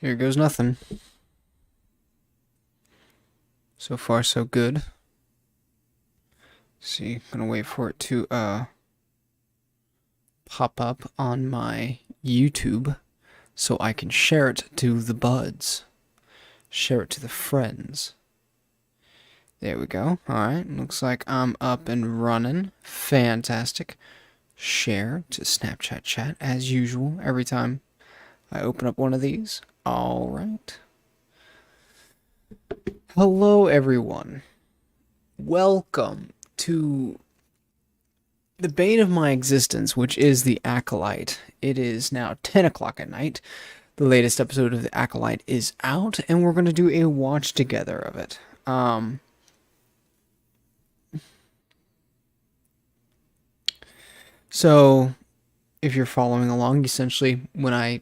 Here goes nothing. So far, so good. See, gonna wait for it to pop up on my YouTube so I can share it to the buds. Share it to the friends. There we go. Alright, looks like I'm up and running. Fantastic. Share to Snapchat chat as usual every time I open up one of these. Alright. Hello, everyone. Welcome to the bane of my existence, which is the Acolyte. It is now 10 o'clock at night. The latest episode of the Acolyte is out, and we're going to do a watch together of it. So, if you're following along, essentially, when I,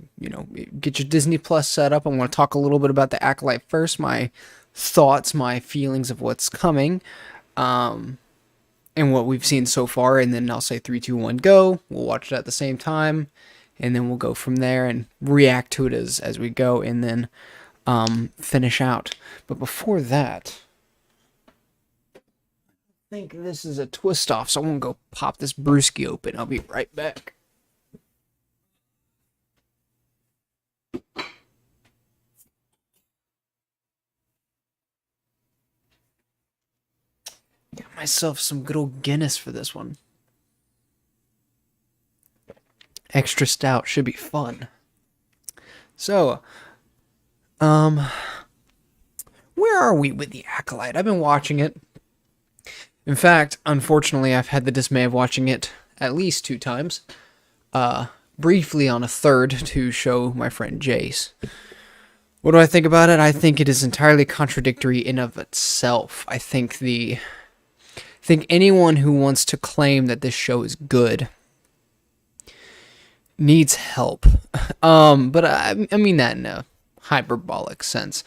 get your Disney Plus set up, I want to talk a little bit about the Acolyte first, my thoughts, my feelings of what's coming, and what we've seen so far, and then I'll say 3, 2, 1, go. We'll watch it at the same time, and then we'll go from there and react to it as we go, and then finish out. But before that, I think this is a twist off, so I'm gonna go pop this brewski open. I'll be right back. Got myself some good old Guinness for this one. Extra stout should be fun. So, where are we with the Acolyte? I've been watching it. In fact, unfortunately, I've had the dismay of watching it at least 2 times. Briefly on a third to show my friend Jace. What do I think about it? I think it is entirely contradictory in of itself. I think anyone who wants to claim that this show is good needs help. But I mean that in a hyperbolic sense.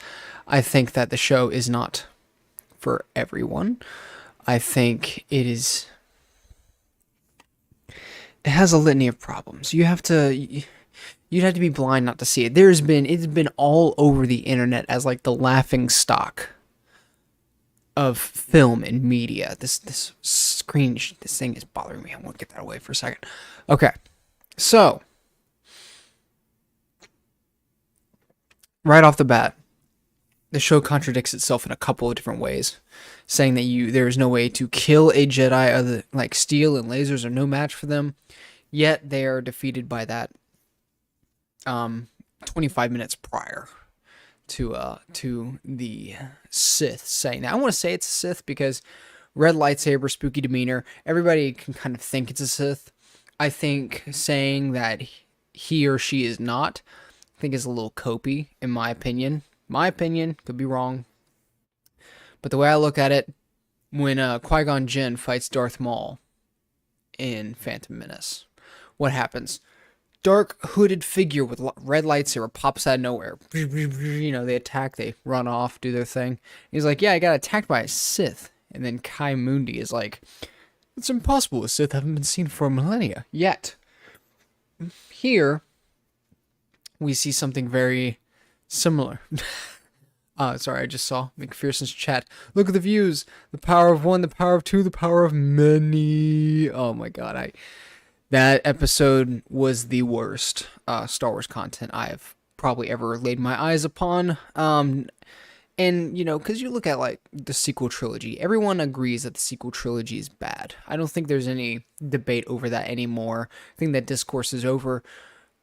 I think that the show is not for everyone. I think it has a litany of problems. You'd have to be blind not to see it. It's been all over the internet as like the laughing stock of film and media. This thing is bothering me. I want to get that away for a second. Okay. So, right off the bat, the show contradicts itself in a couple of different ways, saying that there is no way to kill a Jedi other like steel and lasers are no match for them, yet they are defeated by that 25 minutes prior to the Sith saying that. I want to say it's a Sith because red lightsaber, spooky demeanor, everybody can kind of think it's a Sith. I think saying that he or she is not, I think is a little copy, in my opinion. My opinion, could be wrong. But the way I look at it, when Qui-Gon Jinn fights Darth Maul in Phantom Menace, what happens? Dark hooded figure with red lightsaber pops out of nowhere. They attack, they run off, do their thing. He's like, yeah, I got attacked by a Sith. And then Kai Mundi is like, it's impossible. A Sith haven't been seen for millennia yet. Here, we see something very similar. Sorry, I just saw McPherson's chat. Look at the views. The power of 1, the power of 2, the power of many. Oh my god, that episode was the worst Star Wars content I have probably ever laid my eyes upon. And, because you look at, like, the sequel trilogy, everyone agrees that the sequel trilogy is bad. I don't think there's any debate over that anymore. I think that discourse is over.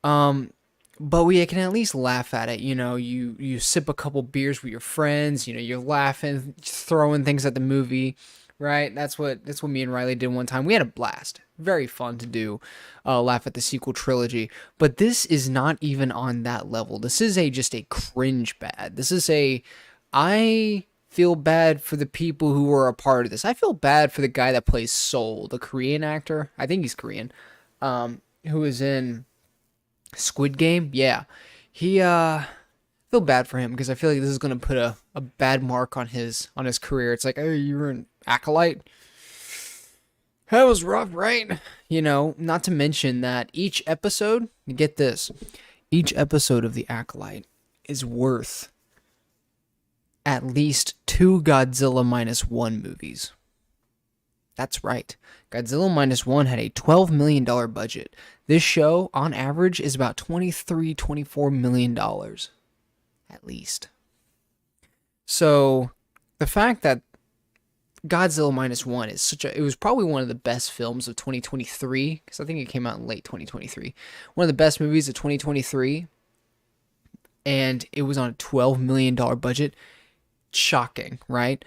But we can at least laugh at it. You sip a couple beers with your friends, you're laughing, throwing things at the movie. Right, that's what me and Riley did one time. We had a blast. Very fun to do, laugh at the sequel trilogy. But this is not even on that level. This is just a cringe bad. I feel bad for the people who were a part of this. I feel bad for the guy that plays Soul, the Korean actor. I think he's Korean, who is in Squid Game. Yeah, he feel bad for him because I feel like this is gonna put a bad mark on his career. It's like, oh, you were an Acolyte. That was rough, right? Not to mention that each episode, get this, each episode of the Acolyte is worth at least 2 Godzilla minus 1 movies. That's right. Godzilla minus 1 had a $12 million budget. This show, on average, is about $23-24 million. At least. So, the fact that Godzilla minus 1 is it was probably one of the best films of 2023, because I think it came out in late 2023. One of the best movies of 2023, and it was on a $12 million budget. Shocking, right?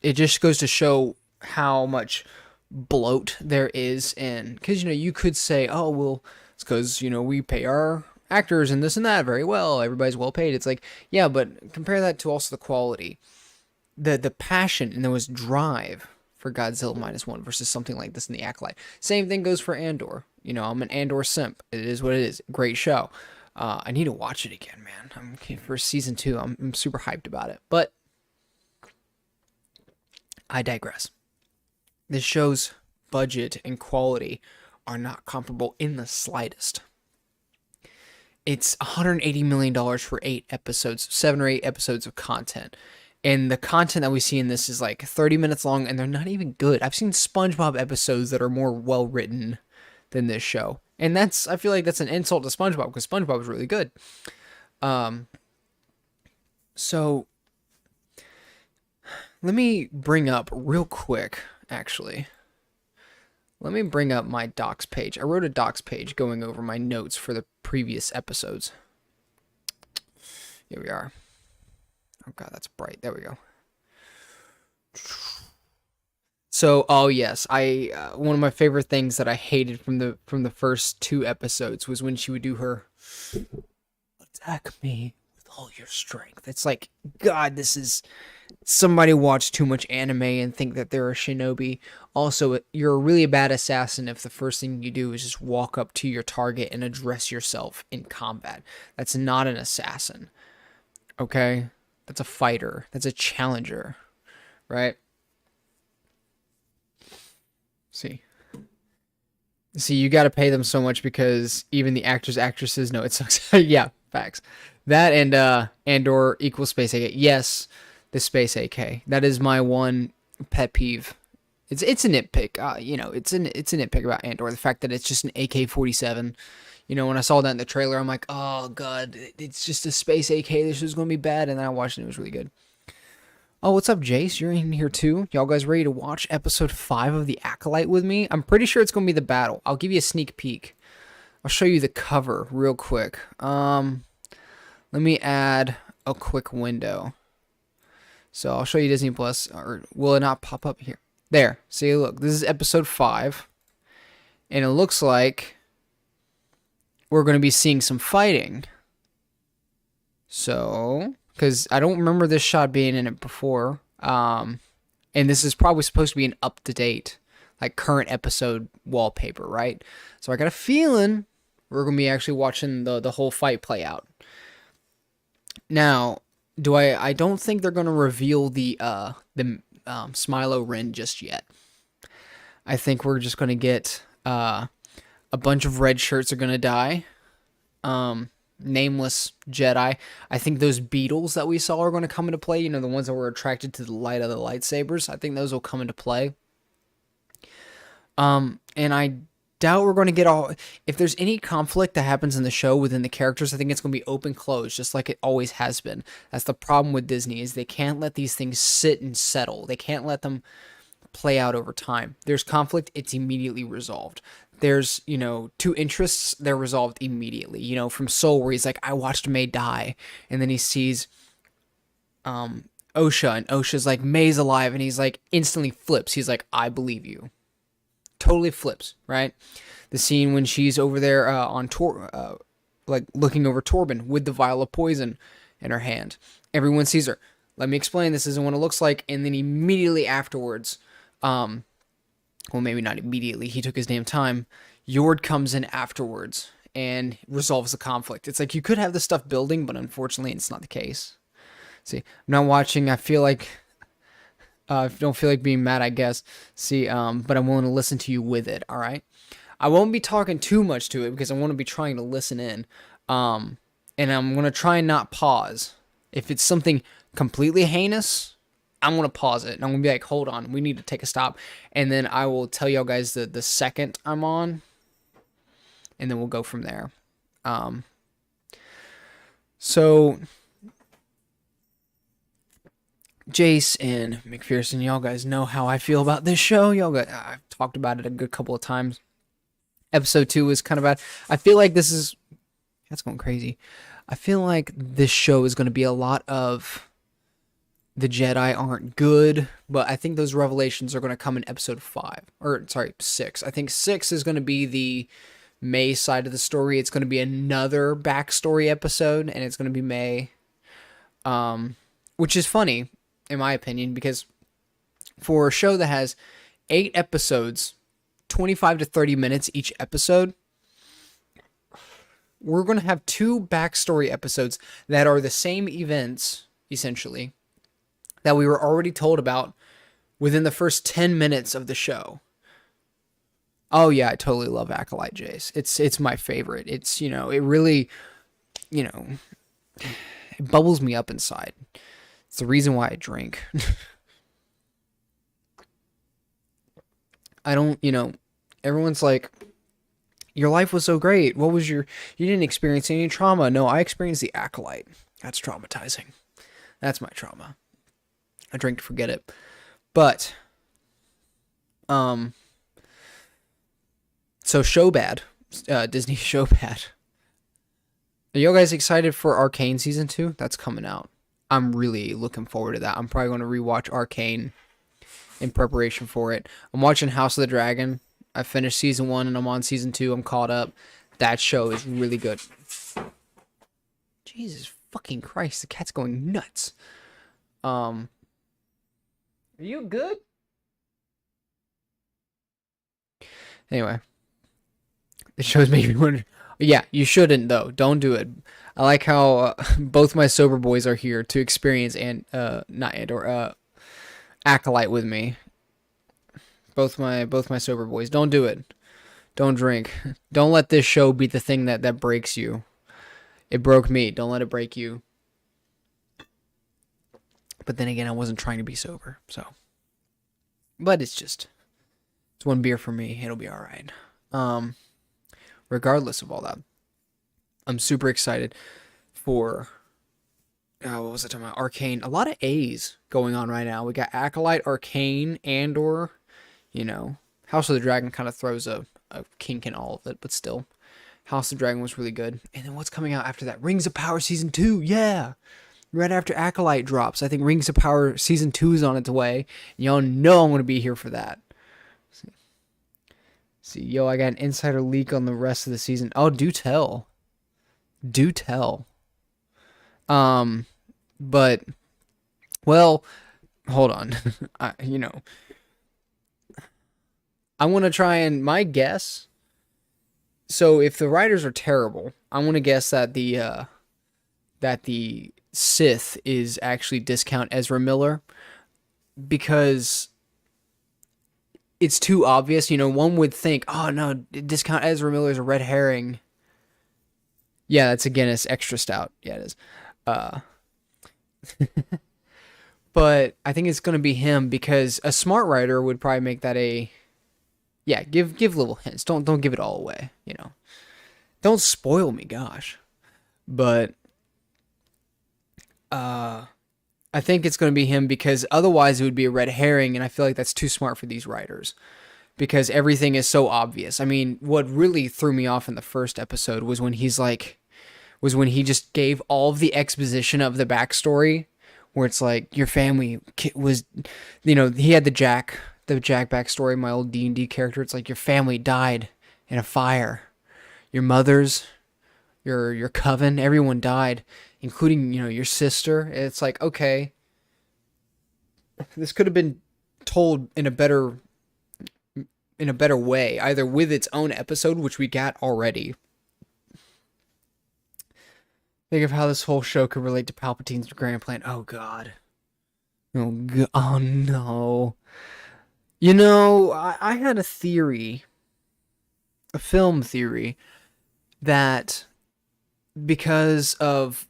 It just goes to show how much bloat there is, and because you could say, oh well, it's because we pay our actors and this and that very well, everybody's well paid. It's like, yeah, but compare that to also the quality, the passion, and there was drive for Godzilla minus 1 versus something like this in the Acolyte. Same thing goes for Andor. I'm an Andor simp. It is what it is. Great show. I need to watch it again, man. For season 2. I'm super hyped about it. But I digress. This show's budget and quality are not comparable in the slightest. It's $180 million for 8 episodes, 7 or 8 episodes of content. And the content that we see in this is like 30 minutes long, and they're not even good. I've seen SpongeBob episodes that are more well written than this show. And I feel like that's an insult to SpongeBob, because SpongeBob is really good. So let me bring up real quick, actually. Let me bring up my docs page. I wrote a docs page going over my notes for the previous episodes. Here we are. Oh god, that's bright. There we go. So, oh yes, one of my favorite things that I hated from the first 2 episodes was when she would do her attack me with all your strength. It's like, God, this is somebody watched too much anime and think that they're a shinobi. Also, you're a really bad assassin if the first thing you do is just walk up to your target and address yourself in combat. That's not an assassin. Okay? That's a fighter. That's a challenger. Right? See, you got to pay them so much because even the actresses know it sucks. Yeah, facts. That and Andor equals Space AK. Yes, the Space AK. That is my one pet peeve. It's a nitpick. It's a nitpick about Andor. The fact that it's just an AK-47. When I saw that in the trailer, I'm like, oh god, it's just a Space AK. This is gonna be bad. And then I watched it. It was really good. Oh, what's up, Jace? You're in here too? Y'all guys ready to watch episode 5 of The Acolyte with me? I'm pretty sure it's going to be the battle. I'll give you a sneak peek. I'll show you the cover real quick. Let me add a quick window. So I'll show you Disney Plus, or will it not pop up here? There. See, look, this is episode 5. And it looks like we're going to be seeing some fighting. So, because I don't remember this shot being in it before. And this is probably supposed to be an up-to-date, like current episode wallpaper, right? So I got a feeling we're going to be actually watching the whole fight play out. Now, I don't think they're going to reveal the Smilo Rin just yet. I think we're just going to get a bunch of red shirts are going to die. Nameless Jedi. I think those beetles that we saw are going to come into play. The ones that were attracted to the light of the lightsabers. I think those will come into play. And I doubt we're going to get if there's any conflict that happens in the show within the characters, I think it's going to be open close, just like it always has been. That's the problem with Disney, is they can't let these things sit and settle. They can't let them play out over time. There's conflict, it's immediately resolved. There's, 2 interests, they're resolved immediately. From Soul, where he's like, I watched May die. And then he sees Osha, and Osha's like, May's alive. And he's like, instantly flips. He's like, I believe you. Totally flips, right? The scene when she's over there on like looking over Torben with the vial of poison in her hand. Everyone sees her. Let me explain, this isn't what it looks like. And then immediately afterwards, well, maybe not immediately, he took his damn time, Yord comes in afterwards and resolves the conflict. It's like, you could have this stuff building, but unfortunately it's not the case. See, I'm not watching, I feel like, if you don't feel like being mad, I guess. See, but I'm willing to listen to you with it, alright? I won't be talking too much to it because I want to be trying to listen in. and I'm going to try and not pause. If it's something completely heinous, I'm going to pause it. And I'm going to be like, hold on, we need to take a stop. And then I will tell y'all guys the second I'm on, and then we'll go from there. So Jace and McPherson, y'all guys know how I feel about this show. I've talked about it a good couple of times. Episode 2 was kind of bad. I feel like that's going crazy. I feel like this show is going to be a lot of the Jedi aren't good, but I think those revelations are going to come in episode 6. I think 6 is going to be the May side of the story. It's going to be another backstory episode, and it's going to be May, which is funny, in my opinion, because for a show that has 8 episodes, 25 to 30 minutes each episode, we're going to have 2 backstory episodes that are the same events, essentially, that we were already told about within the first 10 minutes of the show. Oh yeah, I totally love Acolyte, Jace. It's my favorite. It's, it really, it bubbles me up inside. It's the reason why I drink. I don't, everyone's like, your life was so great. You didn't experience any trauma. No, I experienced the Acolyte. That's traumatizing. That's my trauma. I drink to forget it. But, so show bad. Disney show bad. Are you guys excited for Arcane Season 2? That's coming out. I'm really looking forward to that. I'm probably going to rewatch Arcane in preparation for it. I'm watching House of the Dragon. I finished Season 1 and I'm on Season 2. I'm caught up. That show is really good. Jesus fucking Christ, the cat's going nuts. Are you good? Anyway. The show's making me wonder. Yeah, you shouldn't, though. Don't do it. I like how both my sober boys are here to experience Acolyte with me. Both my sober boys. Don't do it. Don't drink. Don't let this show be the thing that breaks you. It broke me. Don't let it break you. But then again, I wasn't trying to be sober, so. But it's one beer for me. It'll be all right. Regardless of all that, I'm super excited for, what was I talking about? Arcane. A lot of A's going on right now. We got Acolyte, Arcane, Andor, House of the Dragon kind of throws a kink in all of it, but still, House of the Dragon was really good. And then what's coming out after that? Rings of Power Season 2, yeah! Right after Acolyte drops, I think Rings of Power Season 2 is on its way. Y'all know I'm going to be here for that. See, yo, I got an insider leak on the rest of the season. Oh, do tell. Do tell. But, well, hold on. I want to try and, my guess, so if the writers are terrible, I want to guess that the Sith is actually discount Ezra Miller, because it's too obvious. One would think, oh no, discount Ezra Miller is a red herring. Yeah, that's a Guinness Extra Stout. Yeah, it is. But I think it's going to be him, because a smart writer would probably make that give little hints. Don't give it all away, Don't spoil me, gosh. But I think it's going to be him, because otherwise it would be a red herring, and I feel like that's too smart for these writers, because everything is so obvious. I mean, what really threw me off in the first episode was when he just gave all of the exposition of the backstory, where it's like, your family was, he had the Jack backstory, my old D&D character. It's like, your family died in a fire. Your mothers, your coven, everyone died, including, your sister. It's like, okay, this could have been told in a better way, either with its own episode, which we got already. Think of how this whole show could relate to Palpatine's grand plan. Oh God. Oh no. I had a theory, a film theory, that because of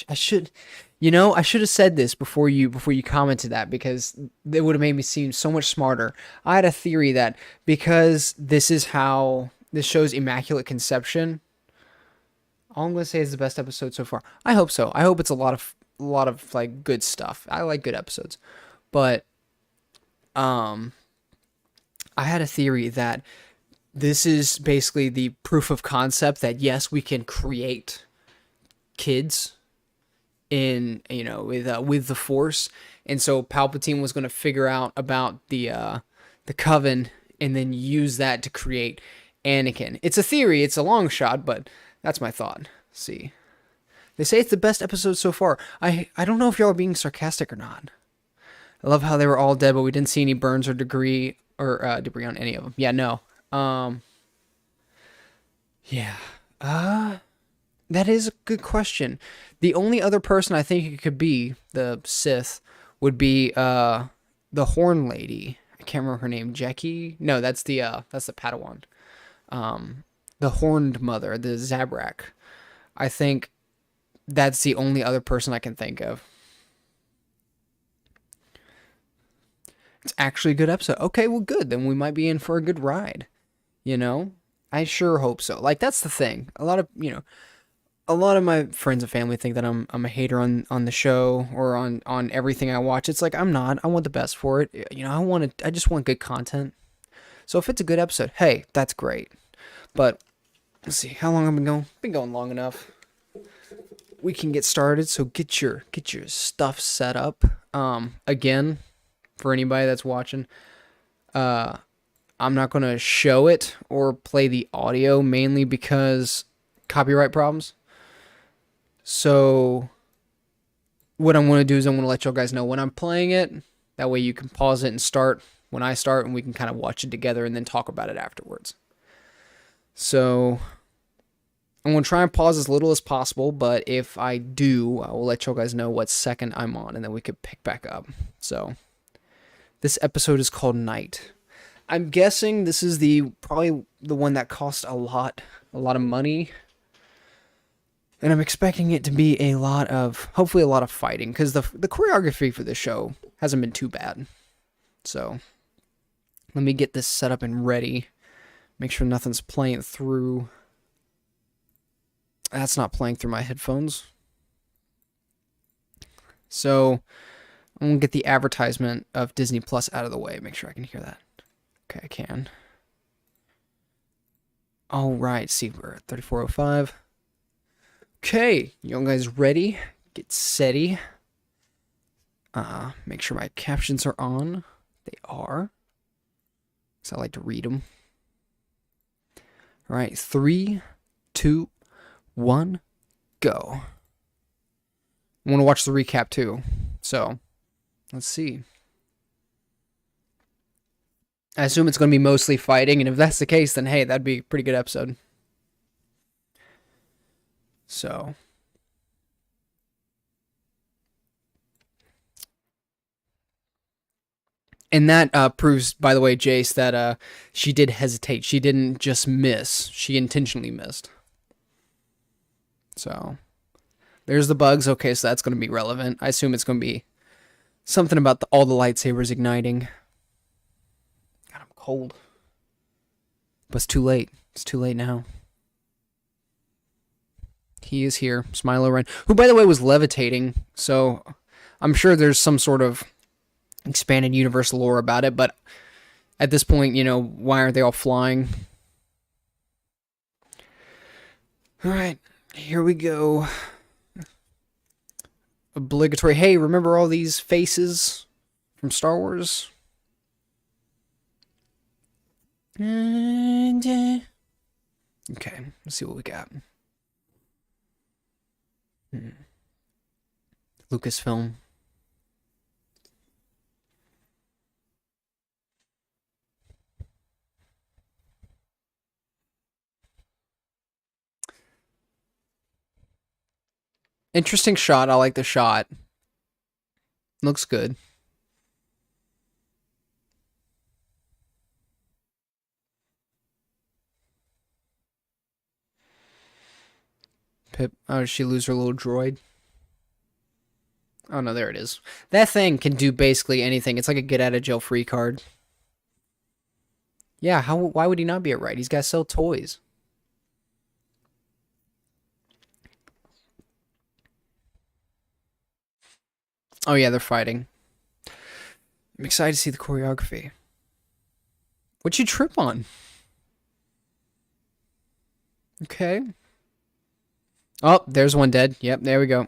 I should, you know, I should have said this before you commented that because it would have made me seem so much smarter. I had a theory that because this is how this shows Immaculate Conception, all I'm gonna say is the best episode so far. I hope so. I hope it's a lot of like good stuff. I like good episodes, but um, I had a theory that this is basically the proof of concept that yes, we can create kids in with the Force, and so Palpatine was going to figure out about the Coven and then use that to create Anakin. It's a theory, it's a long shot, but that's my thought. Let's see, they say it's the best episode so far. I don't know if y'all are being sarcastic or not. I love how they were all dead, but we didn't see any burns or debris on any of them. Yeah, no. Um, yeah. Uh, that is a good question. The only other person I think it could be, the Sith, would be the Horn Lady. I can't remember her name. Jackie? No, that's the Padawan. The Horned Mother, the Zabrak. I think that's the only other person I can think of. It's actually a good episode. Okay, well, good. Then we might be in for a good ride. You know, I sure hope so. Like that's the thing. A lot of my friends and family think that I'm a hater on the show or on everything I watch. It's like I'm not. I want the best for it. I just want good content. So if it's a good episode, hey, that's great. But let's see how long I've been going. Been going long enough. We can get started. So get your stuff set up. Again, for anybody that's watching, I'm not gonna show it or play the audio mainly because copyright problems. So what I'm going to do is I'm going to let y'all guys know when I'm playing it. That way you can pause it and start when I start and we can kind of watch it together and then talk about it afterwards. So I'm going to try and pause as little as possible, but if I do, I will let y'all guys know what second I'm on and then we could pick back up. So this episode is called Night. I'm guessing this is probably the one that cost a lot of money. And I'm expecting it to be hopefully a lot of fighting, because the choreography for this show hasn't been too bad. So let me get this set up and ready. Make sure nothing's playing through. That's not playing through my headphones. So I'm going to get the advertisement of Disney Plus out of the way. Make sure I can hear that. Okay, I can. All right, see, we're at 3405. Okay, you guys ready? Get setty. Make sure my captions are on. They are. So I like to read them. All right, 3, 2, 1, go. I want to watch the recap too. So, let's see. I assume it's going to be mostly fighting, and if that's the case, then hey, that'd be a pretty good episode. So, and that proves, by the way, Jace, that she did hesitate. She didn't just miss. She intentionally missed. So, there's the bugs. Okay, so that's going to be relevant. I assume it's going to be something about all the lightsabers igniting. God, I'm cold. But it's too late. It's too late now. He is here. Smilo Ren, who, by the way, was levitating. So, I'm sure there's some sort of expanded universe lore about it, but at this point, why aren't they all flying? All right, here we go. Obligatory. Hey, remember all these faces from Star Wars? Okay, let's see what we got. Lucasfilm. Interesting shot. I like the shot. Looks good. Pip. Oh, did she lose her little droid? Oh no, there it is. That thing can do basically anything. It's like a get out of jail free card. Yeah, how? Why would he not be a right? He's got to sell toys. Oh yeah, they're fighting. I'm excited to see the choreography. What'd you trip on? Okay. Oh, there's one dead. Yep, there we go.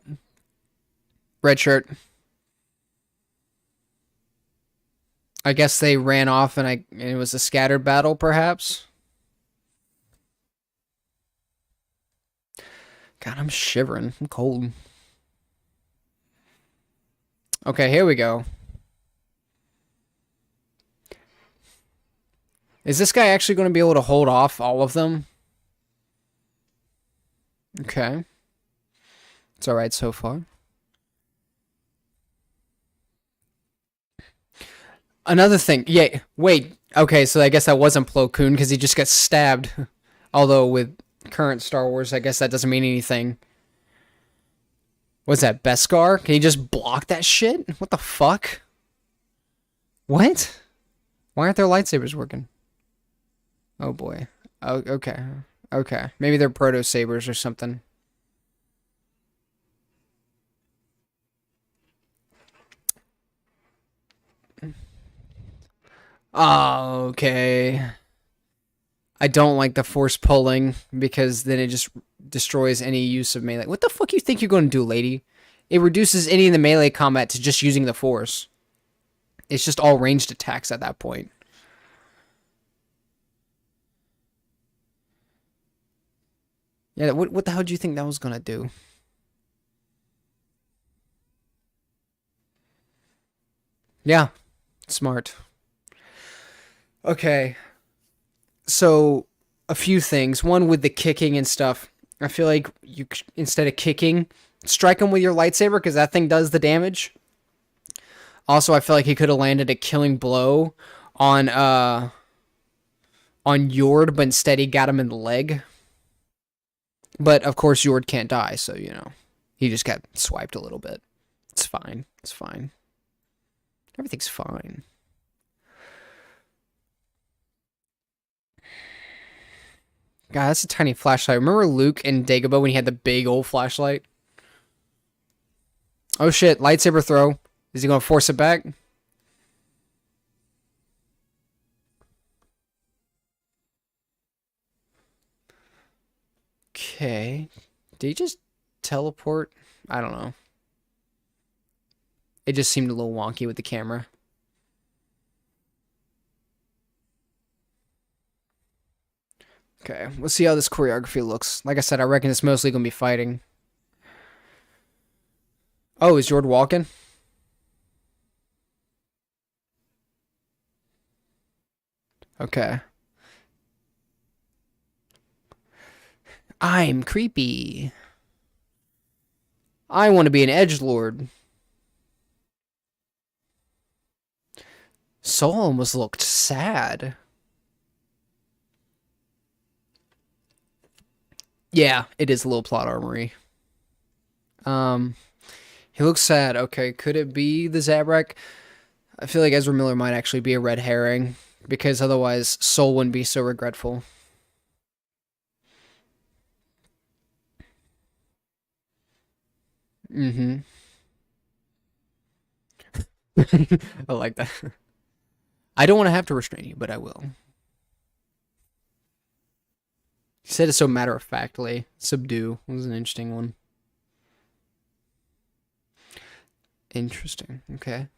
Red shirt. I guess they ran off and it was a scattered battle, perhaps? God, I'm shivering. I'm cold. Okay, here we go. Is this guy actually going to be able to hold off all of them? Okay. It's alright so far. Another thing. Yeah, wait. Okay, so I guess that wasn't Plo Koon because he just got stabbed. Although with current Star Wars, I guess that doesn't mean anything. What's that, Beskar? Can he just block that shit? What the fuck? What? Why aren't their lightsabers working? Oh boy. Oh, okay. Okay. Maybe they're proto sabers or something. Oh, okay. I don't like the force pulling because then it just destroys any use of melee. What the fuck you think you're going to do, lady? It reduces any of the melee combat to just using the force. It's just all ranged attacks at that point. Yeah, what the hell do you think that was going to do? Yeah, smart. Okay, so a few things. One with the kicking and stuff. I feel like you instead of kicking, strike him with your lightsaber because that thing does the damage. Also, I feel like he could have landed a killing blow on Yord, but instead he got him in the leg. But of course, Yord can't die, so you know he just got swiped a little bit. It's fine. It's fine. Everything's fine. God, that's a tiny flashlight. Remember Luke and Dagobah when he had the big old flashlight? Oh shit, lightsaber throw. Is he gonna force it back? Okay. Did he just teleport? I don't know. It just seemed a little wonky with the camera. Okay, let's see how this choreography looks. Like I said, I reckon it's mostly gonna be fighting. Oh, is Jord walking? Okay. I'm creepy. I want to be an edgelord. Soul almost looked sad. Yeah, it is a little plot armory. Um, he looks sad. Okay, could it be the Zabrak? I feel like Ezra Miller might actually be a red herring because otherwise Soul wouldn't be so regretful. Mm-hmm. I like that. I don't want to have to restrain you, but I will. He said it so matter of factly. Subdue was an interesting one. Interesting. Okay.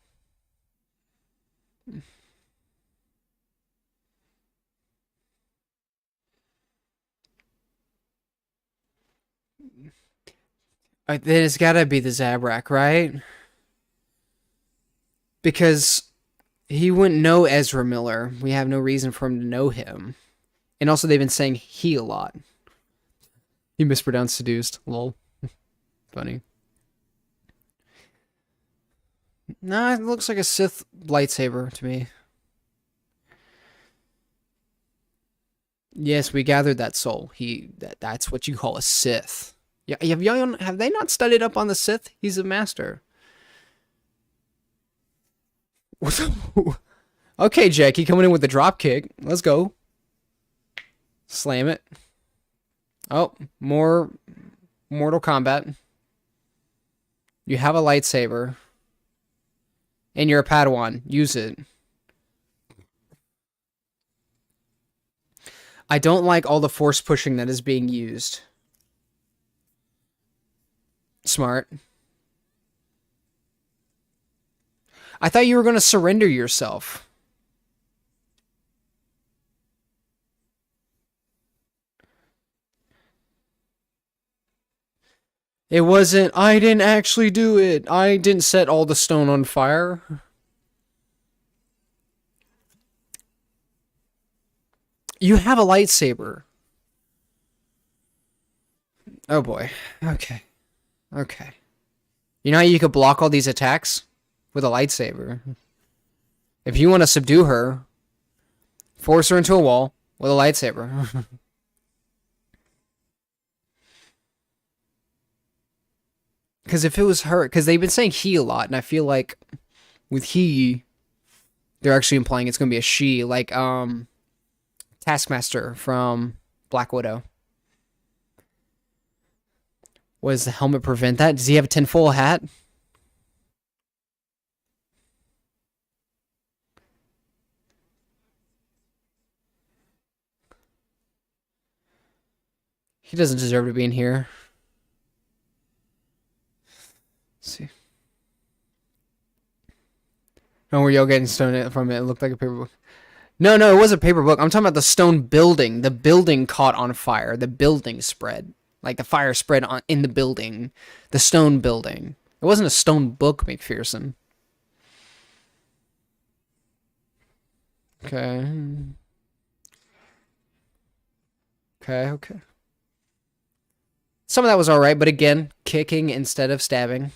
Then it's gotta be the Zabrak, right? Because he wouldn't know Ezra Miller. We have no reason for him to know him. And also, they've been saying he a lot. He mispronounced seduced. Lol. Funny. Nah, it looks like a Sith lightsaber to me. Yes, we gathered that soul. That's what you call a Sith. Yeah, have they not studied up on the Sith? He's a master. Okay, Jackie, coming in with the drop kick. Let's go. Slam it. Oh, more Mortal Kombat. You have a lightsaber. And you're a Padawan. Use it. I don't like all the force pushing that is being used. Smart. I thought you were going to surrender yourself. It wasn't, I didn't actually do it. I didn't set all the stone on fire. You have a lightsaber. Oh boy. Okay. Okay. You know how you could block all these attacks? With a lightsaber. If you want to subdue her, force her into a wall with a lightsaber. Because if it was her, because they've been saying he a lot, and I feel like with he, they're actually implying it's going to be a she, like Taskmaster from Black Widow. What does the helmet prevent that? Does he have a tinfoil hat? He doesn't deserve to be in here. Let's see. No, were y'all getting stoned from it? It looked like a paper book. No, it was a paper book. I'm talking about the stone building. The building caught on fire. The building spread. Like the fire spread in the building. The stone building. It wasn't a stone book, McPherson. Okay. Okay. Some of that was alright, but again, kicking instead of stabbing.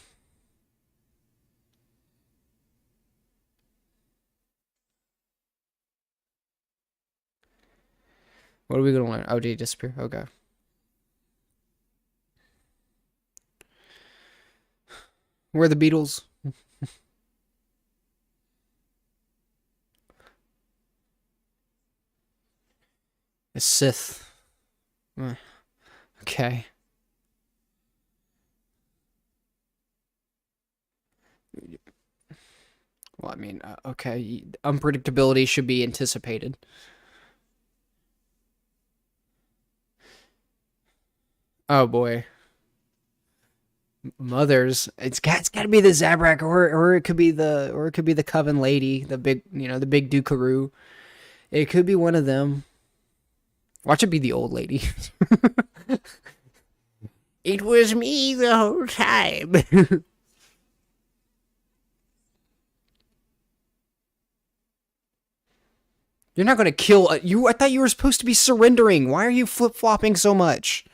What are we going to learn? Oh, did he disappear? Okay. Where are the Beatles? A Sith. Okay. Well, I mean, okay. Unpredictability should be anticipated. Oh boy. Mothers. It's got to be the Zabrak, or it could be the Coven lady, the big Dukaroo. It could be one of them. Watch it be the old lady. It was me the whole time. You're not gonna kill you. I thought you were supposed to be surrendering. Why are you flip flopping so much?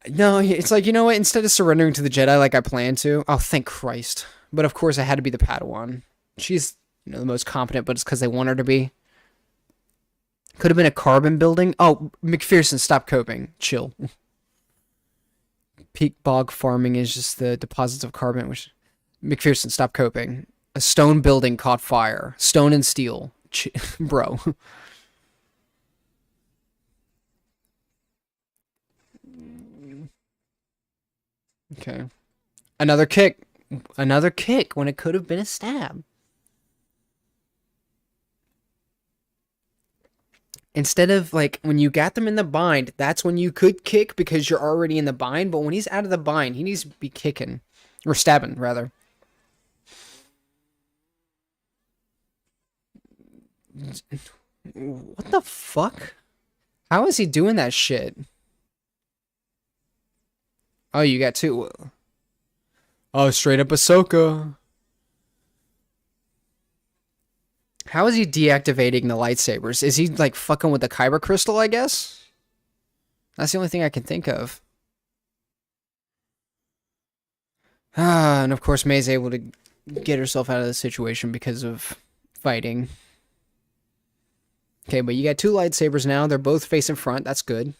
No, it's like, you know what? Instead of surrendering to the Jedi like I planned to, oh, thank Christ. But of course, I had to be the Padawan. She's the most competent, but it's because they want her to be. Could have been a carbon building. Oh, McPherson, stop coping. Chill. Peak bog farming is just the deposits of carbon, which... McPherson, stop coping. A stone building caught fire. Stone and steel. Bro. Okay. Another kick. Another kick when it could have been a stab. Instead of, like, when you got them in the bind, that's when you could kick because you're already in the bind. But when he's out of the bind, he needs to be kicking. Or stabbing, rather. What the fuck? How is he doing that shit? Oh, you got two. Oh, straight up Ahsoka. How is he deactivating the lightsabers? Is he, like, fucking with the Kyber crystal, I guess? That's the only thing I can think of. And of course, May's able to get herself out of the situation because of fighting. Okay, but you got two lightsabers now. They're both facing front. That's good.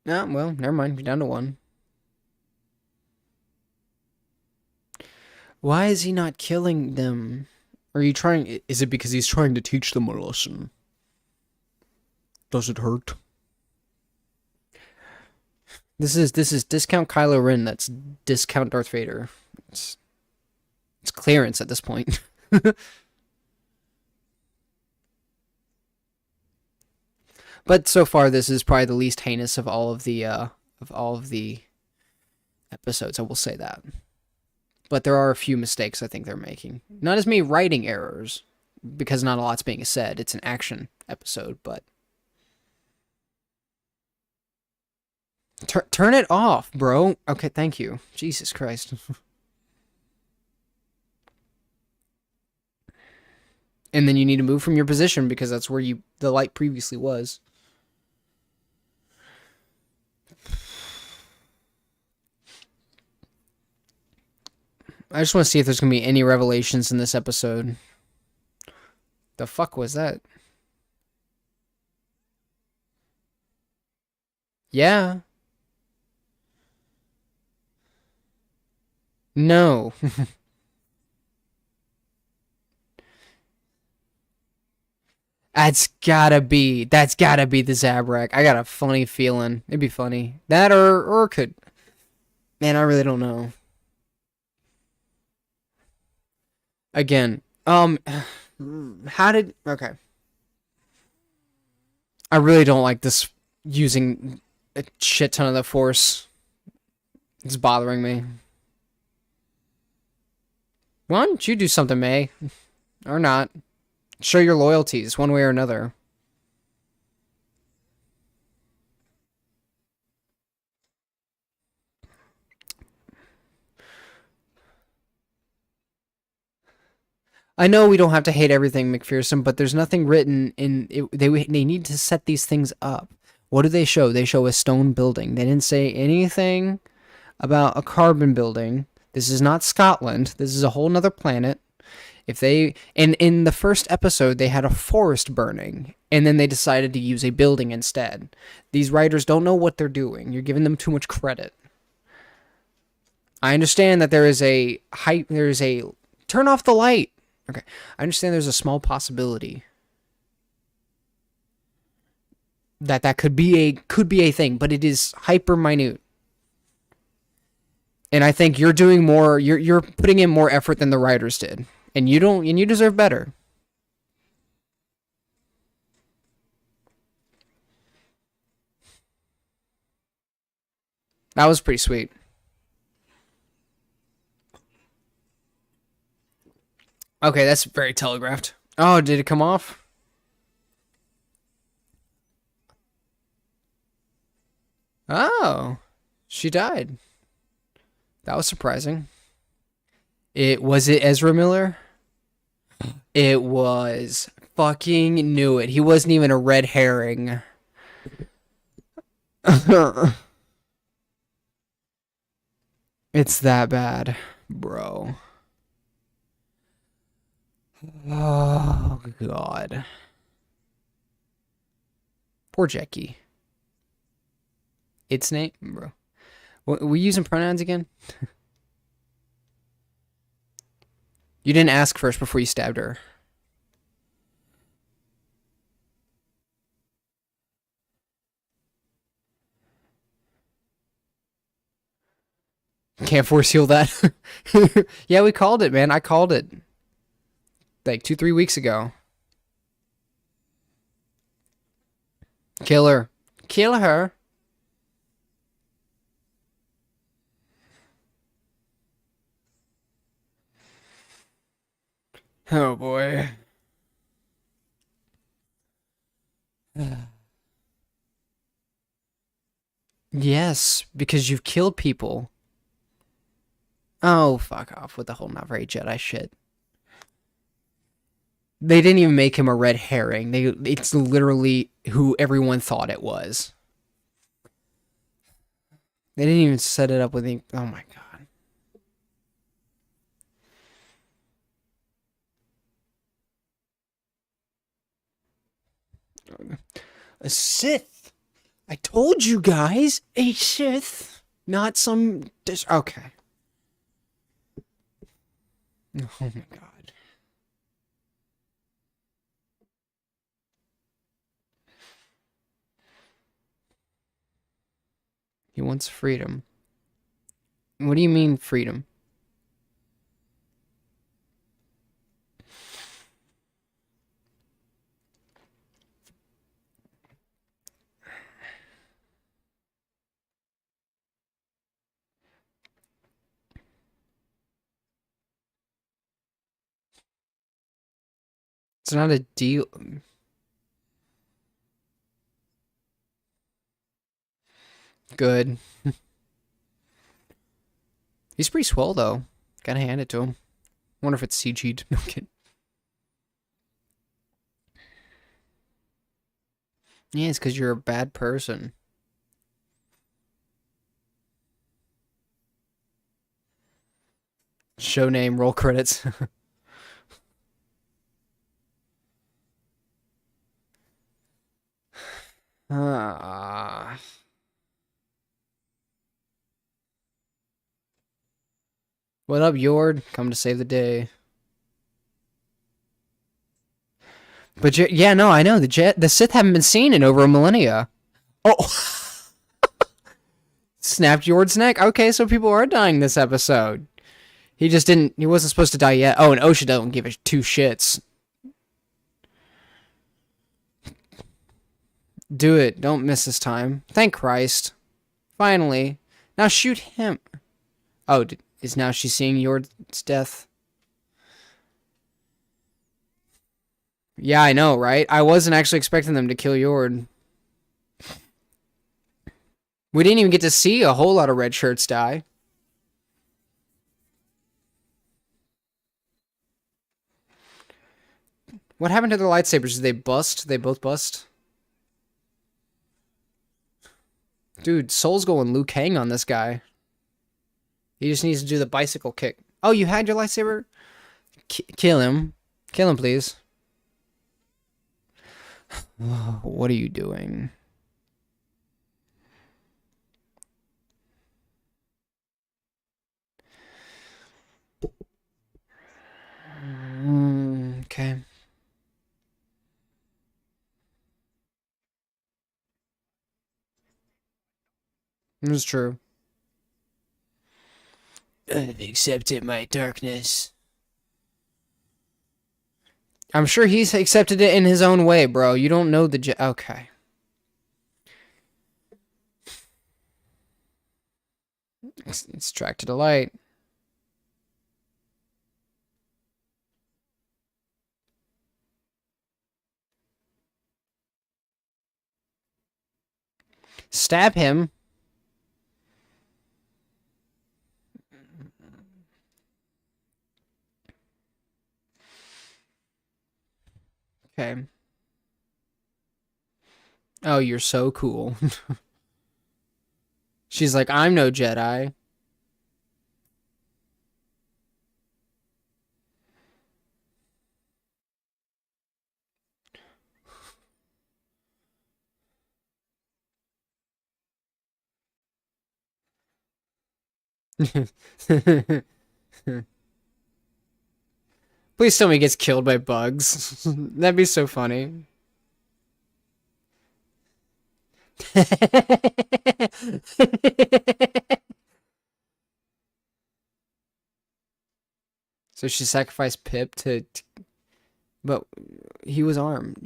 No, well, never mind. You're down to one. Why is he not killing them? Are you trying? Is it because he's trying to teach them a lesson? Does it hurt? This is discount Kylo Ren. That's discount Darth Vader. It's it's clearance at this point. But so far, this is probably the least heinous of all of the episodes. I will say that. But there are a few mistakes I think they're making. Not as many writing errors, because not a lot's being said. It's an action episode, but turn it off, bro. Okay, thank you. Jesus Christ. And then you need to move from your position because that's where the light previously was. I just want to see if there's gonna be any revelations in this episode. The fuck was that? Yeah. No. That's gotta be the Zabrak. I got a funny feeling. It'd be funny. That or could. Man, I really don't know. Again, how did okay. I really don't like this using a shit ton of the force. It's bothering me. Why don't you do something, May? Or not? Show your loyalties one way or another. I know we don't have to hate everything, McPherson, but there's nothing written in it. They need to set these things up. What do they show? They show a stone building. They didn't say anything about a carbon building. This is not Scotland. This is a whole nother planet. If they in the first episode they had a forest burning and then they decided to use a building instead. These writers don't know what they're doing. You're giving them too much credit. I understand that there is a hype. There is a turn off the light. Okay, I understand there's a small possibility that that could be a thing, but it is hyper minute. And I think you're doing more. You're putting in more effort than the writers did, and you don't. And you deserve better. That was pretty sweet. Okay, that's very telegraphed. Oh, did it come off? Oh, she died. That was surprising. It Ezra Miller? It was fucking knew it. He wasn't even a red herring. It's that bad, bro. Oh god. Poor Jackie. Its name, bro. We using pronouns again? You didn't ask first before you stabbed her. Can't force heal that. Yeah, we called it, man. I called it like 2, 3 weeks ago. Kill her. Kill her. Oh boy. Yes, because you've killed people. Oh, fuck off with the whole not very Jedi shit. They didn't even make him a red herring. It's literally who everyone thought it was. They didn't even set it up with the. Oh my god. A Sith. I told you guys, a Sith, not some. Okay. Oh my god. He wants freedom. What do you mean freedom? It's not a deal. Good. He's pretty swell though. Gotta hand it to him. Wonder if it's CG'd. No kidding. Yeah, it's because you're a bad person. Show name, roll credits. Ah. What up, Yord? Come to save the day. But yeah, no, I know the Sith haven't been seen in over a millennia. Oh, snapped Yord's neck. Okay, so people are dying this episode. He just didn't. He wasn't supposed to die yet. Oh, and Osha don't give a two shits. Do it. Don't miss this time. Thank Christ. Finally. Now shoot him. Oh, is now she seeing Yord's death? Yeah, I know, right? I wasn't actually expecting them to kill Yord. We didn't even get to see a whole lot of red shirts die. What happened to their lightsabers? Did they bust? They both bust? Dude, Soul's going Liu Kang on this guy. He just needs to do the bicycle kick. Oh, you had your lightsaber? Kill him. Kill him, please. What are you doing? Okay. It's true. I've accepted my darkness. I'm sure he's accepted it in his own way, bro. You don't know the okay. It's track to the light. Stab him. Okay. Oh, you're so cool. She's like, I'm no Jedi. Please tell me he gets killed by bugs. That'd be so funny. So she sacrificed Pip but he was armed.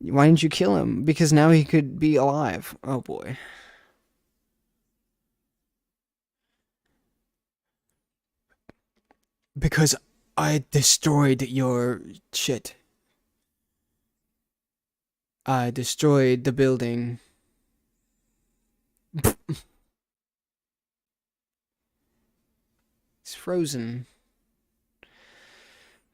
Why didn't you kill him? Because now he could be alive. Oh boy. Because I destroyed your shit. I destroyed the building. He's frozen.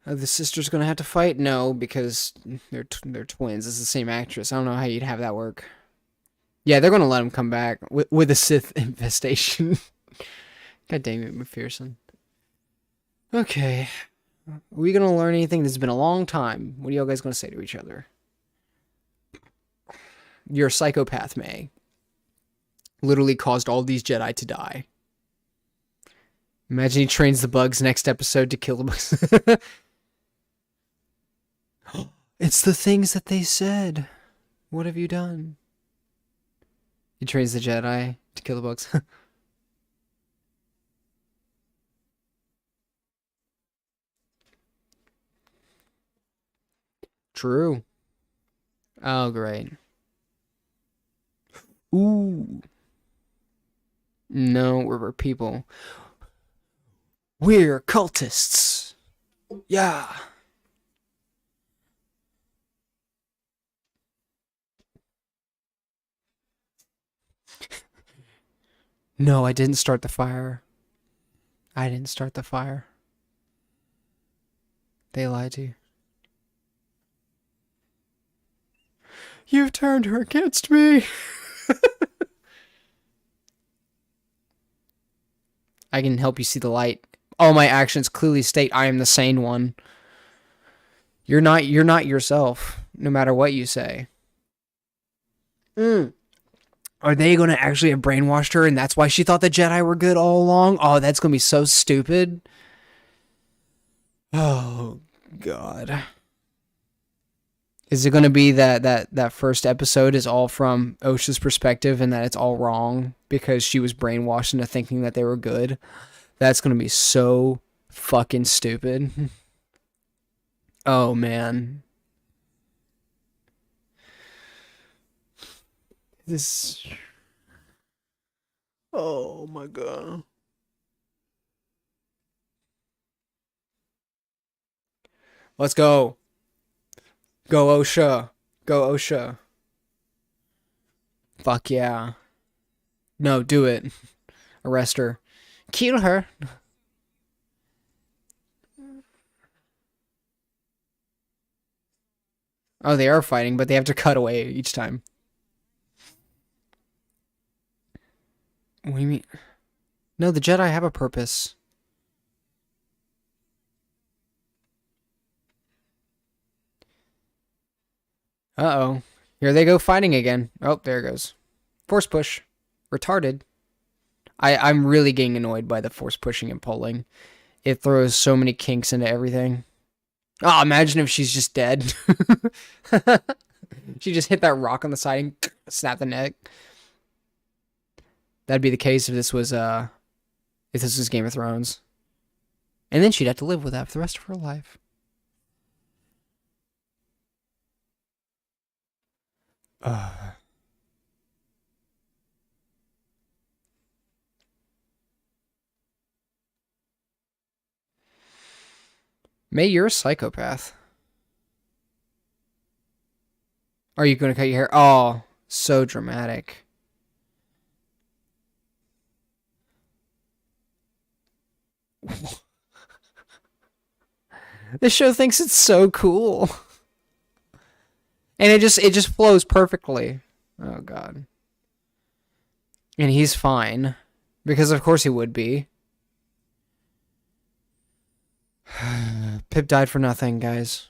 Are the sisters gonna have to fight? No, because they're twins. It's the same actress. I don't know how you'd have that work. Yeah, they're gonna let him come back with a Sith infestation. God damn it, McPherson. Okay. Are we gonna learn anything? This has been a long time. What are y'all guys gonna say to each other? You're a psychopath, May. Literally caused all these Jedi to die. Imagine he trains the bugs next episode to kill the bugs. It's the things that they said. What have you done? He trains the Jedi to kill the bugs. True. Oh, great. Ooh. No, we're people. We're cultists. Yeah. No, I didn't start the fire. I didn't start the fire. They lied to you. You've turned her against me. I can help you see the light. All my actions clearly state I am the sane one. You're not yourself, no matter what you say. Are they going to actually have brainwashed her and that's why she thought the Jedi were good all along? Oh, that's going to be so stupid. Oh, God. Is it going to be that first episode is all from Osha's perspective and that it's all wrong because she was brainwashed into thinking that they were good? That's going to be so fucking stupid. Oh, man. This... Oh, my God. Let's go. Go, Osha. Go, Osha. Fuck yeah. No, do it. Arrest her. Kill her. Oh, they are fighting, but they have to cut away each time. What do you mean? No, the Jedi have a purpose. Uh-oh. Here they go fighting again. Oh, there it goes. Force push. Retarded. I'm really getting annoyed by the force pushing and pulling. It throws so many kinks into everything. Oh, imagine if she's just dead. She just hit that rock on the side and snap the neck. That'd be the case if this was Game of Thrones. And then she'd have to live with that for the rest of her life. May, you're a psychopath. Are you going to cut your hair? Oh, so dramatic. This show thinks it's so cool. And it just flows perfectly. Oh, God. And he's fine. Because of course he would be. Pip died for nothing, guys.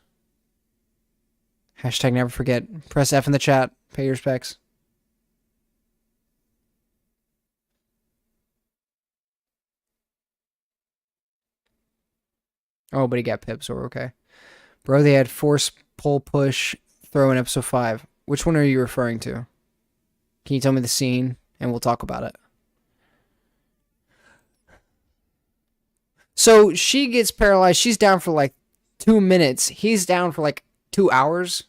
Hashtag never forget. Press F in the chat. Pay your respects. Oh, but he got Pip, so we're okay. Bro, they had force, pull, push, throw in episode 5. Which one are you referring to? Can you tell me the scene, and we'll talk about it? So she gets paralyzed. She's down for like 2 minutes. He's down for like 2 hours.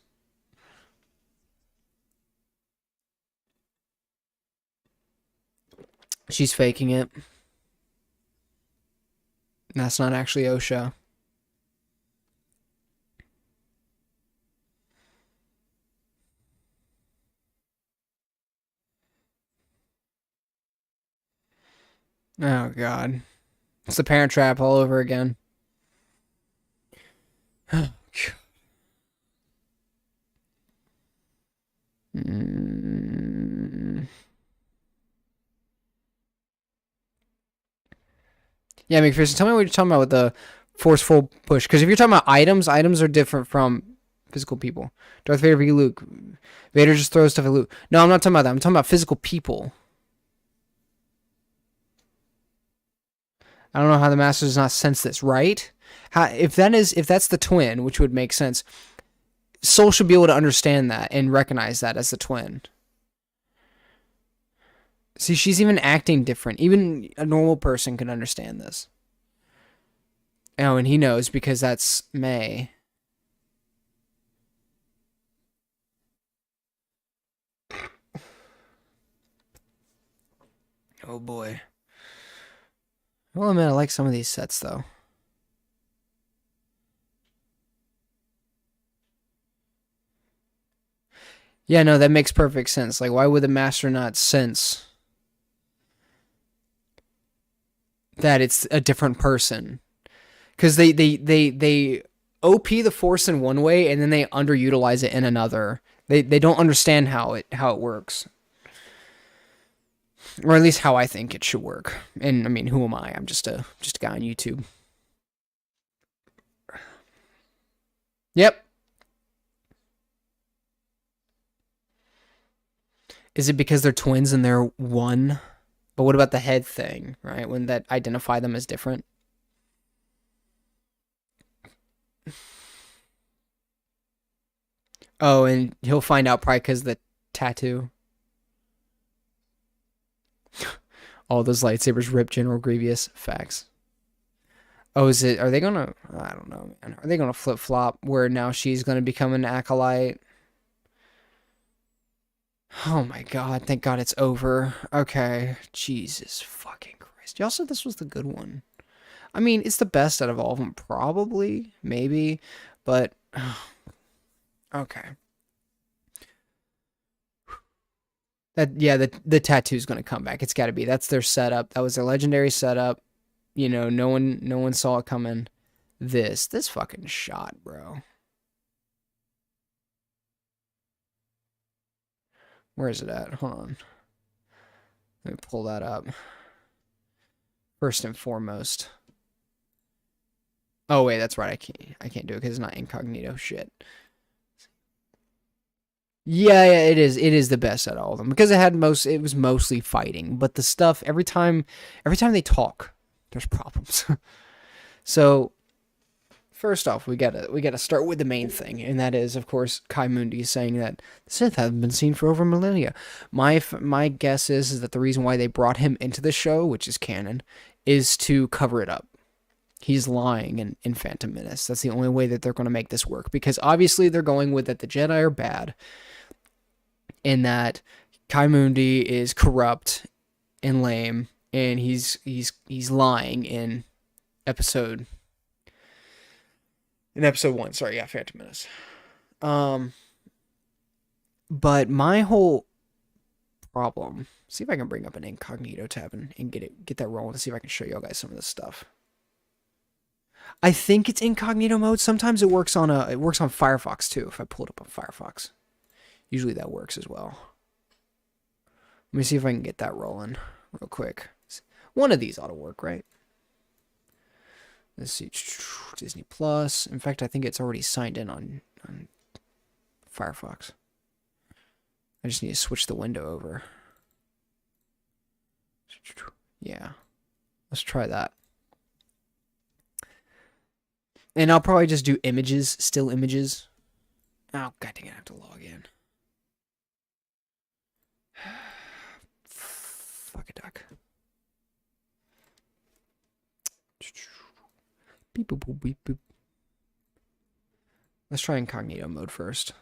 She's faking it. That's not actually Osha. Oh, God. It's the Parent Trap all over again. Oh, God. Yeah, McPherson, tell me what you're talking about with the forceful push. Because if you're talking about items are different from Physical people. Darth Vader v. Luke. Vader just throws stuff at Luke. No, I'm not talking about that. I'm talking about physical people. I don't know how the Master does not sense this, right? If that's the twin, which would make sense, Soul should be able to understand that and recognize that as the twin. See, she's even acting different. Even a normal person can understand this. Oh, and he knows because that's May. Oh boy. Well, man, I like some of these sets though. Yeah, no, that makes perfect sense. Like, why would the Master not sense that it's a different person? Because they OP the Force in one way and then they underutilize it in another. They don't understand how it works, or at least how I think it should work. And I mean, who am I? I'm just a guy on YouTube. Yep. Is it because they're twins and they're one? But what about the head thing, right? Wouldn't that identify them as different? Oh, and he'll find out probably because of the tattoo. All those lightsabers rip General Grievous. Facts. Oh, is it? Are they gonna? I don't know, man. Are they gonna flip flop where now she's gonna become an acolyte? Oh my god! Thank God it's over. Okay, Jesus fucking Christ! Y'all said this was the good one. I mean, it's the best out of all of them, probably, maybe, but okay. That yeah, the tattoo's gonna come back. It's got to be. That's their setup. That was their legendary setup. You know, no one saw it coming. This fucking shot, bro. Where is it at? Hold on. Let me pull that up. First and foremost. Oh wait, that's right. I can't do it because it's not incognito. Shit. Yeah, it is. It is the best out of all of them because it was mostly fighting, but the stuff every time they talk, there's problems. So first off, we gotta start with the main thing, and that is, of course, Kai Mundi saying that the Sith haven't been seen for over millennia. My guess is that the reason why they brought him into the show, which is canon, is to cover it up. He's lying in Phantom Menace. That's the only way that they're going to make this work, because obviously they're going with that the Jedi are bad, and that Kai Mundi is corrupt and lame, and he's lying in episode 1. Sorry, yeah, Phantom Menace. But my whole problem. See if I can bring up an incognito tab and get that rolling to see if I can show you guys some of this stuff. I think it's incognito mode. Sometimes it works on Firefox too. If I pull it up on Firefox, usually that works as well. Let me see if I can get that rolling real quick. One of these ought to work, right? Let's see, Disney Plus. In fact, I think it's already signed in on Firefox. I just need to switch the window over. Yeah, let's try that. And I'll probably just do images, still images. Oh, god dang it, I have to log in. Fuck a duck. Beep, boop, boop, beep, boop. Let's try incognito mode first.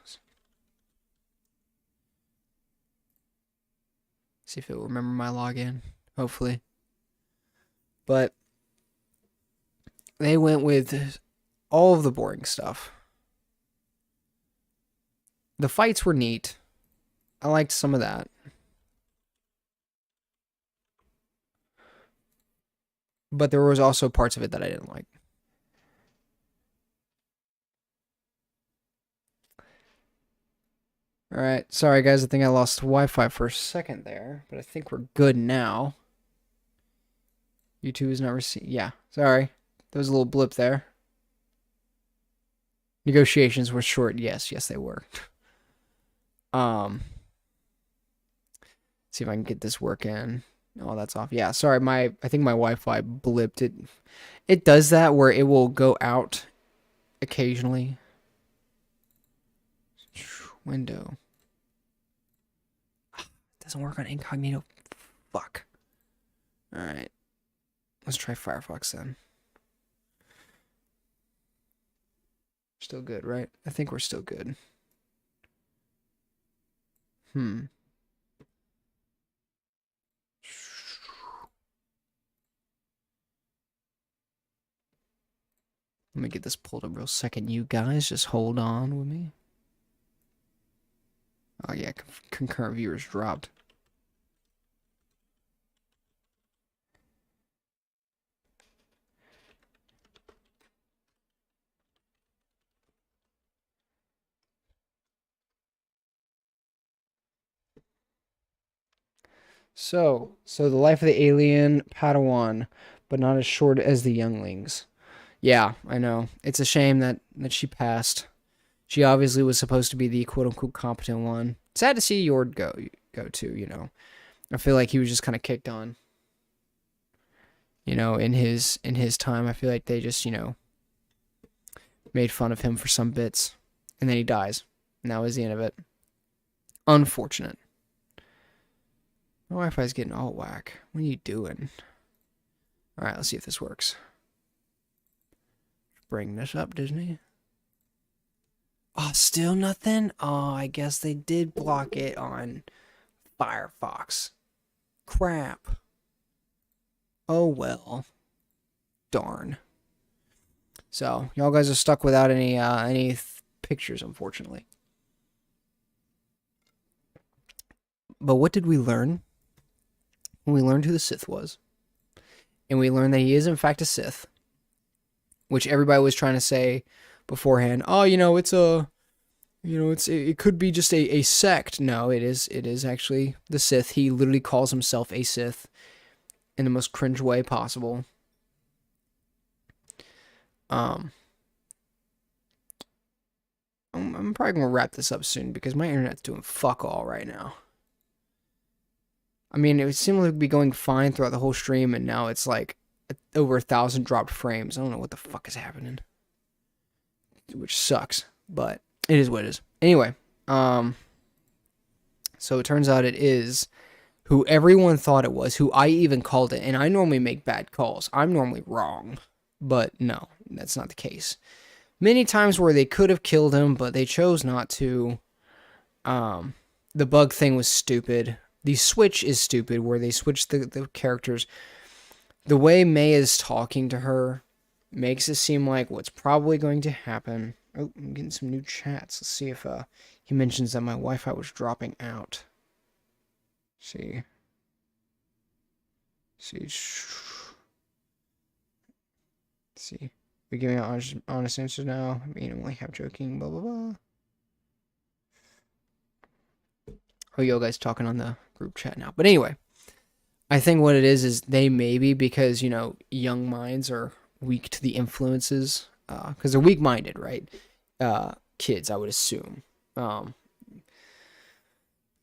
See if it will remember my login, hopefully. But they went with all of the boring stuff. The fights were neat. I liked some of that. But there was also parts of it that I didn't like. Alright, sorry guys, I think I lost Wi-Fi for a second there, but I think we're good now. YouTube is not receiving. Yeah, sorry. There was a little blip there. Negotiations were short. Yes, they were. See if I can get this working. Oh, that's off. Yeah, sorry. I think my Wi-Fi blipped it. It does that where it will go out occasionally. Window. It doesn't work on incognito. Fuck. All right. Let's try Firefox then. Still good, right? I think we're still good. Let me get this pulled up real second. You guys just hold on with me. Oh yeah, concurrent viewers dropped. So the life of the alien Padawan, but not as short as the younglings. Yeah, I know. It's a shame that she passed. She obviously was supposed to be the quote unquote competent one. Sad to see Yord go too, you know. I feel like he was just kind of kicked on. You know, in his time, I feel like they just, you know, made fun of him for some bits, and then he dies. And that was the end of it. Unfortunate. My Wi-Fi's getting all whack. What are you doing? All right, let's see if this works. Bring this up, Disney. Oh, still nothing? Oh, I guess they did block it on Firefox. Crap. Oh, well. Darn. So, y'all guys are stuck without any pictures, unfortunately. But what did we learn? We learned who the Sith was. And we learned that he is, in fact, a Sith. Which everybody was trying to say beforehand. Oh, you know, it could be just a sect. No, it is actually the Sith. He literally calls himself a Sith in the most cringe way possible. I'm probably gonna wrap this up soon because my internet's doing fuck all right now. I mean, it seemed to be going fine throughout the whole stream, and now it's like over 1,000 dropped frames. I don't know what the fuck is happening, which sucks, but it is what it is. Anyway, so it turns out it is who everyone thought it was, who I even called it, and I normally make bad calls. I'm normally wrong, but no, that's not the case. Many times where they could have killed him, but they chose not to. The bug thing was stupid. The switch is stupid, where they switch the characters. The way May is talking to her makes it seem like what's probably going to happen. Oh, I'm getting some new chats. Let's see if he mentions that my Wi-Fi was dropping out. See. We're giving out honest answers now. I mean, I'm only half joking, blah, blah, blah. Oh, you guys talking on the group chat now. But anyway, I think what it is they maybe, because, you know, young minds are weak to the influences, because they're weak-minded, right? Kids, I would assume.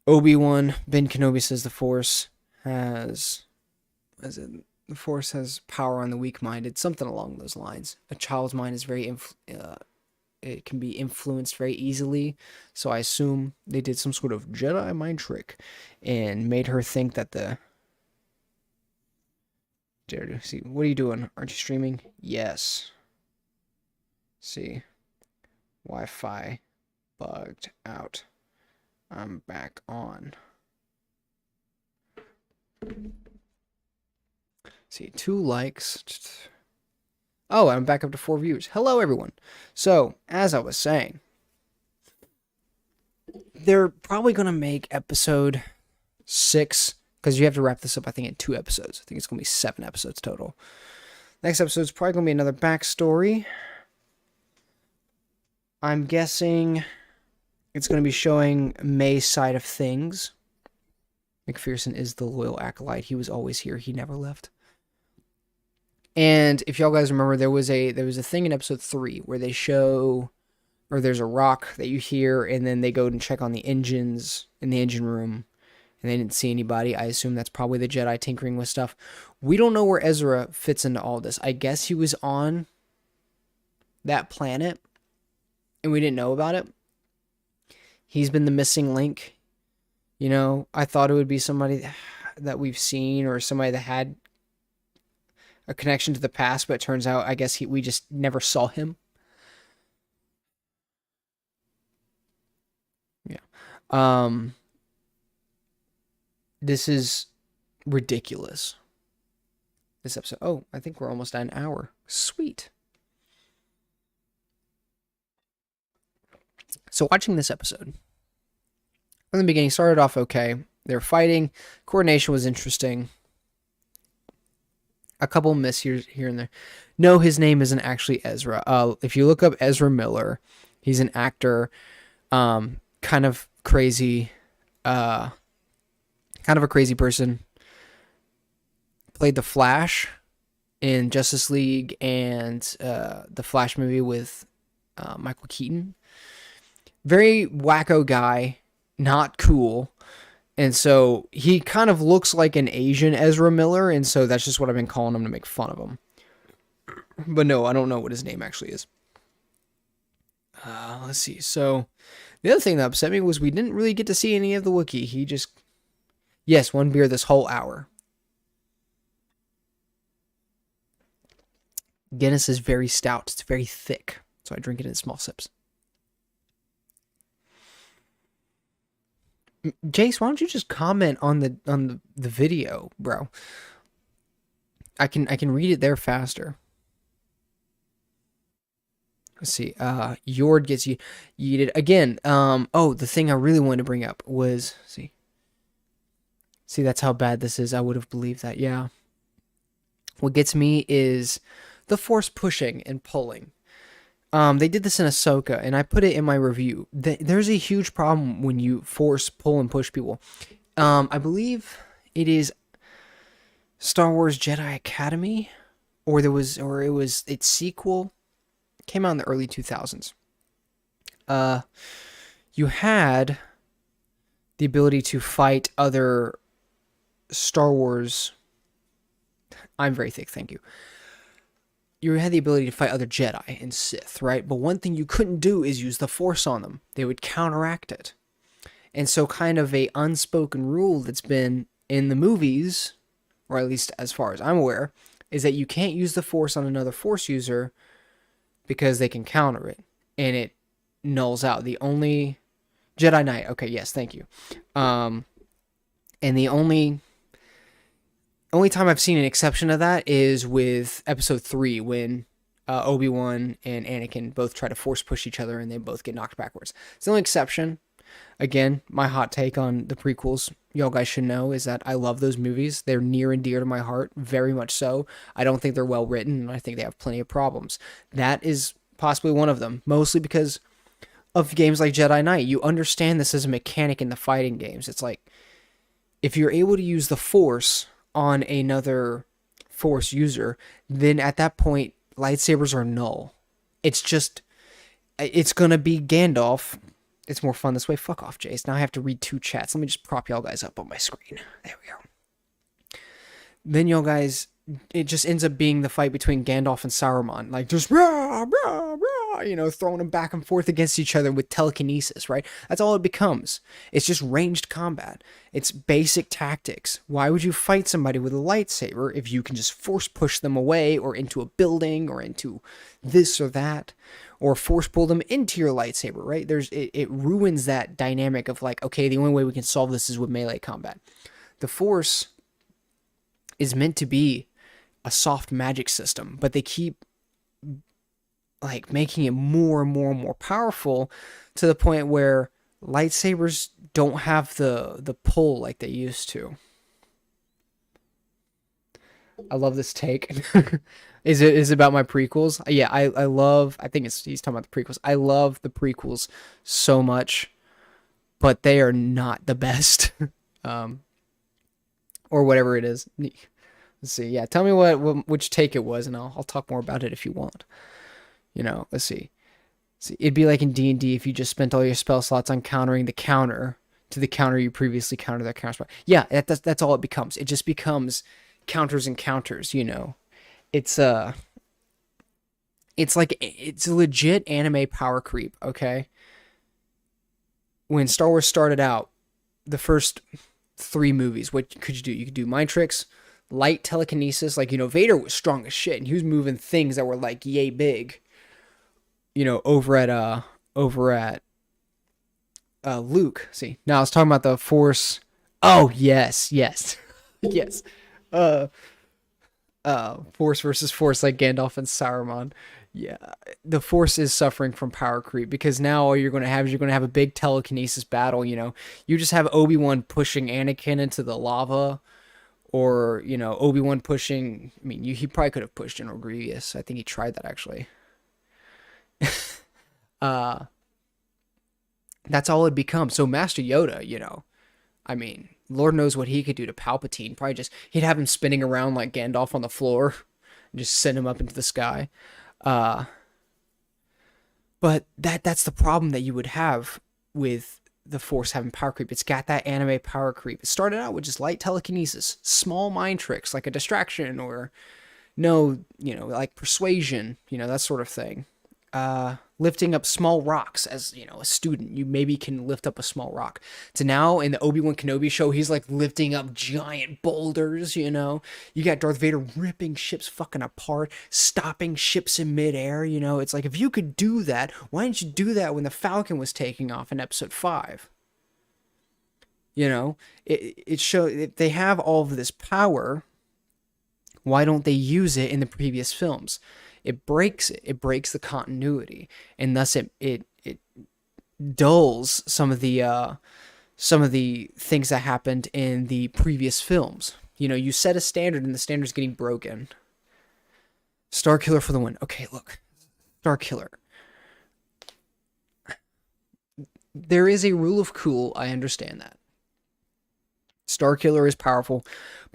Obi-Wan, Ben Kenobi says the Force has power on the weak-minded, something along those lines. A child's mind is very it can be influenced very easily, so I assume they did some sort of Jedi mind trick and made her think that see, what are you doing? Aren't you streaming? Yes. See, Wi-Fi bugged out. I'm back on. See, 2 likes. Oh, I'm back up to 4 views. Hello, everyone. So, as I was saying, they're probably going to make episode 6, because you have to wrap this up, I think, in 2 episodes. I think it's going to be 7 episodes total. Next episode is probably going to be another backstory. I'm guessing it's going to be showing May's side of things. McPherson is the loyal acolyte. He was always here. He never left. And if y'all guys remember, there was a thing in episode 3 where they show or there's a rock that you hear, and then they go and check on the engines in the engine room, and they didn't see anybody. I assume that's probably the Jedi tinkering with stuff. We don't know where Ezra fits into all this. I guess he was on that planet, and we didn't know about it. He's been the missing link. I thought it would be somebody that we've seen, or somebody that had a connection to the past, but it turns out, I guess we just never saw him. Yeah. This is ridiculous. This episode. Oh, I think we're almost at an hour. Sweet. So watching this episode, from the beginning, started off okay. They were fighting. Coordination was interesting. A couple miss here and there. No, his name isn't actually Ezra. If you look up Ezra Miller, he's an actor, kind of crazy, kind of a crazy person. Played the Flash in Justice League and the Flash movie with Michael Keaton. Very wacko guy, not cool. And so he kind of looks like an Asian Ezra Miller, and so that's just what I've been calling him to make fun of him. But no, I don't know what his name actually is. Let's see. So the other thing that upset me was we didn't really get to see any of the Wookiee. He just... Yes, one beer this whole hour. Guinness is very stout. It's very thick, so I drink it in small sips. Jace, why don't you just comment on the video, bro? I can read it there faster. Let's see. Yord gets yeeted again. Oh, the thing I really wanted to bring up was see, that's how bad this is. I would have believed that. Yeah. What gets me is the Force pushing and pulling. They did this in Ahsoka, and I put it in my review. There's a huge problem when you force, pull, and push people. I believe it is Star Wars Jedi Academy, or it was its sequel. It came out in the early 2000s. You had the ability to fight other Star Wars. I'm very thick, thank you. You had the ability to fight other Jedi and Sith, right? But one thing you couldn't do is use the Force on them. They would counteract it. And so kind of a unspoken rule that's been in the movies, or at least as far as I'm aware, is that you can't use the Force on another Force user because they can counter it. And it nulls out. The only... Jedi Knight. Okay, yes, thank you. And the only time I've seen an exception to that is with episode 3 when Obi-Wan and Anakin both try to force push each other and they both get knocked backwards. It's the only exception. Again, my hot take on the prequels, y'all guys should know, is that I love those movies. They're near and dear to my heart, very much so. I don't think they're well written, and I think they have plenty of problems. That is possibly one of them, mostly because of games like Jedi Knight. You understand this as a mechanic in the fighting games. It's like, if you're able to use the Force on another Force user, then at that point, lightsabers are null. It's gonna be Gandalf. It's more fun this way. Fuck off, Jace. Now I have to read 2 chats. Let me just prop y'all guys up on my screen. There we go. Then y'all guys, it just ends up being the fight between Gandalf and Saruman. Like, just rah, rah, rah, throwing them back and forth against each other with telekinesis, right? That's all it becomes. It's just ranged combat. It's basic tactics. Why would you fight somebody with a lightsaber if you can just force push them away or into a building or into this or that? Or force pull them into your lightsaber, right? It ruins that dynamic of like, okay, the only way we can solve this is with melee combat. The Force is meant to be a soft magic system, but they keep like making it more and more and more powerful to the point where lightsabers don't have the pull like they used to. I love this take. Is it about my prequels? Yeah, I love, I think he's talking about the prequels. I love the prequels so much, but they are not the best. Or whatever it is. Let's see. Yeah, tell me which take it was, and I'll talk more about it if you want. Let's see. See, it'd be like in D&D if you just spent all your spell slots on countering the counter to the counter you previously countered that counter spell. Yeah, that's all it becomes. It just becomes counters and counters, you know. It's it's like it's a legit anime power creep, okay? When Star Wars started out, the first three movies, what could you do? You could do mind tricks, light telekinesis, like, you know, Vader was strong as shit and he was moving things that were like yay big, you know, over at Luke. See, now I was talking about the Force. Oh yes, yes, yes. Uh, Force versus Force, like Gandalf and Saruman. Yeah, the Force is suffering from power creep because now all you're going to have is you're going to have a big telekinesis battle. You know, you just have Obi-Wan pushing Anakin into the lava, or you know, Obi-Wan pushing. I mean, he probably could have pushed General Grievous. I think he tried that actually. Uh, that's all it becomes. So Master Yoda, you know, I mean, Lord knows what he could do to Palpatine. Probably just he'd have him spinning around like Gandalf on the floor, and just send him up into the sky. Uh, but that's the problem that you would have with the Force having power creep. It's got that anime power creep. It started out with just light telekinesis, small mind tricks like a distraction or no, you know, like persuasion, you know, that sort of thing. Lifting up small rocks as, you know, a student, you maybe can lift up a small rock. To now in the Obi-Wan Kenobi show, he's like lifting up giant boulders, you know. You got Darth Vader ripping ships fucking apart, stopping ships in midair, you know. It's like, if you could do that, why didn't you do that when the Falcon was taking off in episode 5? You know, it shows if they have all of this power, why don't they use it in the previous films? It breaks it. It breaks the continuity, and thus it dulls some of the things that happened in the previous films. You know, you set a standard, and the standard's getting broken. Star Killer for the win. Okay, look, Star Killer. There is a rule of cool. I understand that. Star Killer is powerful,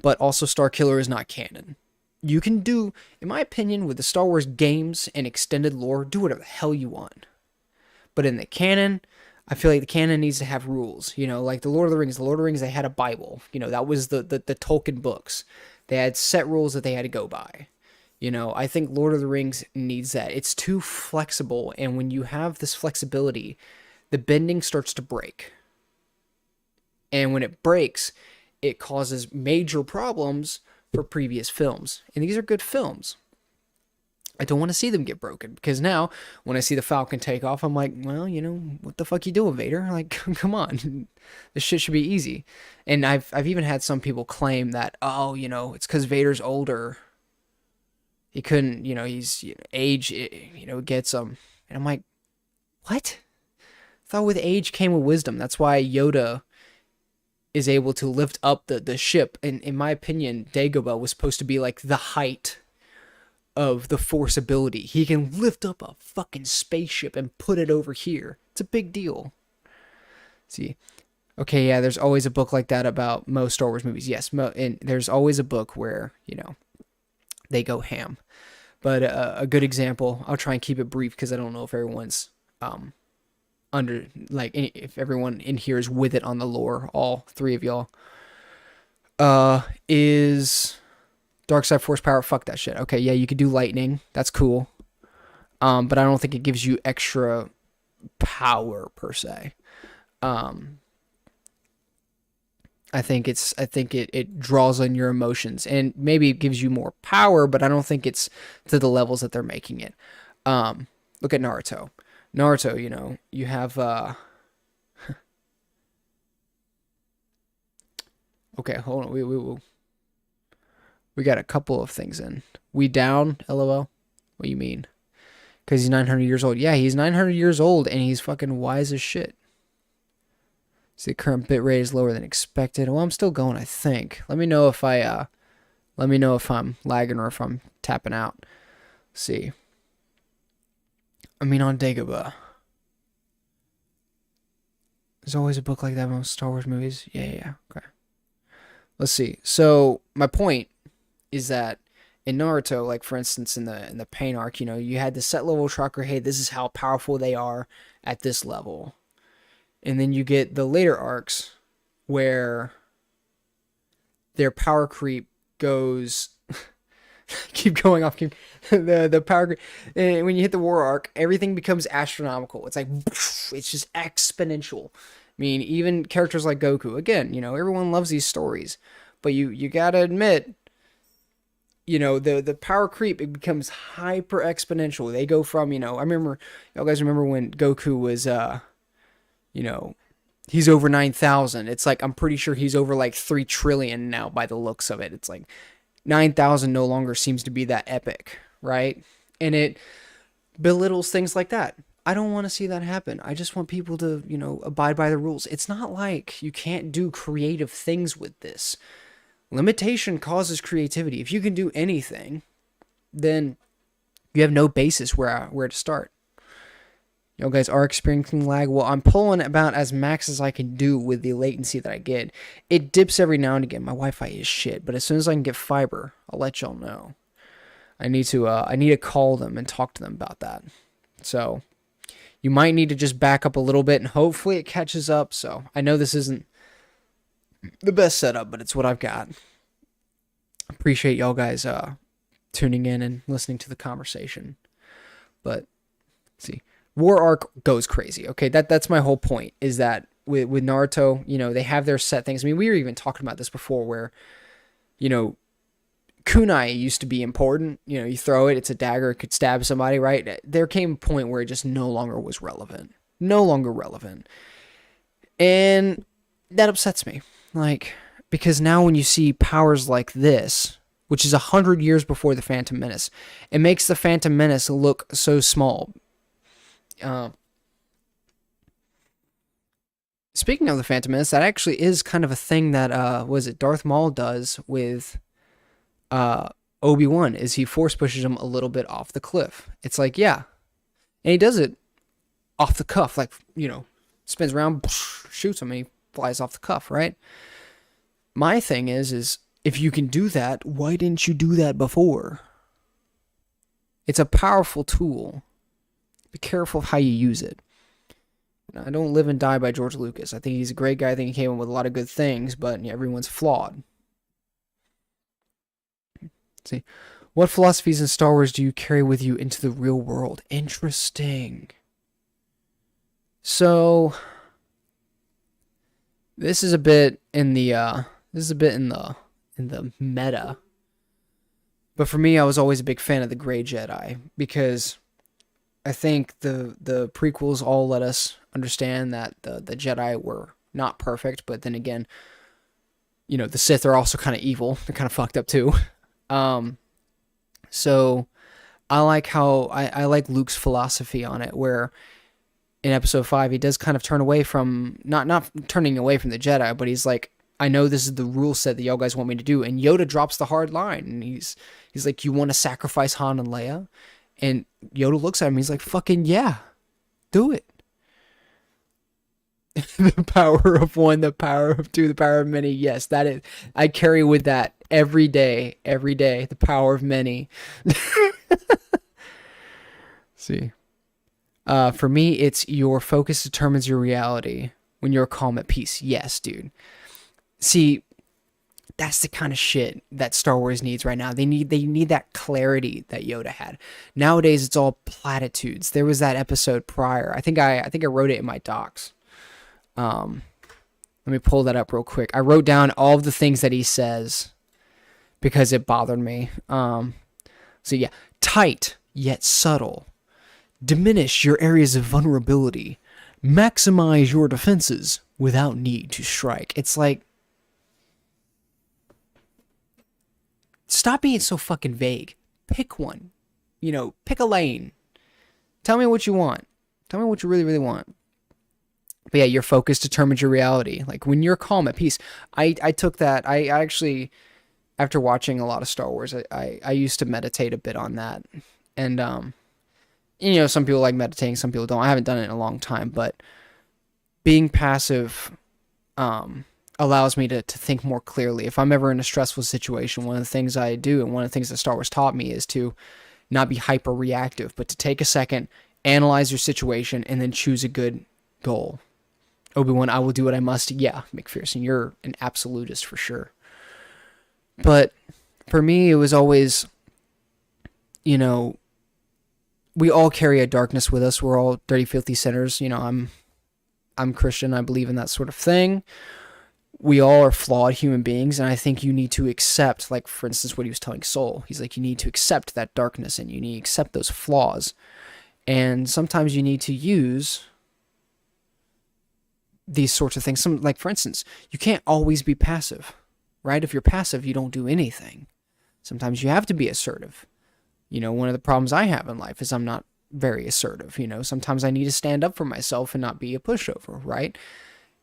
but also Star Killer is not canon. You can do, in my opinion, with the Star Wars games and extended lore, do whatever the hell you want. But in the canon, I feel like the canon needs to have rules. You know, like the Lord of the Rings. The Lord of the Rings, they had a Bible. You know, that was the Tolkien books. They had set rules that they had to go by. You know, I think Lord of the Rings needs that. It's too flexible, and when you have this flexibility, the bending starts to break. And when it breaks, it causes major problems for previous films. And these are good films. I don't want to see them get broken because now when I see the Falcon take off, I'm like, well, you know, what the fuck you doing, Vader? Like, come on, this shit should be easy. And I've even had some people claim that, oh, you know, it's because Vader's older. He couldn't, you know, he's age, you know, gets him. And I'm like, what? I thought with age came with wisdom. That's why Yoda is able to lift up the ship. And in my opinion, Dagobah was supposed to be like the height of the Force ability. He can lift up a fucking spaceship and put it over here. It's a big deal. See, okay, yeah, there's always a book like that about most Star Wars movies. Yes, and there's always a book where, you know, they go ham. But a good example, I'll try and keep it brief because I don't know if everyone's under, like, if everyone in here is with it on the lore, all three of y'all, is Dark Side Force Power. Fuck that shit. Okay, yeah, you could do lightning. That's cool. But I don't think it gives you extra power per se. I think it draws on your emotions and maybe it gives you more power, but I don't think it's to the levels that they're making it. Look at Naruto. Naruto, you know, you have okay, hold on. We got a couple of things in. We down, LOL. What do you mean? Because he's 900 years old. Yeah, he's 900 years old and he's fucking wise as shit. See, the current bit rate is lower than expected. Well, I'm still going, I think. Let me know if I'm lagging or if I'm tapping out. Let's see. I mean, on Dagobah. There's always a book like that in most Star Wars movies. Yeah. Okay. Let's see. So, my point is that in Naruto, like for instance in the Pain arc, you know, you had the set level chakra. Hey, this is how powerful they are at this level, and then you get the later arcs where their power creep goes. Keep going off. The power creep. And when you hit the war arc, everything becomes astronomical. It's like it's just exponential. I mean, even characters like Goku. Again, you know, everyone loves these stories, but you gotta admit, you know, the power creep, it becomes hyper exponential. They go from, you know, I remember, y'all guys remember when Goku was you know, he's over 9,000. It's like I'm pretty sure he's over like 3 trillion now by the looks of it. It's like 9,000 no longer seems to be that epic, right? And it belittles things like that. I don't want to see that happen. I just want people to, you know, abide by the rules. It's not like you can't do creative things with this. Limitation causes creativity. If you can do anything, then you have no basis where to start. You guys are experiencing lag. Well, I'm pulling about as max as I can do with the latency that I get. It dips every now and again. My Wi-Fi is shit, but as soon as I can get fiber, I'll let y'all know. I need to call them and talk to them about that. So you might need to just back up a little bit, and hopefully it catches up. So I know this isn't the best setup, but it's what I've got. Appreciate y'all guys tuning in and listening to the conversation. But let's see. War arc goes crazy. Okay, that's my whole point, is that with Naruto, you know, they have their set things. I mean, we were even talking about this before where, you know, kunai used to be important. You know, you throw it, it's a dagger, it could stab somebody, right? There came a point where it just no longer was relevant. No longer relevant. And that upsets me. Like, because now when you see powers like this, which is 100 years before the Phantom Menace, it makes the Phantom Menace look so small. Speaking of the Phantom Menace, that actually is kind of a thing that was it Darth Maul does with Obi-Wan, is he force pushes him a little bit off the cliff. It's like, yeah, and he does it off the cuff, like, you know, spins around, shoots him, and he flies off the cuff, right? My thing is if you can do that, why didn't you do that before? It's a powerful tool. Be careful of how you use it. I don't live and die by George Lucas. I think he's a great guy. I think he came up with a lot of good things, but yeah, everyone's flawed. Let's see, what philosophies in Star Wars do you carry with you into the real world? Interesting. So this is a bit in the meta. But for me, I was always a big fan of the Grey Jedi, because I think the prequels all let us understand that the Jedi were not perfect, but then again, you know, the Sith are also kind of evil. They're kind of fucked up too. So I like how I like Luke's philosophy on it, where in episode 5 he does kind of turn away from not turning away from the Jedi, but he's like, I know this is the rule set that y'all guys want me to do, and Yoda drops the hard line, and he's like, you want to sacrifice Han and Leia? And Yoda looks at him, he's like, fucking yeah, do it. The power of one, the power of two, the power of many. Yes, that is, I carry with that every day, the power of many. See, for me, it's your focus determines your reality. When you're calm at peace. Yes, dude. See, that's the kind of shit that Star Wars needs right now. They need that clarity that Yoda had. Nowadays, it's all platitudes. There was that episode prior. I think I wrote it in my docs. Let me pull that up real quick. I wrote down all of the things that he says because it bothered me. So yeah, tight yet subtle. Diminish your areas of vulnerability. Maximize your defenses without need to strike. It's like, stop being so fucking vague. Pick one. You know, pick a lane. Tell me what you want. Tell me what you really, really want. But yeah, your focus determines your reality. Like, when you're calm at peace. I took that. I actually, after watching a lot of Star Wars, I used to meditate a bit on that. And, you know, some people like meditating, some people don't. I haven't done it in a long time, but being passive, allows me to think more clearly. If I'm ever in a stressful situation, one of the things I do, and one of the things that Star Wars taught me, is to not be hyper reactive, but to take a second, analyze your situation, and then choose a good goal. Obi-Wan, I will do what I must. Yeah, McPherson, you're an absolutist for sure. But for me, it was always, you know, we all carry a darkness with us. We're all dirty, filthy sinners. You know, I'm Christian. I believe in that sort of thing. We all are flawed human beings, and I think you need to accept, like, for instance, what he was telling Soul. He's like, you need to accept that darkness, and you need to accept those flaws. And sometimes you need to use these sorts of things. Some, like, for instance, you can't always be passive, right? If you're passive, you don't do anything. Sometimes you have to be assertive. You know, one of the problems I have in life is I'm not very assertive. You know, sometimes I need to stand up for myself and not be a pushover, right?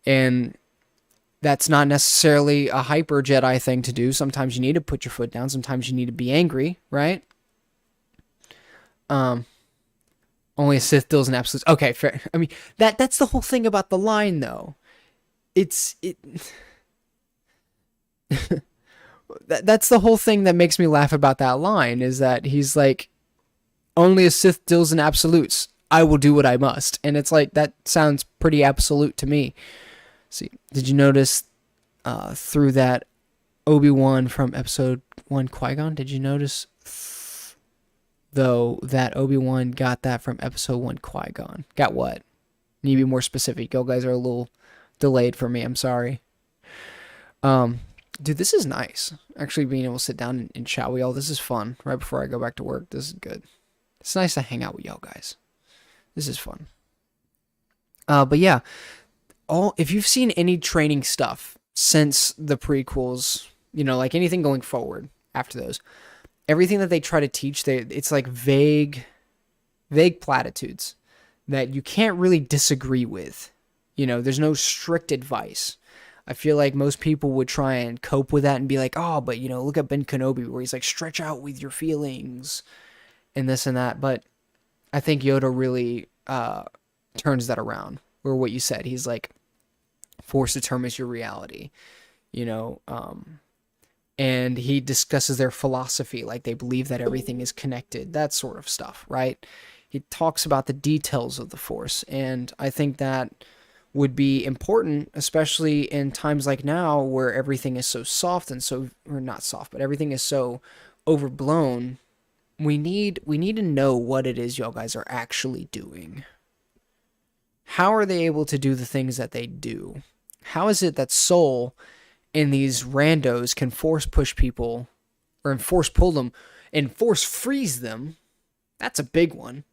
And that's not necessarily a hyper Jedi thing to do. Sometimes you need to put your foot down. Sometimes you need to be angry, right? Only a Sith deals in absolutes. Okay, fair. I mean, that's the whole thing about the line, though. That's the whole thing that makes me laugh about that line, is that he's like, only a Sith deals in absolutes. I will do what I must. And it's like, that sounds pretty absolute to me. See, did you notice through that Obi-Wan from episode 1 Qui-Gon? Did you notice, though, that Obi-Wan got that from episode 1 Qui-Gon? Got what? Need to be more specific. You guys are a little delayed for me. I'm sorry. Dude, this is nice. Actually being able to sit down and chat with y'all. This is fun. Right before I go back to work. This is good. It's nice to hang out with y'all guys. This is fun. But yeah. If you've seen any training stuff since the prequels, you know, like anything going forward after those, everything that they try to teach, it's like vague platitudes that you can't really disagree with. You know, there's no strict advice. I feel like most people would try and cope with that and be like, oh, but, you know, look at Ben Kenobi where he's like, stretch out with your feelings and this and that. But I think Yoda really turns that around. Or what you said, he's like, force determines your reality, you know, and he discusses their philosophy, like they believe that everything is connected, that sort of stuff, right? He talks about the details of the Force, and I think that would be important, especially in times like now where everything is so soft and so, or not soft, but everything is so overblown. We need to know what it is y'all guys are actually doing. How are they able to do the things that they do? How is it that Soul and these randos can force push people, or force pull them, and force freeze them? That's a big one.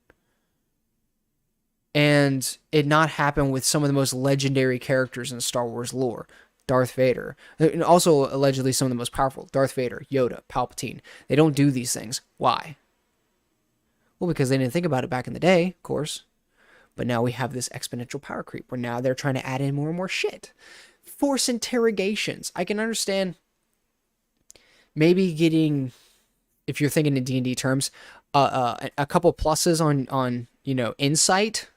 And it not happen with some of the most legendary characters in Star Wars lore. Darth Vader. And also, allegedly, some of the most powerful. Darth Vader, Yoda, Palpatine. They don't do these things. Why? Well, because they didn't think about it back in the day, of course. But now we have this exponential power creep where now they're trying to add in more and more shit. Force interrogations. I can understand maybe getting, if you're thinking in D&D terms, a couple pluses on you know, insight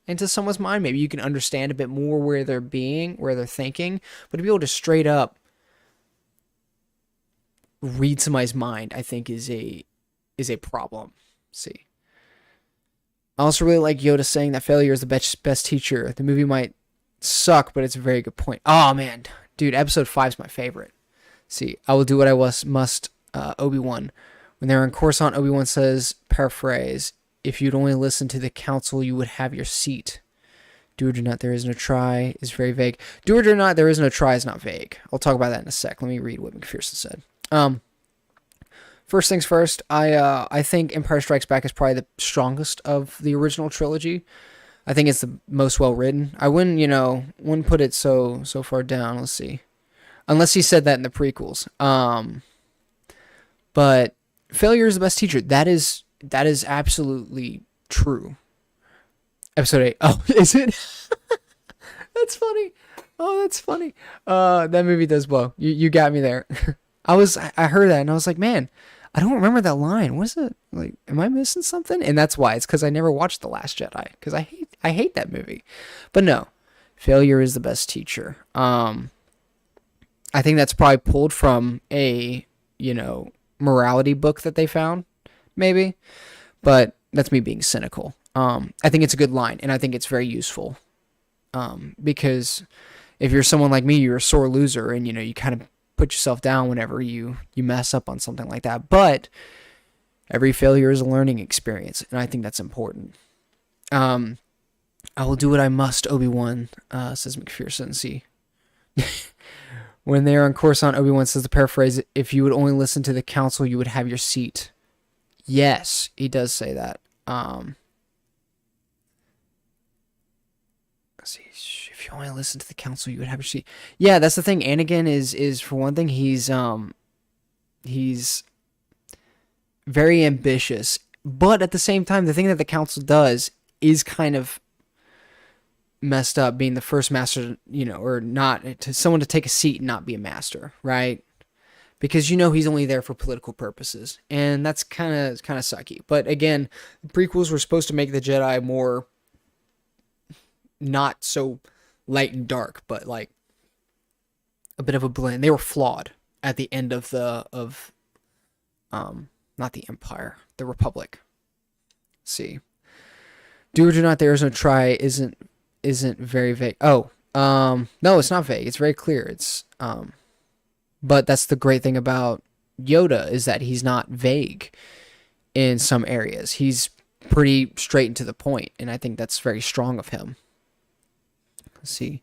into someone's mind. Maybe you can understand a bit more where they're thinking. But to be able to straight up read somebody's mind, I think is a problem. See. I also really like Yoda saying that failure is the best teacher. The movie might suck, but it's a very good point. Oh, man. Dude, episode 5 is my favorite. See, I will do what I must, Obi-Wan. When they're on Coruscant, Obi-Wan says, paraphrase, if you'd only listen to the council, you would have your seat. Do it or not, there is no try is very vague. Do it or not, there is no try is not vague. I'll talk about that in a sec. Let me read what McPherson said. First things first, I think Empire Strikes Back is probably the strongest of the original trilogy. I think it's the most well written. I wouldn't put it so far down. Let's see, unless he said that in the prequels. But failure is the best teacher. That is absolutely true. Episode 8. Oh, is it? That's funny. Oh, that's funny. That movie does blow. You got me there. I heard that and I was like, man, I don't remember that line. What is it? Like, am I missing something? And that's why. It's because I never watched The Last Jedi. Because I hate that movie. But no, failure is the best teacher. I think that's probably pulled from a, morality book that they found, maybe. But that's me being cynical. I think it's a good line, and I think it's very useful. Because if you're someone like me, you're a sore loser, and you kind of put yourself down whenever you mess up on something like that. But every failure is a learning experience, and I think that's important. I will do what I must, Obi-Wan, says McPherson. See, when they are on Coruscant, Obi-Wan says, the paraphrase, if you would only listen to the council, you would have your seat. Yes, he does say that. Let's see. If you only listen to the council, you would have your seat. Yeah, that's the thing. Anakin is for one thing, he's very ambitious, but at the same time, the thing that the council does is kind of messed up, being the first master, or not, to someone to take a seat and not be a master, right? Because he's only there for political purposes, and that's kind of sucky. But again, the prequels were supposed to make the Jedi more not so light and dark, but like a bit of a blend. They were flawed at the end of not the Empire, the Republic. Let's see, do or do not. There is no try. Isn't very vague. Oh, no, it's not vague. It's very clear. It's but that's the great thing about Yoda, is that he's not vague in some areas. He's pretty straight and to the point, and I think that's very strong of him. Let's see.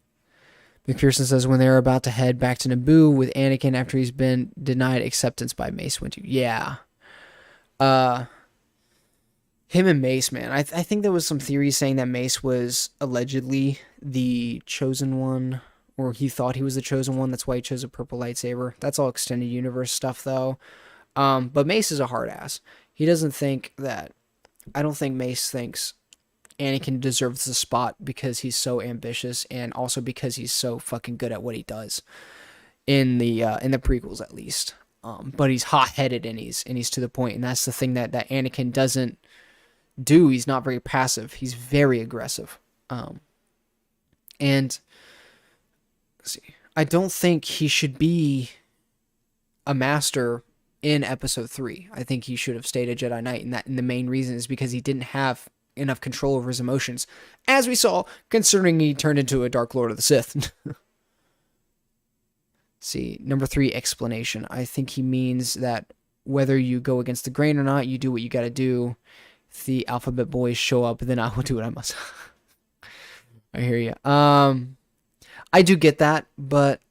McPherson says, when they're about to head back to Naboo with Anakin after he's been denied acceptance by Mace Windu. Yeah. Him and Mace, man. I think there was some theory saying that Mace was allegedly the chosen one, or he thought he was the chosen one. That's why he chose a purple lightsaber. That's all extended universe stuff, though. But Mace is a hard ass. He doesn't think that... I don't think Mace thinks Anakin deserves the spot because he's so ambitious, and also because he's so fucking good at what he does. In the prequels, at least. But he's hot-headed, and he's to the point, and that's the thing that Anakin doesn't do. He's not very passive. He's very aggressive. And let's see, I don't think he should be a master in episode 3. I think he should have stayed a Jedi Knight, and the main reason is because he didn't have enough control over his emotions, as we saw, considering he turned into a Dark Lord of the Sith. See, number 3, explanation. I think he means that whether you go against the grain or not, you do what you gotta do. If the alphabet boys show up, then I will do what I must. I hear you. I do get that, but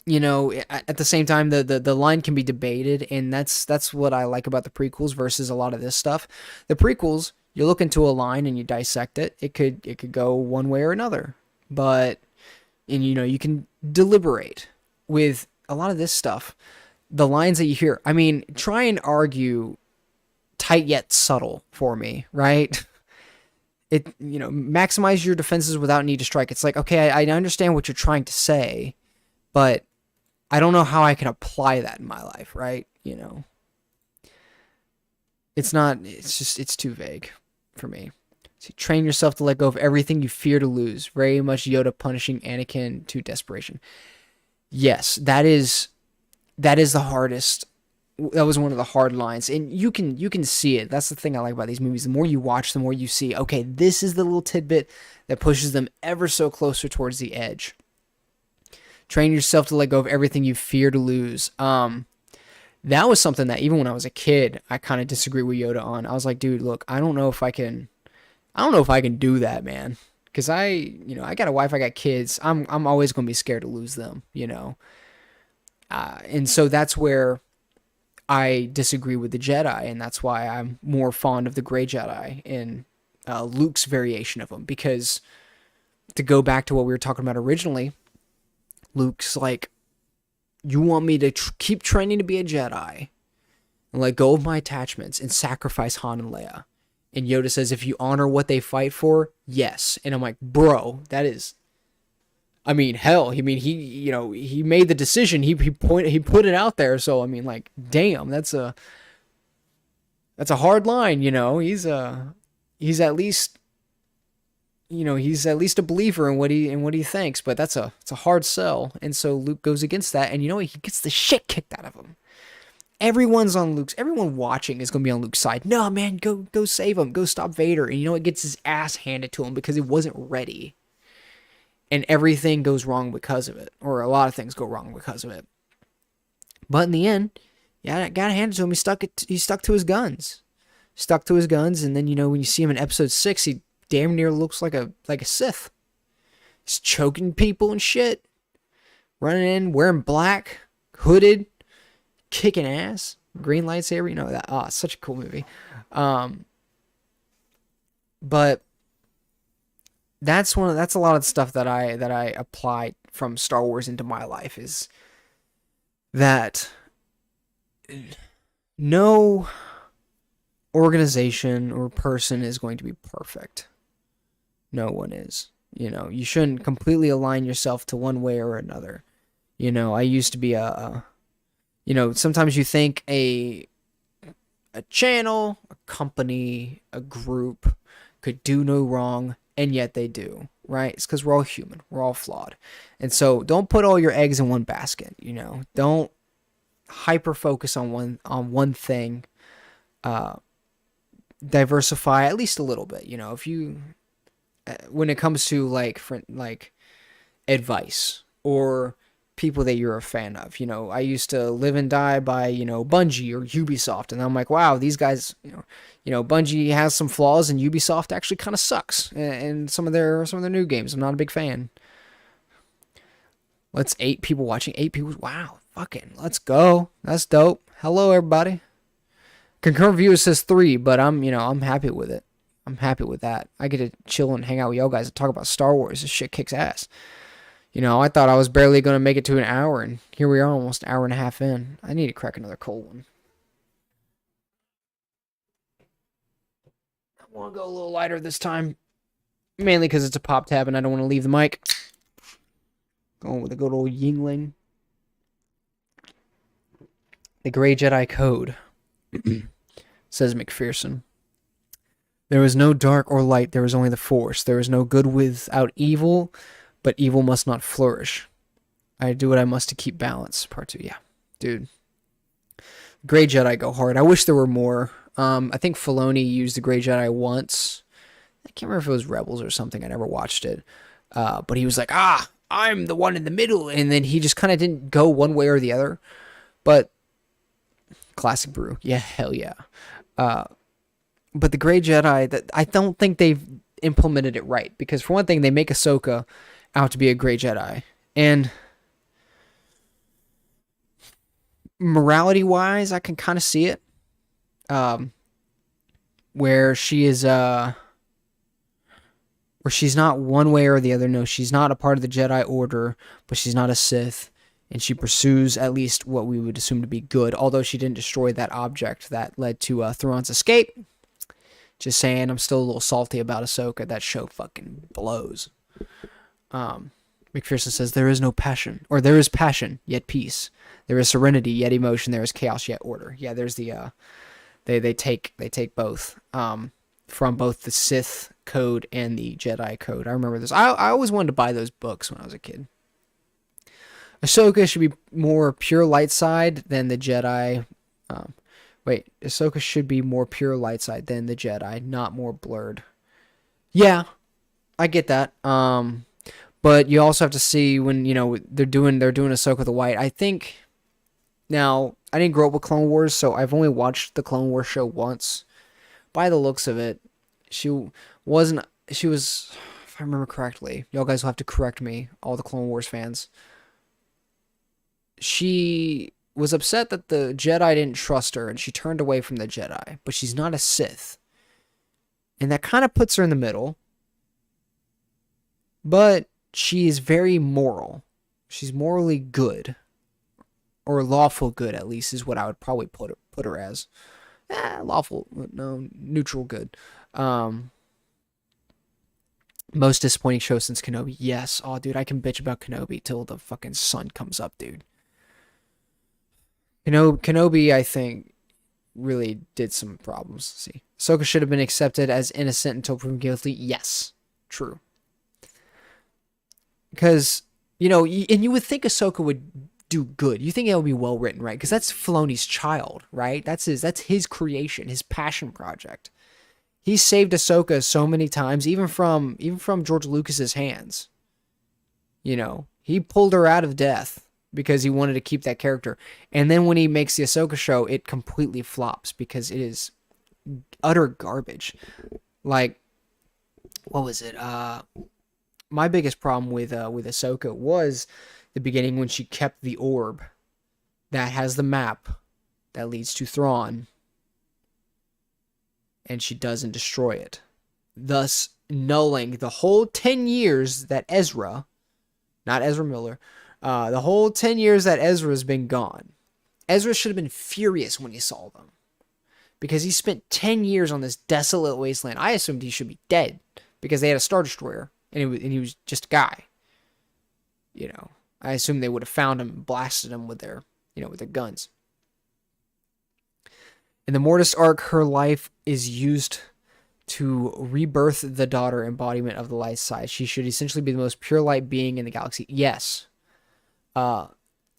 at the same time, the line can be debated, and that's what I like about the prequels versus a lot of this stuff. The prequels, you look into a line and you dissect it. It could go one way or another, but you can deliberate. With a lot of this stuff, the lines that you hear. I mean, try and argue tight yet subtle for me, right? Maximize your defenses without need to strike. It's like, okay, I understand what you're trying to say, but I don't know how I can apply that in my life, right? It's too vague for me. So train yourself to let go of everything you fear to lose. Very much Yoda punishing Anakin to desperation. Yes, that is the hardest. That was one of the hard lines, and you can see it. That's the thing I like about these movies. The more you watch, the more you see, okay, this is the little tidbit that pushes them ever so closer towards the edge. Train yourself to let go of everything you fear to lose. That was something that even when I was a kid, I kind of disagree with Yoda on. I was like, dude, look, I don't know if I can do that, man. Because I got a wife, I got kids. I'm always going to be scared to lose them, and so that's where I disagree with the Jedi, and that's why I'm more fond of the Grey Jedi and Luke's variation of them. Because to go back to what we were talking about originally, Luke's like, you want me to keep training to be a Jedi and let go of my attachments and sacrifice Han and Leia? And Yoda says, if you honor what they fight for, yes. And I'm like, bro, that is... I mean, hell, he made the decision. He put it out there. So, I mean, like, damn, that's a hard line, He's at least he's at least a believer in what he thinks, but it's a hard sell. And so Luke goes against that, and he gets the shit kicked out of him. Everyone watching is gonna be on Luke's side. No, man, go save him, go stop Vader. And it gets his ass handed to him because he wasn't ready. And everything goes wrong because of it, or a lot of things go wrong because of it. But in the end, yeah, I gotta hand it to him. He stuck to his guns. Stuck to his guns, and then when you see him in episode 6, he damn near looks like a Sith. He's choking people and shit. Running in, wearing black, hooded, kicking ass. Green lightsaber, that it's such a cool movie. But that's a lot of the stuff that I apply from Star Wars into my life, is that no organization or person is going to be perfect. No one is. You shouldn't completely align yourself to one way or another. I used to be sometimes you think a channel, a company, a group could do no wrong, and yet they do, right? It's because we're all human. We're all flawed. And so don't put all your eggs in one basket, Don't hyper focus on one thing. Diversify at least a little bit, if you when it comes to like advice or people that you're a fan of. I used to live and die by, Bungie or Ubisoft, and I'm like, wow, these guys, Bungie has some flaws, and Ubisoft actually kind of sucks in some of their new games. I'm not a big fan. Let's 8 people watching, 8 people. Wow, fucking, let's go. That's dope. Hello, everybody. Concurrent viewer says 3, but I'm happy with it. I'm happy with that. I get to chill and hang out with y'all guys and talk about Star Wars. This shit kicks ass. I thought I was barely going to make it to an hour, and here we are almost an hour and a half in. I need to crack another cold one. I want to go a little lighter this time, mainly because it's a pop tab and I don't want to leave the mic. Going with a good old Yingling. The Grey Jedi Code, says McPherson. There is no dark or light, there is only the Force. There is no good without evil, but evil must not flourish. I do what I must to keep balance. Part 2, yeah. Dude. Grey Jedi go hard. I wish there were more. I think Filoni used the Grey Jedi once. I can't remember if it was Rebels or something. I never watched it. But he was like, I'm the one in the middle. And then he just kind of didn't go one way or the other. But classic brew. Yeah, hell yeah. But the Grey Jedi, I don't think they've implemented it right. Because for one thing, they make Ahsoka out to be a Grey Jedi. And morality-wise, I can kind of see it. Where she is, where she's not one way or the other. No, she's not a part of the Jedi Order, but she's not a Sith. And she pursues at least what we would assume to be good, although she didn't destroy that object that led to Thrawn's escape. Just saying, I'm still a little salty about Ahsoka. That show fucking blows. McPherson says, there is no passion, or there is passion, yet peace. There is serenity, yet emotion. There is chaos, yet order. Yeah, there's the, they take both, from both the Sith code and the Jedi code. I remember this. I always wanted to buy those books when I was a kid. Ahsoka should be more pure light side than the Jedi. Ahsoka should be more pure light side than the Jedi, not more blurred. Yeah, I get that. But you also have to see when, they're doing Ahsoka the White. I think, now, I didn't grow up with Clone Wars, so I've only watched the Clone Wars show once. By the looks of it, she was, if I remember correctly, y'all guys will have to correct me, all the Clone Wars fans. She was upset that the Jedi didn't trust her, and she turned away from the Jedi, but she's not a Sith. And that kind of puts her in the middle. But she is very moral. She's morally good. Or lawful good, at least, is what I would probably put her as. Lawful, no, neutral good. Most disappointing show since Kenobi. Yes. Oh, dude, I can bitch about Kenobi till the fucking sun comes up, dude. Kenobi, I think, really did some problems. See, Ahsoka should have been accepted as innocent until proven guilty. Yes. True. Because, you know, and you would think Ahsoka would do good. You think it would be well written, right? Because that's Filoni's child, right? That's his creation, his passion project. He saved Ahsoka so many times, even from George Lucas's hands. You know, he pulled her out of death because he wanted to keep that character. And then when he makes the Ahsoka show, it completely flops because it is utter garbage. Like, what was it? My biggest problem with Ahsoka was the beginning when she kept the orb that has the map that leads to Thrawn, and she doesn't destroy it, thus nulling the whole 10 years that Ezra, not Ezra Miller, the whole 10 years that Ezra's been gone. Ezra should have been furious when he saw them because he spent 10 years on this desolate wasteland. I assumed he should be dead because they had a Star Destroyer and he was just a guy. You know, I assumed they would have found him and blasted him with their guns. In the Mortis arc, her life is used to rebirth the daughter embodiment of the light side. She should essentially be the most pure light being in the galaxy. Yes.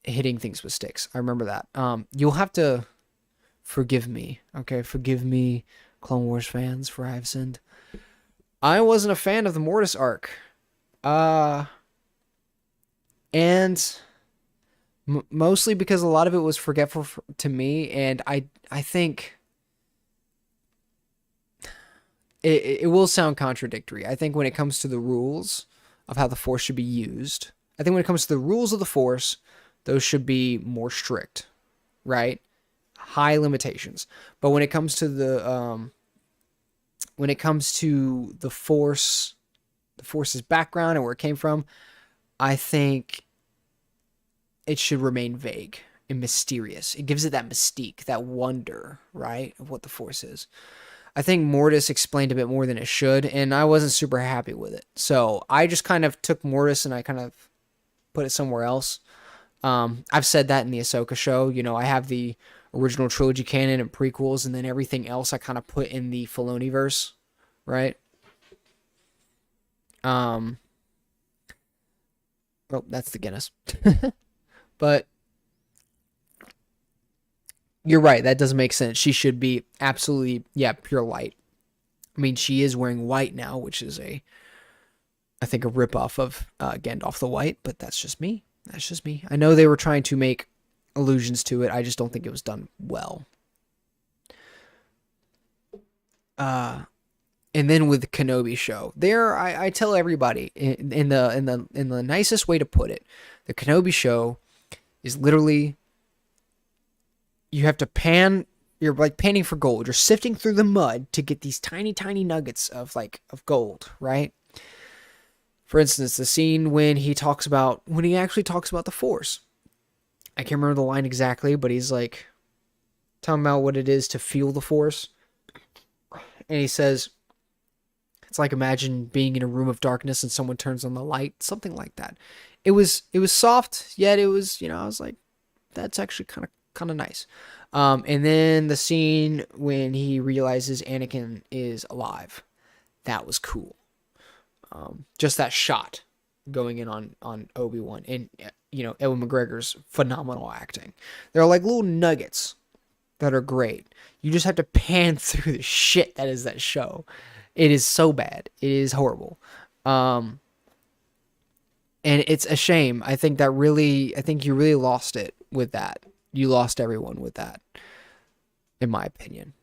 Hitting things with sticks. I remember that. You'll have to forgive me. Okay, forgive me, Clone Wars fans, for I have sinned. I wasn't a fan of the Mortis arc. And mostly because a lot of it was forgetful to me, and I think it will sound contradictory. I think when it comes to the rules of how the Force should be used, I think when it comes to the rules of the Force, those should be more strict, right? High limitations. But when it comes to the Force's background and where it came from, I think it should remain vague and mysterious. It gives it that mystique, that wonder, right, of what the Force is. I think Mortis explained a bit more than it should, and I wasn't super happy with it. So I just kind of took Mortis and I kind of put it somewhere else. I've said that in the Ahsoka show. You know, I have the original trilogy canon and prequels, and then everything else I kind of put in the Filoniverse, right? Oh, that's the Guinness. But you're right. That doesn't make sense. She should be absolutely, pure light. I mean, she is wearing white now, which is I think a ripoff of Gandalf the White, but that's just me. That's just me. I know they were trying to make allusions to it. I just don't think it was done well. And then with the Kenobi show, I tell everybody in the nicest way to put it, the Kenobi show is literally, you have to pan. You're like panning for gold. You're sifting through the mud to get these tiny, tiny nuggets of gold, right? For instance, the scene when he actually talks about the Force. I can't remember the line exactly, but he's like talking about what it is to feel the Force. And he says, it's like, imagine being in a room of darkness and someone turns on the light, something like that. It was soft, yet it was, I was like, that's actually kind of nice. And then the scene when he realizes Anakin is alive, that was cool. Just that shot going in on Obi-Wan, and Ewan McGregor's phenomenal acting. They're like little nuggets that are great. You just have to pan through the shit that is that show. It is so bad. It is horrible. And it's a shame. I think you really lost it with that. You lost everyone with that, in my opinion.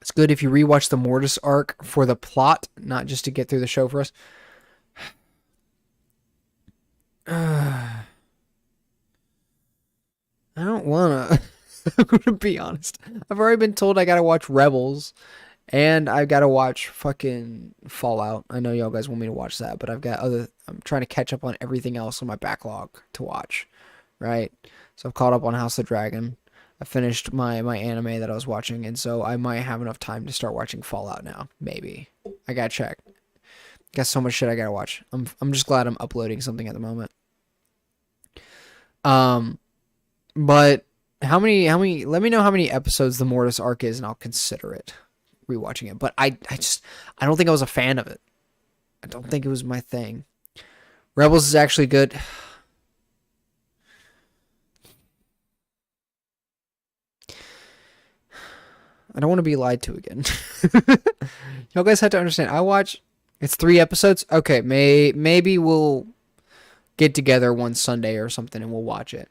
It's good if you rewatch the Mortis arc for the plot, not just to get through the show for us. I don't wanna. I'm gonna be honest. I've already been told I gotta watch Rebels, and I've gotta watch fucking Fallout. I know y'all guys want me to watch that, but I'm trying to catch up on everything else on my backlog to watch, right? So I've caught up on House of the Dragon. I finished my anime that I was watching, and so I might have enough time to start watching Fallout now. Maybe. I gotta check. Got so much shit I gotta watch. I'm just glad I'm uploading something at the moment. But how many let me know how many episodes the Mortis arc is, and I'll consider it. rewatching it. But I don't think I was a fan of it. I don't think it was my thing. Rebels is actually good. I don't want to be lied to again. Y'all guys have to understand. It's 3 episodes. Okay, maybe we'll get together one Sunday or something and we'll watch it.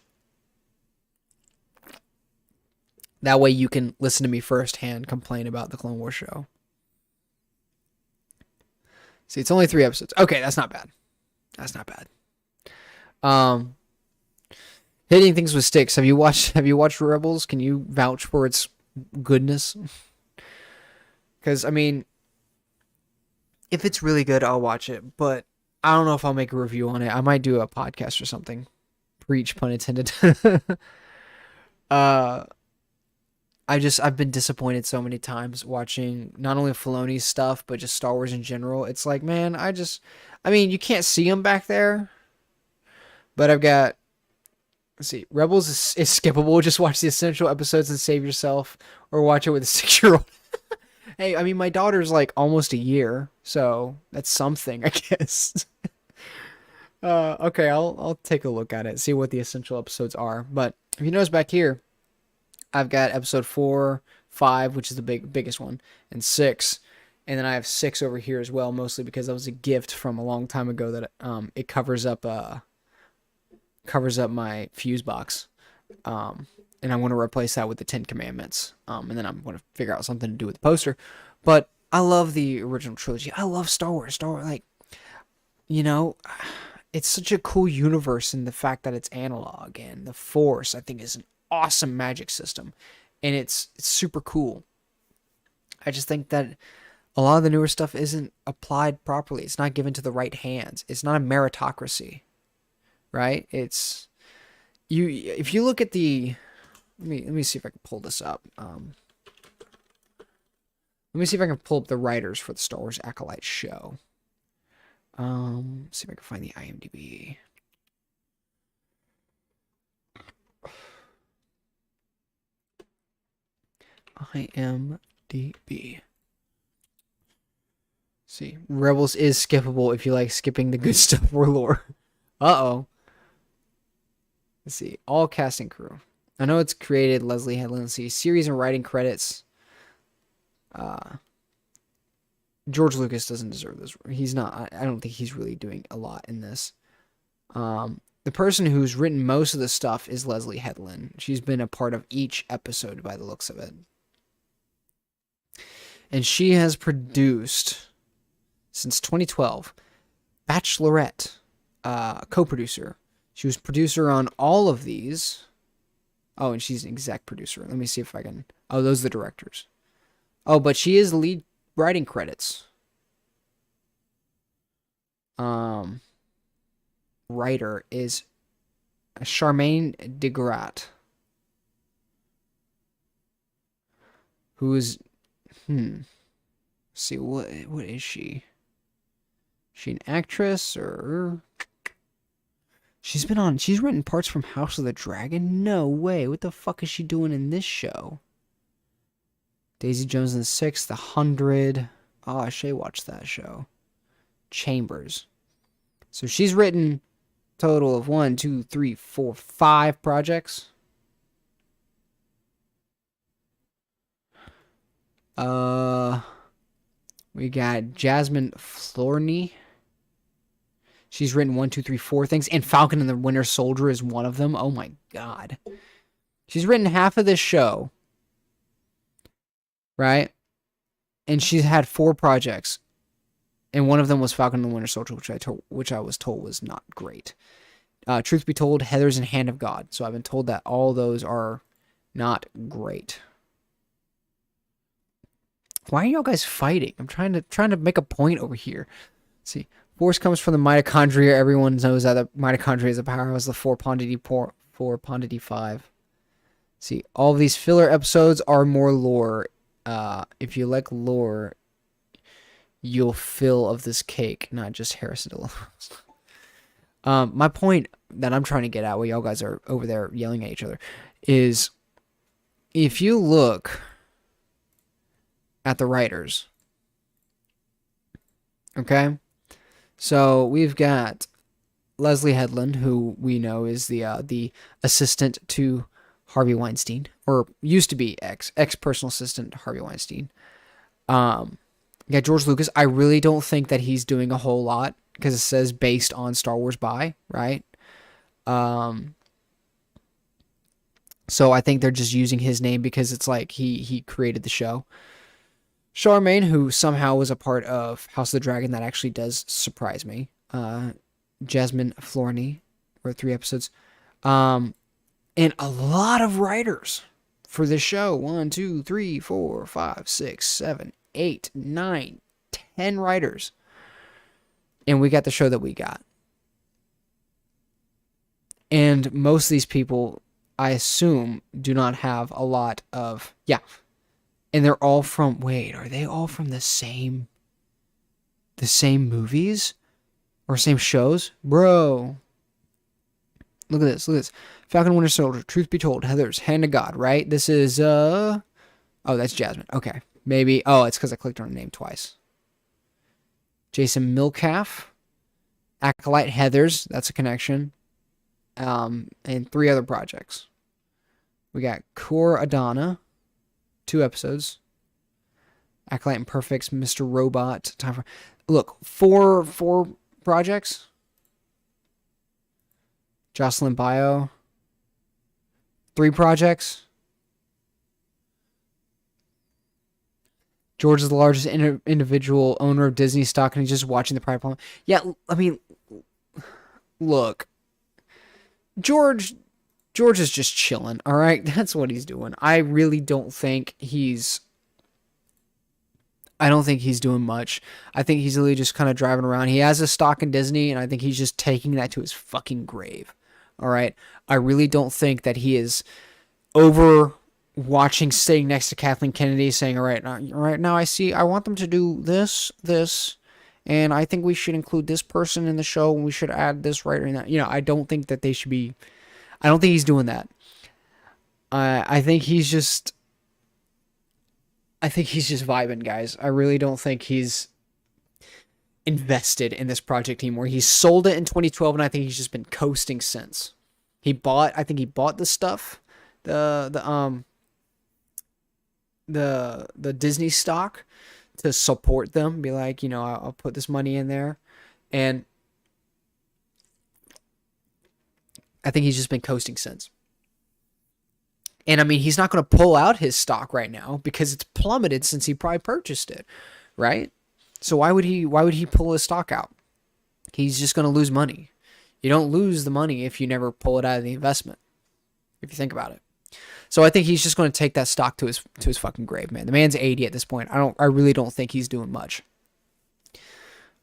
That way you can listen to me firsthand complain about the Clone Wars show. See, it's only 3 episodes. Okay, that's not bad. That's not bad. Hitting things with sticks. Have you watched Rebels? Can you vouch for its goodness? Because, I mean, if it's really good, I'll watch it. But I don't know if I'll make a review on it. I might do a podcast or something. Preach, pun intended. I've been disappointed so many times watching not only Filoni's stuff, but just Star Wars in general. It's like, man, I mean, you can't see them back there. But let's see, Rebels is skippable. Just watch the essential episodes and save yourself, or watch it with a 6-year-old. Hey, I mean, my daughter's like almost a year, so that's something, I guess. Okay, I'll take a look at it, see what the essential episodes are. But if you notice back here, I've got episode 4, 5, which is the biggest one, and 6. And then I have 6 over here as well, mostly because that was a gift from a long time ago that it covers up my fuse box. And I want to replace that with the 10 Commandments. And then I'm going to figure out something to do with the poster. But I love the original trilogy. I love Star Wars. Like, it's such a cool universe in the fact that it's analog, and the Force, I think, is an awesome magic system. And it's super cool. I just think that a lot of the newer stuff isn't applied properly. It's not given to the right hands. It's not a meritocracy, right? If you look at the, let me see if I can pull this up. Let me see if I can pull up the writers for the Star Wars Acolyte show. See if I can find the IMDb. IMDb. See, Rebels is skippable if you like skipping the good stuff or lore. Uh-oh. Let's see. All cast and crew. I know it's created Leslie Headland. Let's see. Series and writing credits. George Lucas doesn't deserve this. He's not. I don't think he's really doing a lot in this. The person who's written most of the stuff is Leslie Headland. She's been a part of each episode by the looks of it. And she has produced, since 2012, Bachelorette, co-producer. She was producer on all of these. Oh, and she's an exec producer. Let me see if I can... Oh, those are the directors. Oh, but she is lead writing credits. Writer is Charmaine DeGrat, who is... Let's see, what is she? Is she an actress, or... She's written parts from House of the Dragon? No way. What the fuck is she doing in this show? Daisy Jones and the Six, The 100. Oh, Shay watched that show. Chambers. So she's written a total of 1, 2, 3, 4, 5 projects. We got Jasmine Florney. She's written 1, 2, 3, 4 things, and Falcon and the Winter Soldier is one of them. Oh my god. She's written half of this show. Right? And she's had 4 projects. And one of them was Falcon and the Winter Soldier, which I was told was not great. Truth be told, Heather's in Hand of God. So I've been told that all those are not great. Why are y'all guys fighting? I'm trying to make a point over here. Let's see. Force comes from the mitochondria. Everyone knows that the mitochondria is a powerhouse. The 4-Pondity 5. See, all of these filler episodes are more lore. If you like lore, you'll fill of this cake, not just Harrison Delano. My point that I'm trying to get at, while y'all guys are over there yelling at each other, is if you look at the writers. Okay? So we've got Leslie Headland, who we know is the assistant to Harvey Weinstein, or used to be ex personal assistant to Harvey Weinstein. Yeah, George Lucas. I really don't think that he's doing a whole lot because it says based on Star Wars by, right? Um, so I think they're just using his name because it's like he created the show. Charmaine, who somehow was a part of House of the Dragon, that actually does surprise me. Jasmine Florney wrote 3 episodes. And a lot of writers for this show. 1, 2, 3, 4, 5, 6, 7, 8, 9, 10 writers. And we got the show that we got. And most of these people, I assume, do not have a lot of... Yeah. And they're all from... Wait, are they all from the same movies? Or same shows? Bro. Look at this. Look at this. Falcon Winter Soldier. Truth be told, Heather's Hand of God, right? This is, Oh, that's Jasmine. Okay. Maybe... Oh, it's because I clicked on her name twice. Jason Milcalf. Acolyte Heathers. That's a connection. And 3 other projects. We got Core Adana. 2 episodes. Acolyte Imperfects. Mr. Robot. Time for... Look, 4 projects. Jocelyn Bio. 3 projects. George is the largest individual owner of Disney stock, and he's just watching the private plane. Yeah, I mean, look, George is just chilling. All right, that's what he's doing. I really don't think he's. I don't think he's doing much. I think he's really just kind of driving around. He has a stock in Disney, and I think he's just taking that to his fucking grave. All right, I really don't think that he is over watching, sitting next to Kathleen Kennedy, saying, all right, now I want them to do this, and I think we should include this person in the show, and we should add this writer in that. I don't think that they should be. I don't think he's doing that. I think he's just vibing, guys. I really don't think he's invested in this project anymore. He sold it in 2012, and I think he's just been coasting since. I think he bought the stuff, the Disney stock to support them. Be like, I'll put this money in there, and I think he's just been coasting since. And I mean, he's not going to pull out his stock right now because it's plummeted since he probably purchased it, right? So why would he pull his stock out? He's just going to lose money. You don't lose the money if you never pull it out of the investment, if you think about it. So I think he's just going to take that stock to his fucking grave, man. The man's 80 at this point. I really don't think he's doing much.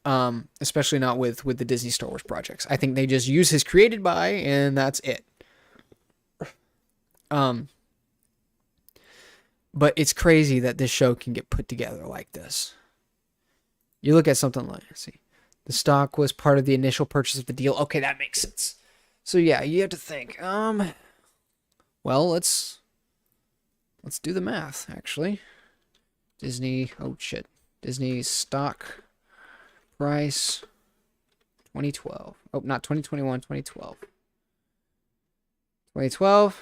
Especially not with the Disney Star Wars projects. I think they just use his created by, and that's it. But it's crazy that this show can get put together like this. You look at something like, let's see, the stock was part of the initial purchase of the deal. Okay, that makes sense. So yeah, you have to think. Well, let's do the math. Actually, Disney stock price 2012. Oh, not 2021, 2012. 2012.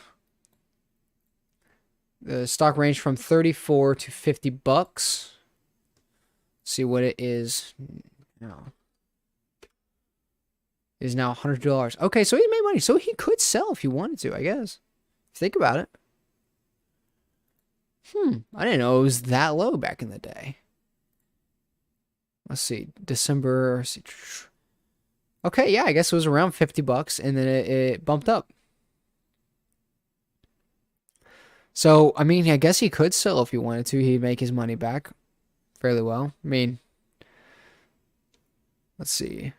The stock ranged from $34 to $50. See what it is now. It is now $100. Okay, so he made money. So he could sell if he wanted to, I guess. Think about it. I didn't know it was that low back in the day. Let's see. December. Let's see. Okay, yeah, I guess it was around $50, and then it bumped up. So, I mean, I guess he could sell if he wanted to. He'd make his money back fairly well. I mean, let's see.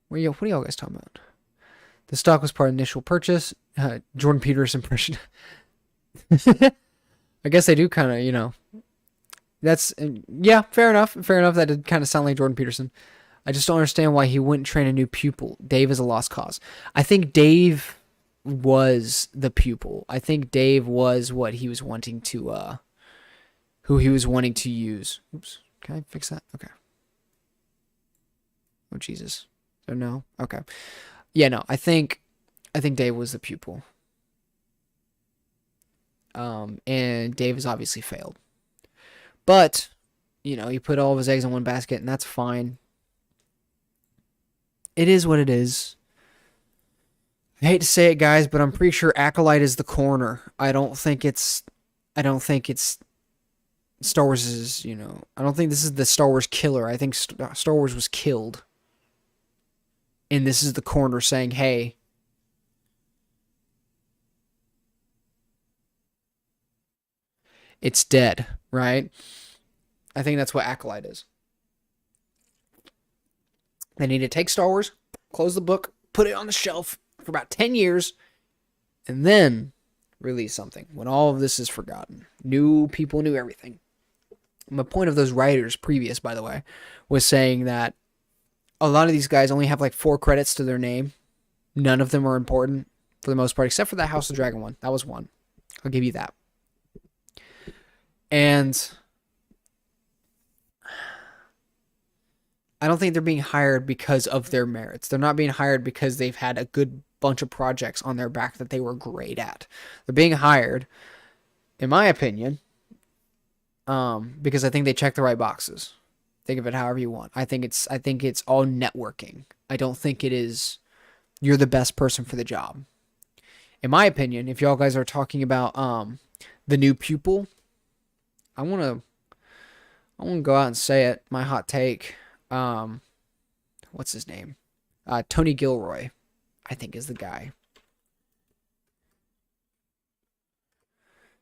What are y'all guys talking about? The stock was part of initial purchase. Jordan Peterson impression. I guess they do kind of, that's, yeah, fair enough. Fair enough. That did kind of sound like Jordan Peterson. I just don't understand why he wouldn't train a new pupil. Dave is a lost cause. I think Dave was the pupil. I think Dave was what he was wanting to who he was wanting to use. Oops. Can I fix that? Okay. Oh Jesus. Oh no. Okay. Yeah, no. I think Dave was the pupil. And Dave has obviously failed. But, he put all of his eggs in one basket, and that's fine. It is what it is. I hate to say it, guys, but I'm pretty sure Acolyte is the corner. I don't think it's Star Wars is, I don't think this is the Star Wars killer. I think Star Wars was killed. And this is the corner saying, hey, it's dead, right? I think that's what Acolyte is. They need to take Star Wars, close the book, put it on the shelf for about 10 years, and then release something when all of this is forgotten. New people, knew everything. My point of those writers previous, by the way, was saying that a lot of these guys only have like 4 credits to their name. None of them are important for the most part, except for that House of Dragon one. That was one. I'll give you that. And I don't think they're being hired because of their merits. They're not being hired because they've had a good bunch of projects on their back that they were great at. They're being hired, in my opinion, because I think they check the right boxes. Think of it however you want. I think it's all networking. I don't think it is you're the best person for the job. In my opinion, if y'all guys are talking about the new pupil, I want to go out and say it. My hot take. What's his name? Tony Gilroy, I think, is the guy.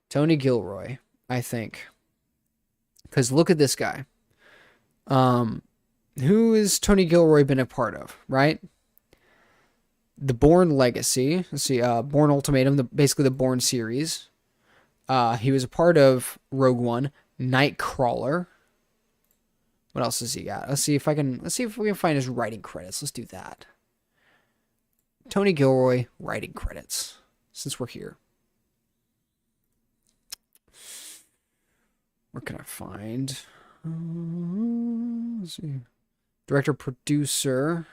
Tony Gilroy, I think. Because look at this guy. Who has Tony Gilroy been a part of, right? The Bourne Legacy. Let's see, Bourne Ultimatum, basically the Bourne series. He was a part of Rogue One, Nightcrawler. What else has he got? Let's see if we can find his writing credits. Let's do that. Tony Gilroy writing credits, since we're here. Where can I find? Let's see. Director, producer.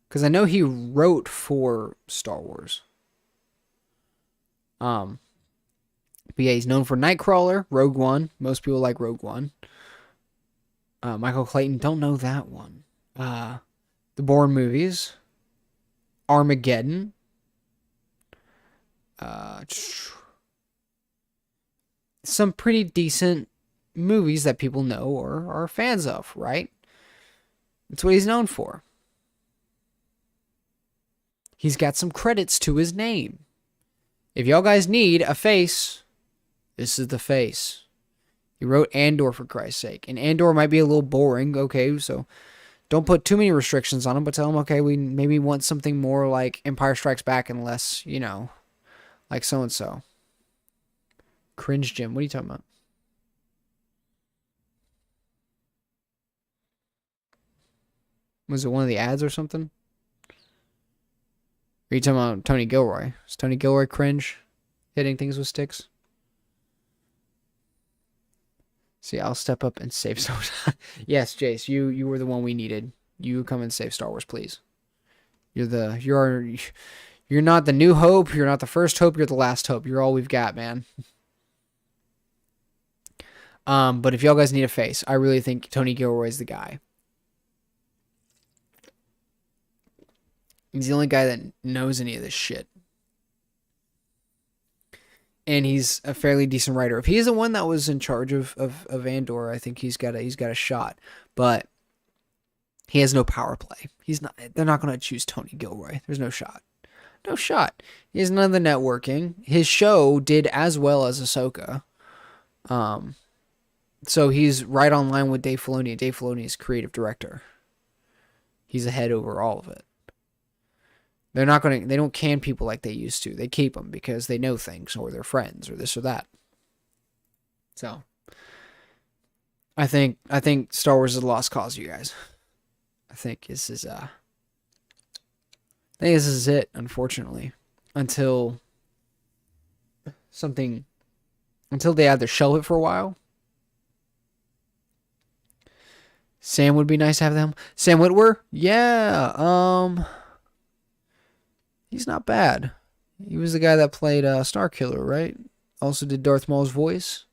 Because I know he wrote for Star Wars. But yeah, he's known for Nightcrawler, Rogue One. Most people like Rogue One. Michael Clayton, don't know that one. The Bourne movies. Armageddon. Some pretty decent movies that people know or are fans of, right? That's what he's known for. He's got some credits to his name. If y'all guys need a face, this is the face. He wrote Andor, for Christ's sake. And Andor might be a little boring, okay, so don't put too many restrictions on him, but tell him, okay, we maybe want something more like Empire Strikes Back and less, like so-and-so. Cringe Jim, what are you talking about? Was it one of the ads or something? Are you talking about Tony Gilroy? Is Tony Gilroy cringe? Hitting things with sticks? See, I'll step up and save Star Wars. Yes, Jace, you were the one we needed. You come and save Star Wars, please. You're not the new hope. You're not the first hope. You're the last hope. You're all we've got, man. But if y'all guys need a face, I really think Tony Gilroy is the guy. He's the only guy that knows any of this shit. And he's a fairly decent writer. If he's the one that was in charge of Andor, I think he's got a shot. But he has no power play. They're not gonna choose Tony Gilroy. There's no shot. No shot. He has none of the networking. His show did as well as Ahsoka. So he's right on line with Dave Filoni. Dave Filoni is creative director. He's ahead over all of it. They don't can people like they used to. They keep them because they know things or they're friends or this or that. So, I think Star Wars is a lost cause, you guys. I think this is it, unfortunately, until something until they either shelve it for a while. Sam would be nice to have them. Sam Witwer? Yeah. He's not bad. He was the guy that played Starkiller, right? Also did Darth Maul's voice.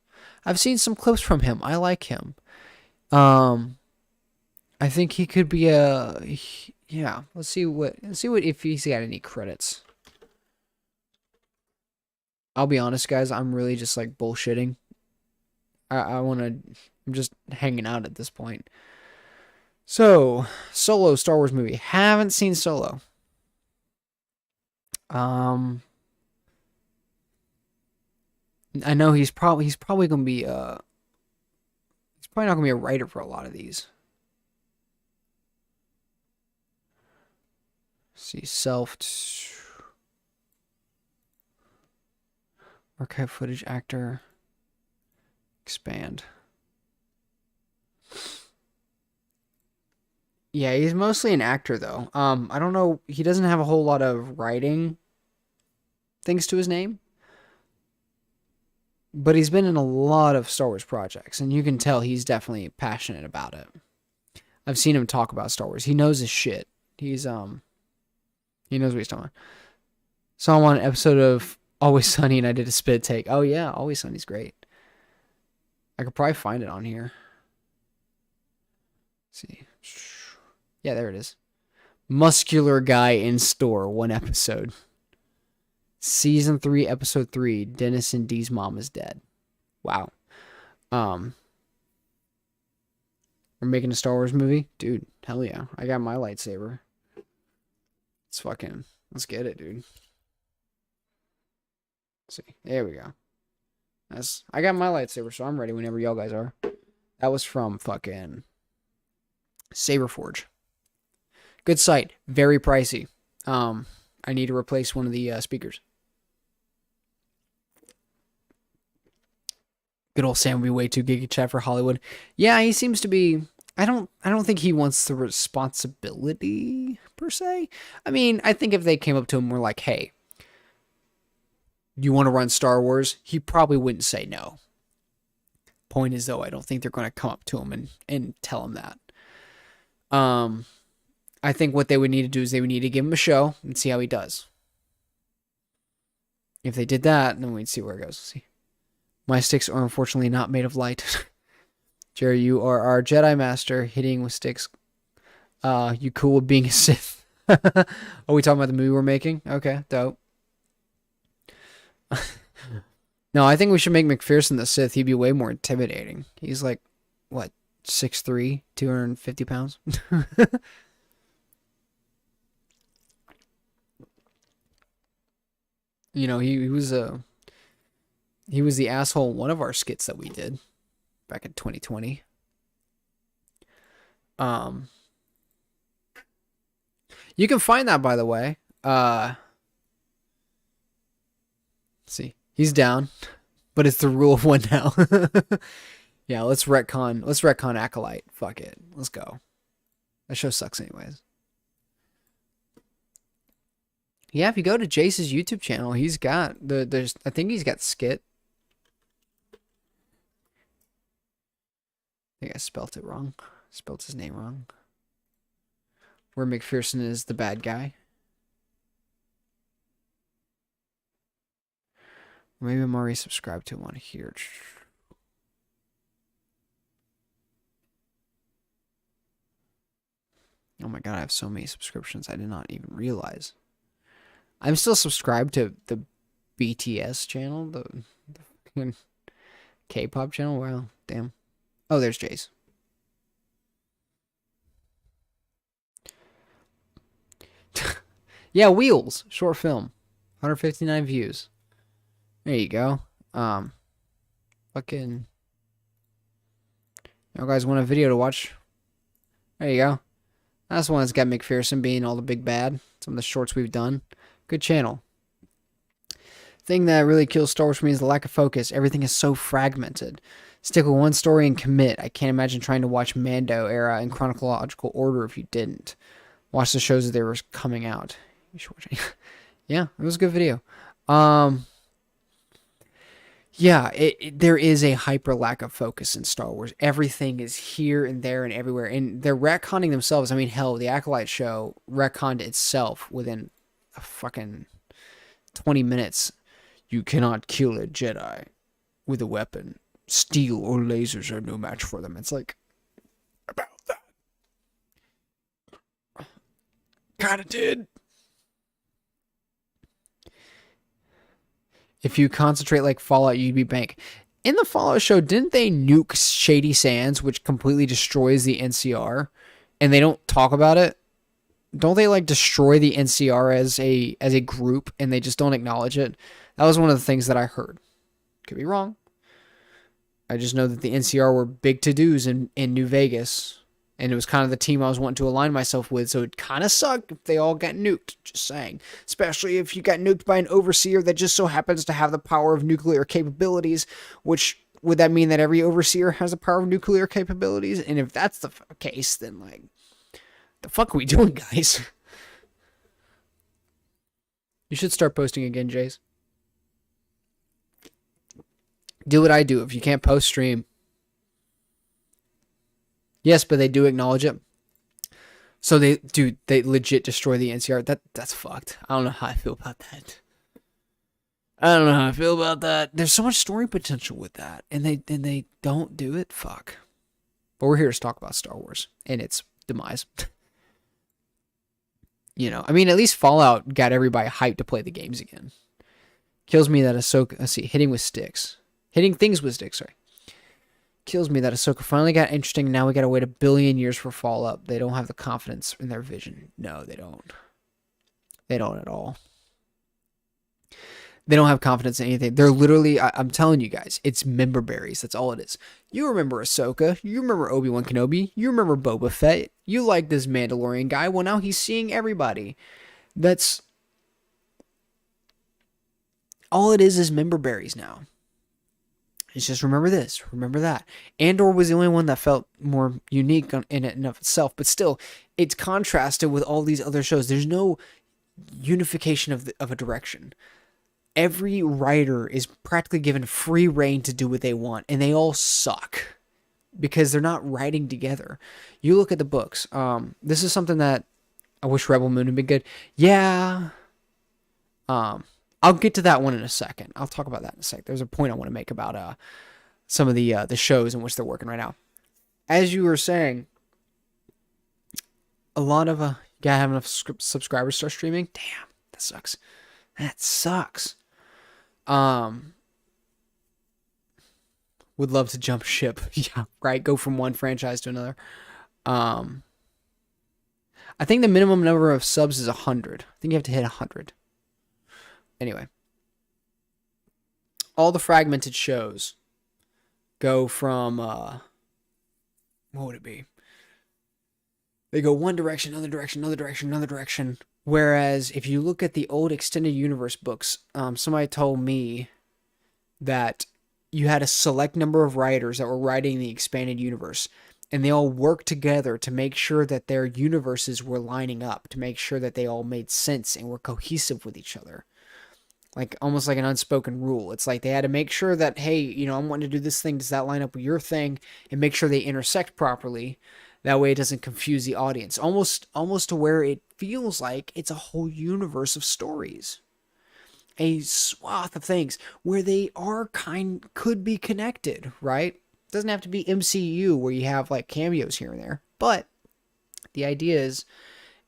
I've seen some clips from him. I like him. Um, I think he could be yeah. Let's see what if he's got any credits. I'll be honest, guys. I'm really just like bullshitting. I'm just hanging out at this point. So, Solo Star Wars movie. Haven't seen Solo. I know he's probably gonna be he's probably not gonna be a writer for a lot of these. Let's see, archive footage, actor, expand. Yeah, he's mostly an actor though. I don't know. He doesn't have a whole lot of writing things to his name, but he's been in a lot of Star Wars projects, and you can tell he's definitely passionate about it. I've seen him talk about Star Wars. He knows his shit. He knows what he's talking about. Saw him on an episode of Always Sunny, and I did a spit take. Oh yeah, Always Sunny's great. I could probably find it on here. Let's see. Yeah, there it is. Muscular guy in store, one episode. Season 3, episode 3, Dennis and Dee's mom is dead. Wow. We're making a Star Wars movie? Dude, hell yeah. I got my lightsaber. Let's get it, dude. Let's see. There we go. I got my lightsaber, so I'm ready whenever y'all guys are. That was from fucking Saberforge. Good site. Very pricey. I need to replace one of the speakers. Good old Sam would be way too giga chat for Hollywood. Yeah, he seems to be. I don't think he wants the responsibility per se. I mean, I think if they came up to him and were like, "Hey, you want to run Star Wars?" He probably wouldn't say no. Point is though, I don't think they're going to come up to him and tell him that. I think what they would need to do is they would need to give him a show and see how he does. If they did that, then we'd see where it goes. See. My sticks are unfortunately not made of light. Jerry, you are our Jedi Master. Hitting with sticks. You cool with being a Sith? Are we talking about the movie we're making? Okay, dope. No, I think we should make McPherson the Sith. He'd be way more intimidating. He's like, what, 6'3", 250 pounds? You know, he was the asshole in one of our skits that we did back in 2020. You can find that, by the way. Let's see. He's down, but it's the rule of one now. Yeah, let's retcon Acolyte. Fuck it. Let's go. That show sucks anyways. Yeah, if you go to Jace's YouTube channel, he's got I think he's got skit. I think I spelt it wrong. Spelt his name wrong. Where McPherson is the bad guy. Maybe I'm already subscribed to him on here. Oh my god, I have so many subscriptions I did not even realize. I'm still subscribed to the BTS channel, the K-pop channel. Wow, damn. Oh, there's Jace. Yeah, Wheels, short film, 159 views. There you go. Fucking. You guys want a video to watch? There you go. That's the one that's got McPherson being all the big bad. Some of the shorts we've done. Good channel. Thing that really kills Star Wars for me is the lack of focus. Everything is so fragmented. Stick with one story and commit. I can't imagine trying to watch Mando era in chronological order if you didn't. Watch the shows as they were coming out. Yeah, it was a good video. Yeah, there is a hyper lack of focus in Star Wars. Everything is here and there and everywhere, and they're retconning themselves. I mean, hell, the Acolyte show retconned itself within a fucking 20 minutes. You cannot kill a Jedi with a weapon. Steel or lasers are no match for them. It's like, about that. Kind of did. If you concentrate like Fallout, you'd be bank. In the Fallout show, didn't they nuke Shady Sands, which completely destroys the NCR, and they don't talk about it? Don't they like destroy the NCR as a group, and they just don't acknowledge it? That was one of the things that I heard. Could be wrong. I just know that the NCR were big to-dos in New Vegas, and it was kind of the team I was wanting to align myself with, so it kind of sucked if they all got nuked, just saying. Especially if you got nuked by an overseer that just so happens to have the power of nuclear capabilities, which would that mean that every overseer has the power of nuclear capabilities? And if that's the case, then like, the fuck are we doing, guys? You should start posting again, Jace. Do what I do. If you can't post, stream. Yes, but they do acknowledge it. So they legit destroy the NCR. That's fucked. I don't know how I feel about that. There's so much story potential with that, and they don't do it. Fuck. But we're here to talk about Star Wars and its demise. You know, I mean, at least Fallout got everybody hyped to play the games again. Kills me that Ahsoka, hitting things with sticks, sorry. Kills me that Ahsoka finally got interesting, and now we gotta wait 1 billion years for Fallout. They don't have the confidence in their vision. No, they don't. They don't at all. They don't have confidence in anything. They're literally, I'm telling you guys, it's member berries. That's all it is. You remember Ahsoka. You remember Obi-Wan Kenobi. You remember Boba Fett. You like this Mandalorian guy. Well, now he's seeing everybody. That's all it is member berries now. It's just remember this, remember that. Andor was the only one that felt more unique in and of itself, but still, it's contrasted with all these other shows. There's no unification of a direction. Every writer is practically given free reign to do what they want, and they all suck because they're not writing together. You look at the books. This is something that I wish Rebel Moon had been good. Yeah. I'll get to that one in a second. I'll talk about that in a sec. There's a point I want to make about some of the shows in which they're working right now. As you were saying, a lot of you gotta have enough subscribers to start streaming. Damn, that sucks. That sucks. Would love to jump ship. Yeah, right. Go from one franchise to another. I think the minimum number of subs is 100. I think you have to hit 100. Anyway, all the fragmented shows go from, what would it be? They go one direction, another direction, another direction, another direction. Whereas if you look at the old extended universe books, somebody told me that you had a select number of writers that were writing the expanded universe, and they all worked together to make sure that their universes were lining up, to make sure that they all made sense and were cohesive with each other. Like almost like an unspoken rule. It's like they had to make sure that, hey, you know, I'm wanting to do this thing. Does that line up with your thing? And make sure they intersect properly. That way it doesn't confuse the audience. Almost to where it feels like it's a whole universe of stories. A swath of things where they could be connected, right? It doesn't have to be MCU where you have like cameos here and there. But the idea is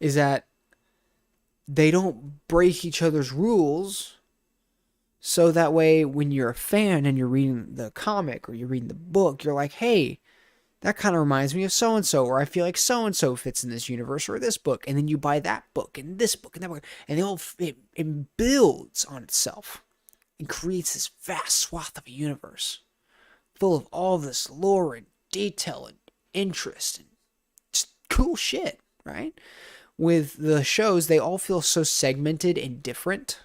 that they don't break each other's rules. So that way, when you're a fan and you're reading the comic or you're reading the book, you're like, hey, that kind of reminds me of so-and-so, or I feel like so-and-so fits in this universe or this book. And then you buy that book and this book and that book. And it builds on itself and creates this vast swath of a universe full of all this lore and detail and interest and just cool shit, right? With the shows, they all feel so segmented and different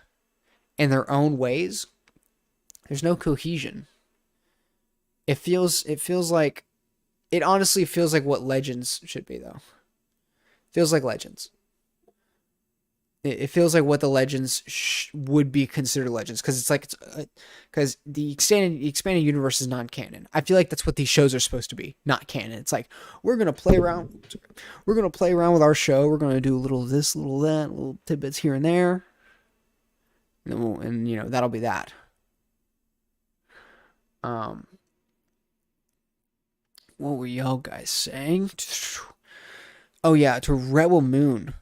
in their own ways. There's no cohesion. It honestly feels like what Legends should be, though. Feels like Legends. It feels like what the legends would be considered legends, because it's like because the expanded universe is non-canon. I feel like that's what these shows are supposed to be, not canon. It's like we're gonna play around with our show. We're gonna do a little of this, little of that, little tidbits here and there, and you know that'll be that. Um, what were y'all guys saying? Oh yeah, to Rebel Moon.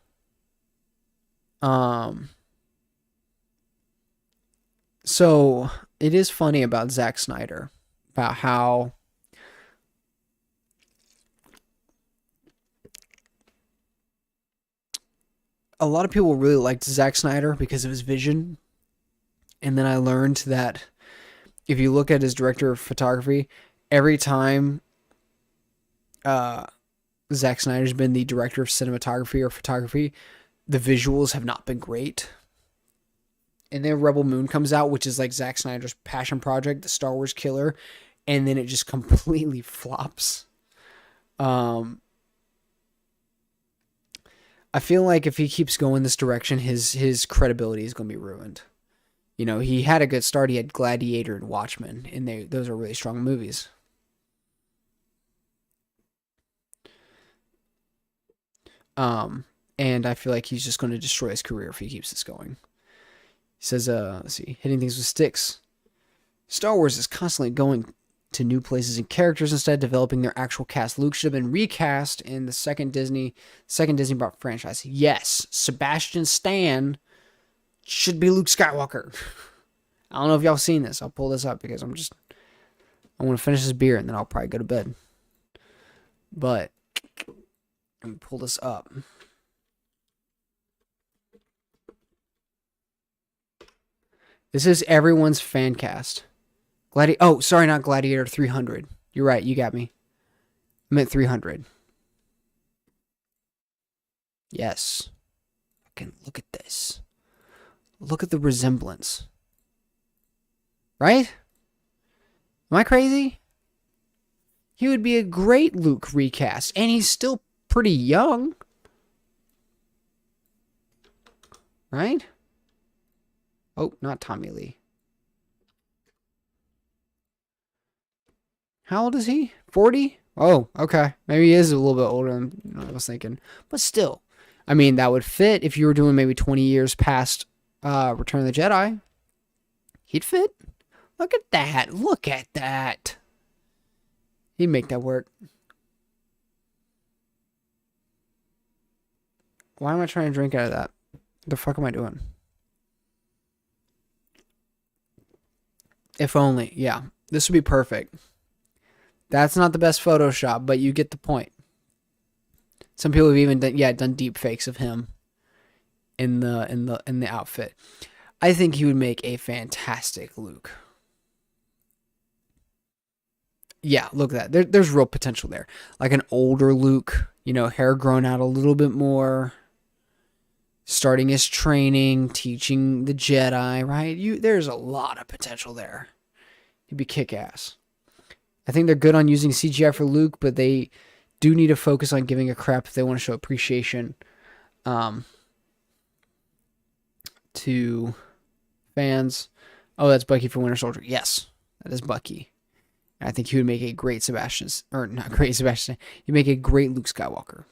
Um, so it is funny about Zack Snyder, about how a lot of people really liked Zack Snyder because of his vision. And then I learned that if you look at his director of photography, every time uh, Zack Snyder's been the director of cinematography or photography, the visuals have not been great. And then Rebel Moon comes out, which is like Zack Snyder's passion project, the Star Wars killer, and then it just completely flops. Um, I feel like if he keeps going this direction, his credibility is going to be ruined. You know, he had a good start. He had Gladiator and Watchmen, and those are really strong movies. Um, and I feel like he's just going to destroy his career if he keeps this going. He says, let's see, hitting things with sticks. Star Wars is constantly going to new places and characters instead of developing their actual cast. Luke should have been recast in the second Disney brought franchise. Yes, Sebastian Stan should be Luke Skywalker. I don't know if y'all seen this. I'll pull this up because I want to finish this beer and then I'll probably go to bed. But let me pull this up. This is everyone's fan cast. Oh, sorry, not Gladiator 300. You're right, you got me. I meant 300. Yes. Fucking look at this. Look at the resemblance. Right? Am I crazy? He would be a great Luke recast, and he's still pretty young. Right? Oh, not Tommy Lee. How old is he? 40? Oh, okay. Maybe he is a little bit older than I was thinking. But still, I mean, that would fit if you were doing maybe 20 years past Return of the Jedi. He'd fit. Look at that. Look at that. He'd make that work. Why am I trying to drink out of that? What the fuck am I doing? If only. Yeah. This would be perfect. That's not the best Photoshop, but you get the point. Some people have even done deep fakes of him in the outfit. I think he would make a fantastic Luke. Yeah, look at that. There's real potential there. Like an older Luke, hair grown out a little bit more, starting his training, teaching the Jedi, right? There's a lot of potential there. He'd be kick-ass. I think they're good on using CGI for Luke, but they do need to focus on giving a crap if they want to show appreciation to fans. Oh, that's Bucky from Winter Soldier. Yes, that is Bucky. I think he would make a great Sebastian, or not great Sebastian. He'd make a great Luke Skywalker.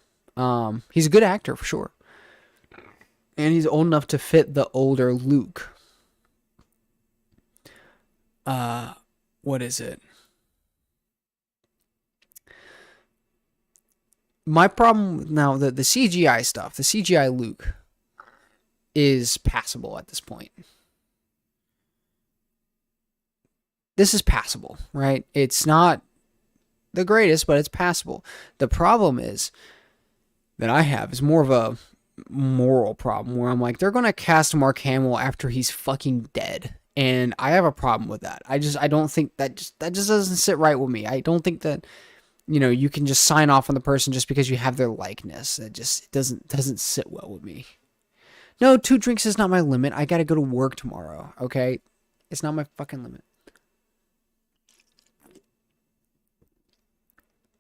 He's a good actor for sure, and he's old enough to fit the older Luke. What is it? My problem now, the CGI stuff, the CGI Luke is passable at this point. This is passable, right? It's not the greatest, but it's passable. The problem is that I have is more of a moral problem where I'm like, they're going to cast Mark Hamill after he's fucking dead. And I have a problem with that. I don't think that just doesn't sit right with me. I don't think that, you can just sign off on the person just because you have their likeness. It doesn't sit well with me. No, 2 drinks is not my limit. I got to go to work tomorrow, okay? It's not my fucking limit.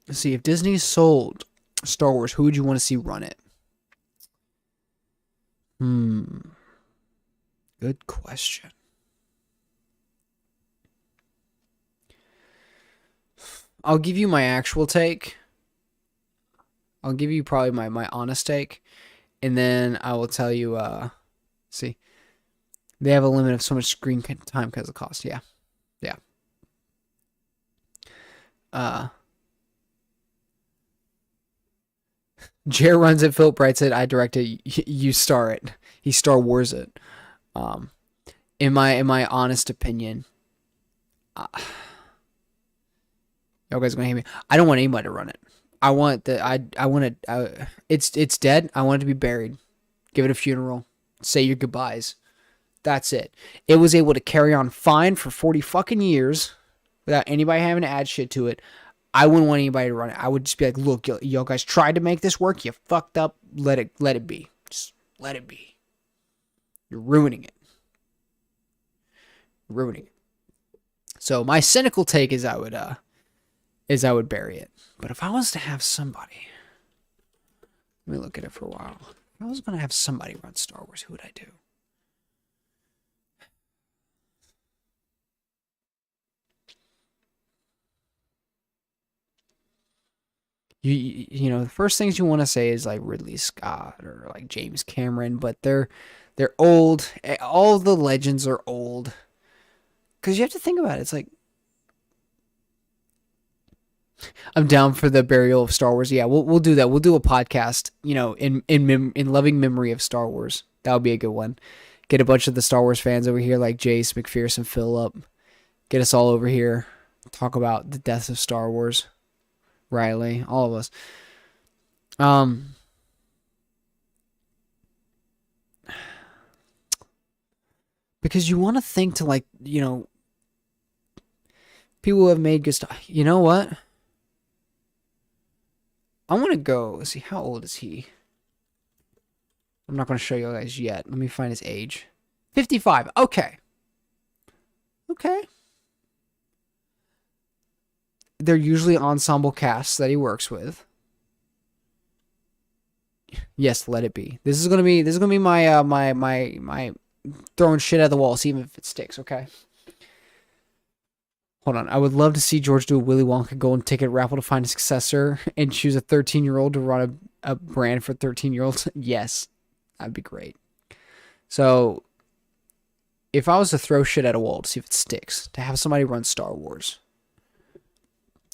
Let's see, if Disney sold Star Wars, who would you want to see run it? Hmm. Good question. I'll give you my actual take. I'll give you probably my honest take. And then I will tell you, see, they have a limit of so much screen time because of cost. Yeah. Yeah. Uh, Jer runs it. Philip writes it. I direct it. You star it. He Star Wars it. Um, in my honest opinion, uh, you guys are gonna hate me. I don't want anybody to run it. I want the I want it. It's dead. I want it to be buried. Give it a funeral. Say your goodbyes. That's it. It was able to carry on fine for 40 fucking years without anybody having to add shit to it. I wouldn't want anybody to run it. I would just be like, look, y'all guys tried to make this work. You fucked up. Let it be. Just let it be. You're ruining it. Ruining it. So my cynical take is I would bury it. But if I was to have somebody, let me look at it for a while. If I was gonna have somebody run Star Wars, who would I do? You know the first things you want to say is like Ridley Scott or like James Cameron, but they're old. All the legends are old. Because you have to think about it. It's like I'm down for the burial of Star Wars. Yeah, we'll do that. We'll do a podcast. You know, in loving memory of Star Wars. That would be a good one. Get a bunch of the Star Wars fans over here, like Jace, McPherson, Phillip. Get us all over here. Talk about the deaths of Star Wars. Riley, all of us. Um, because you want to think to like people who have made good stuff. You know what? I want to go. Let's see, how old is he? I'm not going to show you guys yet. Let me find his age. 55. Okay. Okay. They're usually ensemble casts that he works with. Yes, let it be. This is gonna be my my throwing shit at the wall, see if it sticks. Okay. Hold on. I would love to see George do a Willy Wonka golden ticket raffle to find a successor and choose a 13-year-old to run a brand for 13-year-olds. Yes, that'd be great. So, if I was to throw shit at a wall to see if it sticks, to have somebody run Star Wars,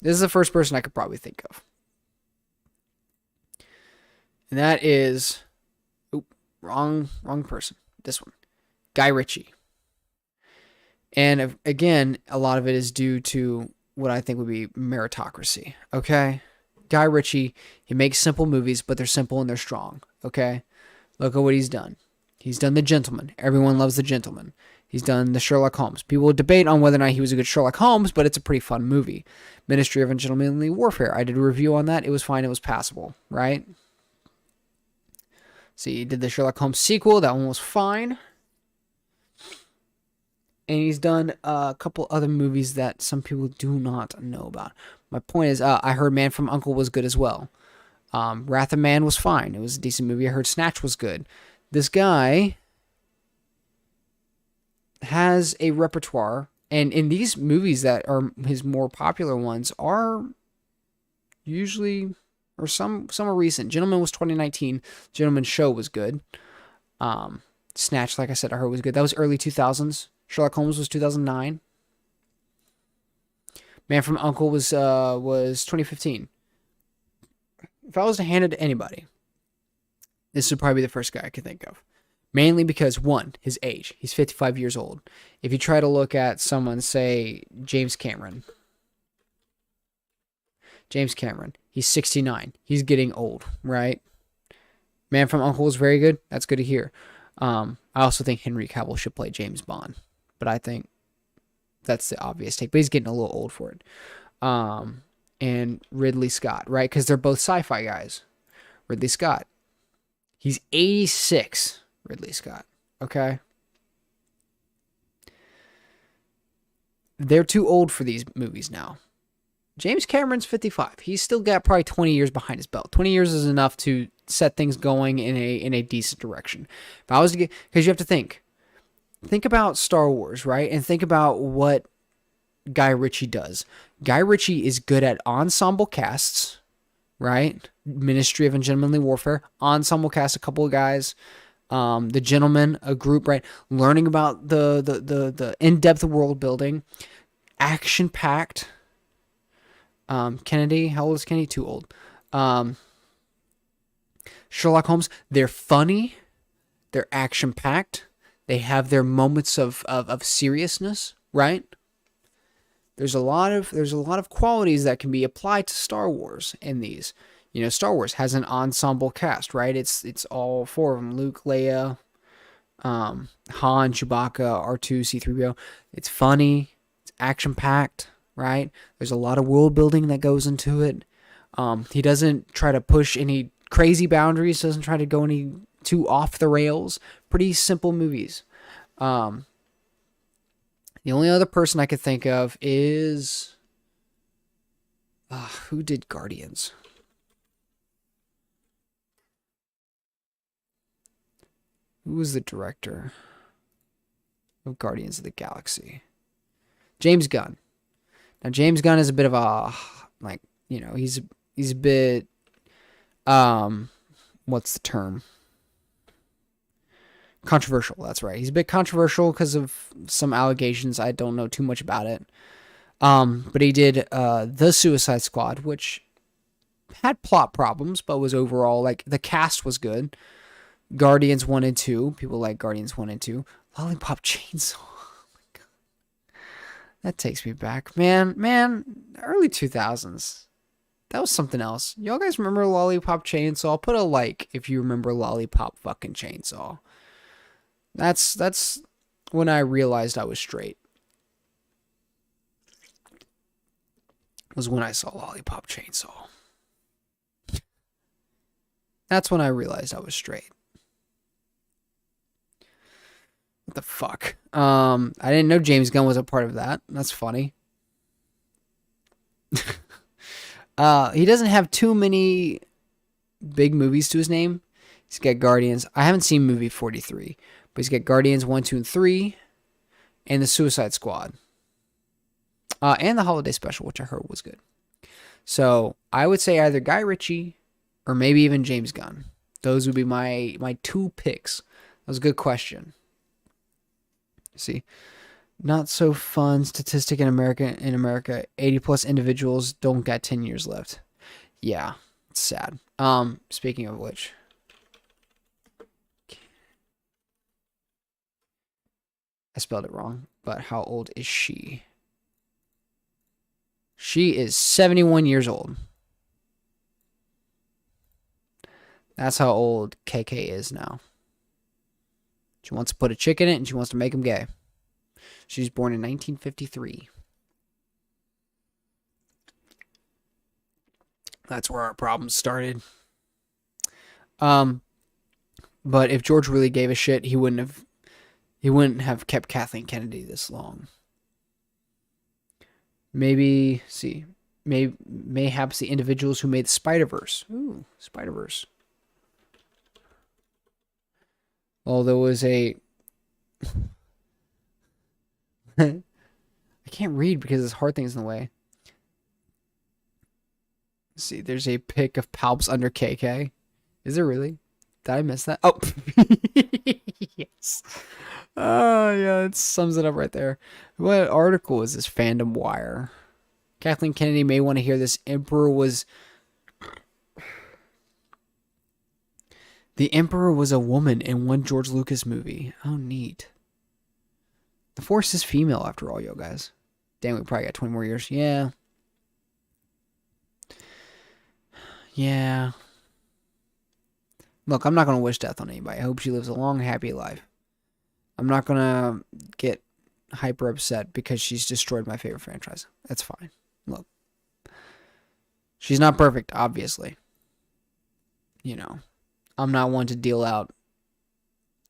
this is the first person I could probably think of. And that is, wrong person. This one, Guy Ritchie. And again, a lot of it is due to what I think would be meritocracy. Okay, Guy Ritchie, he makes simple movies, but they're simple and they're strong. Okay, look at what he's done. He's done The Gentleman. Everyone loves The Gentleman. He's done the Sherlock Holmes. People would debate on whether or not he was a good Sherlock Holmes, but it's a pretty fun movie. Ministry of Ungentlemanly Warfare. I did a review on that. It was fine. It was passable, right? See, he did the Sherlock Holmes sequel. That one was fine. And he's done a couple other movies that some people do not know about. My point is, I heard Man from U.N.C.L.E. was good as well. Wrath of Man was fine. It was a decent movie. I heard Snatch was good. This guy has a repertoire, and in these movies that are his more popular ones are usually, or some are recent. Gentleman was 2019. Gentleman's Show was good. Snatch, like I said, I heard was good. That was early 2000s. Sherlock Holmes was 2009. Man from U.N.C.L.E. was 2015. If I was to hand it to anybody, this would probably be the first guy I could think of. Mainly because, one, his age. He's 55 years old. If you try to look at someone, say, James Cameron. He's 69. He's getting old, right? Man from U.N.C.L.E. was very good. That's good to hear. I also think Henry Cavill should play James Bond. But I think that's the obvious take. But he's getting a little old for it. And Ridley Scott, right? Because they're both sci-fi guys. Ridley Scott. He's 86. Ridley Scott. Okay? They're too old for these movies now. James Cameron's 55. He's still got probably 20 years behind his belt. 20 years is enough to set things going in a decent direction. If I was to get, because you have to think about Star Wars, right? And think about what Guy Ritchie does. Guy Ritchie is good at ensemble casts, right? Ministry of Ungentlemanly Warfare, ensemble cast, a couple of guys. The Gentlemen, a group, right? Learning about the in-depth world building, action packed. Kennedy, how old is Kennedy? Too old. Sherlock Holmes, they're funny, they're action packed, they have their moments of seriousness, right? There's a lot of qualities that can be applied to Star Wars in these. You know, Star Wars has an ensemble cast, right? It's all four of them: Luke, Leia, Han, Chewbacca, R2, C-3PO. It's funny, it's action packed, right? There's a lot of world building that goes into it. He doesn't try to push any crazy boundaries, doesn't try to go any too off the rails. Pretty simple movies. The only other person I could think of is who did Guardians? Who was the director of Guardians of the Galaxy? James Gunn. Now James Gunn is a bit of a he's a bit what's the term? Controversial, that's right. He's a bit controversial because of some allegations. I don't know too much about it. But he did The Suicide Squad, which had plot problems, but was overall, like, the cast was good. Guardians 1 and 2. People like Guardians 1 and 2. Lollipop Chainsaw. Oh my God. That takes me back. Man, early 2000s. That was something else. Y'all guys remember Lollipop Chainsaw? Put a like if you remember Lollipop fucking Chainsaw. That's when I realized I was straight. Was when I saw Lollipop Chainsaw. That's when I realized I was straight. What the fuck? I didn't know James Gunn was a part of that. That's funny. He doesn't have too many big movies to his name. He's got Guardians. I haven't seen movie 43, but he's got Guardians 1, 2, and 3, and The Suicide Squad. And the Holiday Special, which I heard was good. So I would say either Guy Ritchie or maybe even James Gunn. Those would be my two picks. That was a good question. See, not so fun statistic in America. 80 plus individuals don't got 10 years left. Yeah, it's sad. Speaking of which, I spelled it wrong. But how old is she? She is 71 years old. That's how old KK is now. She wants to put a chick in it, and she wants to make him gay. She was born in 1953. That's where our problems started. But if George really gave a shit, he wouldn't have kept Kathleen Kennedy this long. Mayhaps the individuals who made the Spider-Verse. Ooh, Spider-Verse. Well, there was a... I can't read because this hard thing's in the way. Let's see, there's a pic of Palps under KK. Is there really? Did I miss that? Oh! Yes. Oh, yeah, it sums it up right there. What article is this? Fandom Wire. Kathleen Kennedy may want to hear this. The Emperor was a woman in one George Lucas movie. Oh, neat. The Force is female after all, yo, guys. Damn, we probably got 20 more years. Yeah. Yeah. Look, I'm not going to wish death on anybody. I hope she lives a long, happy life. I'm not going to get hyper upset because she's destroyed my favorite franchise. That's fine. Look. She's not perfect, obviously. You know. I'm not one to deal out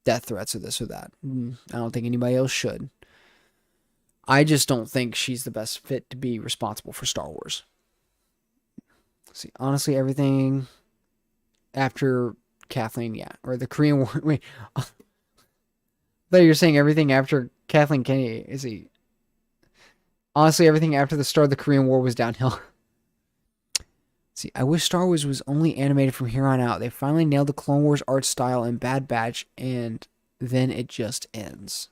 death threats or this or that. I don't think anybody else should. I just don't think she's the best fit to be responsible for Star Wars. See, honestly, everything after Kathleen, yeah, or the Korean War. Wait, I thought you were saying everything after Kathleen Kennedy. Is he honestly everything after the start of the Korean War was downhill? See, I wish Star Wars was only animated from here on out. They finally nailed the Clone Wars art style in Bad Batch, and then it just ends.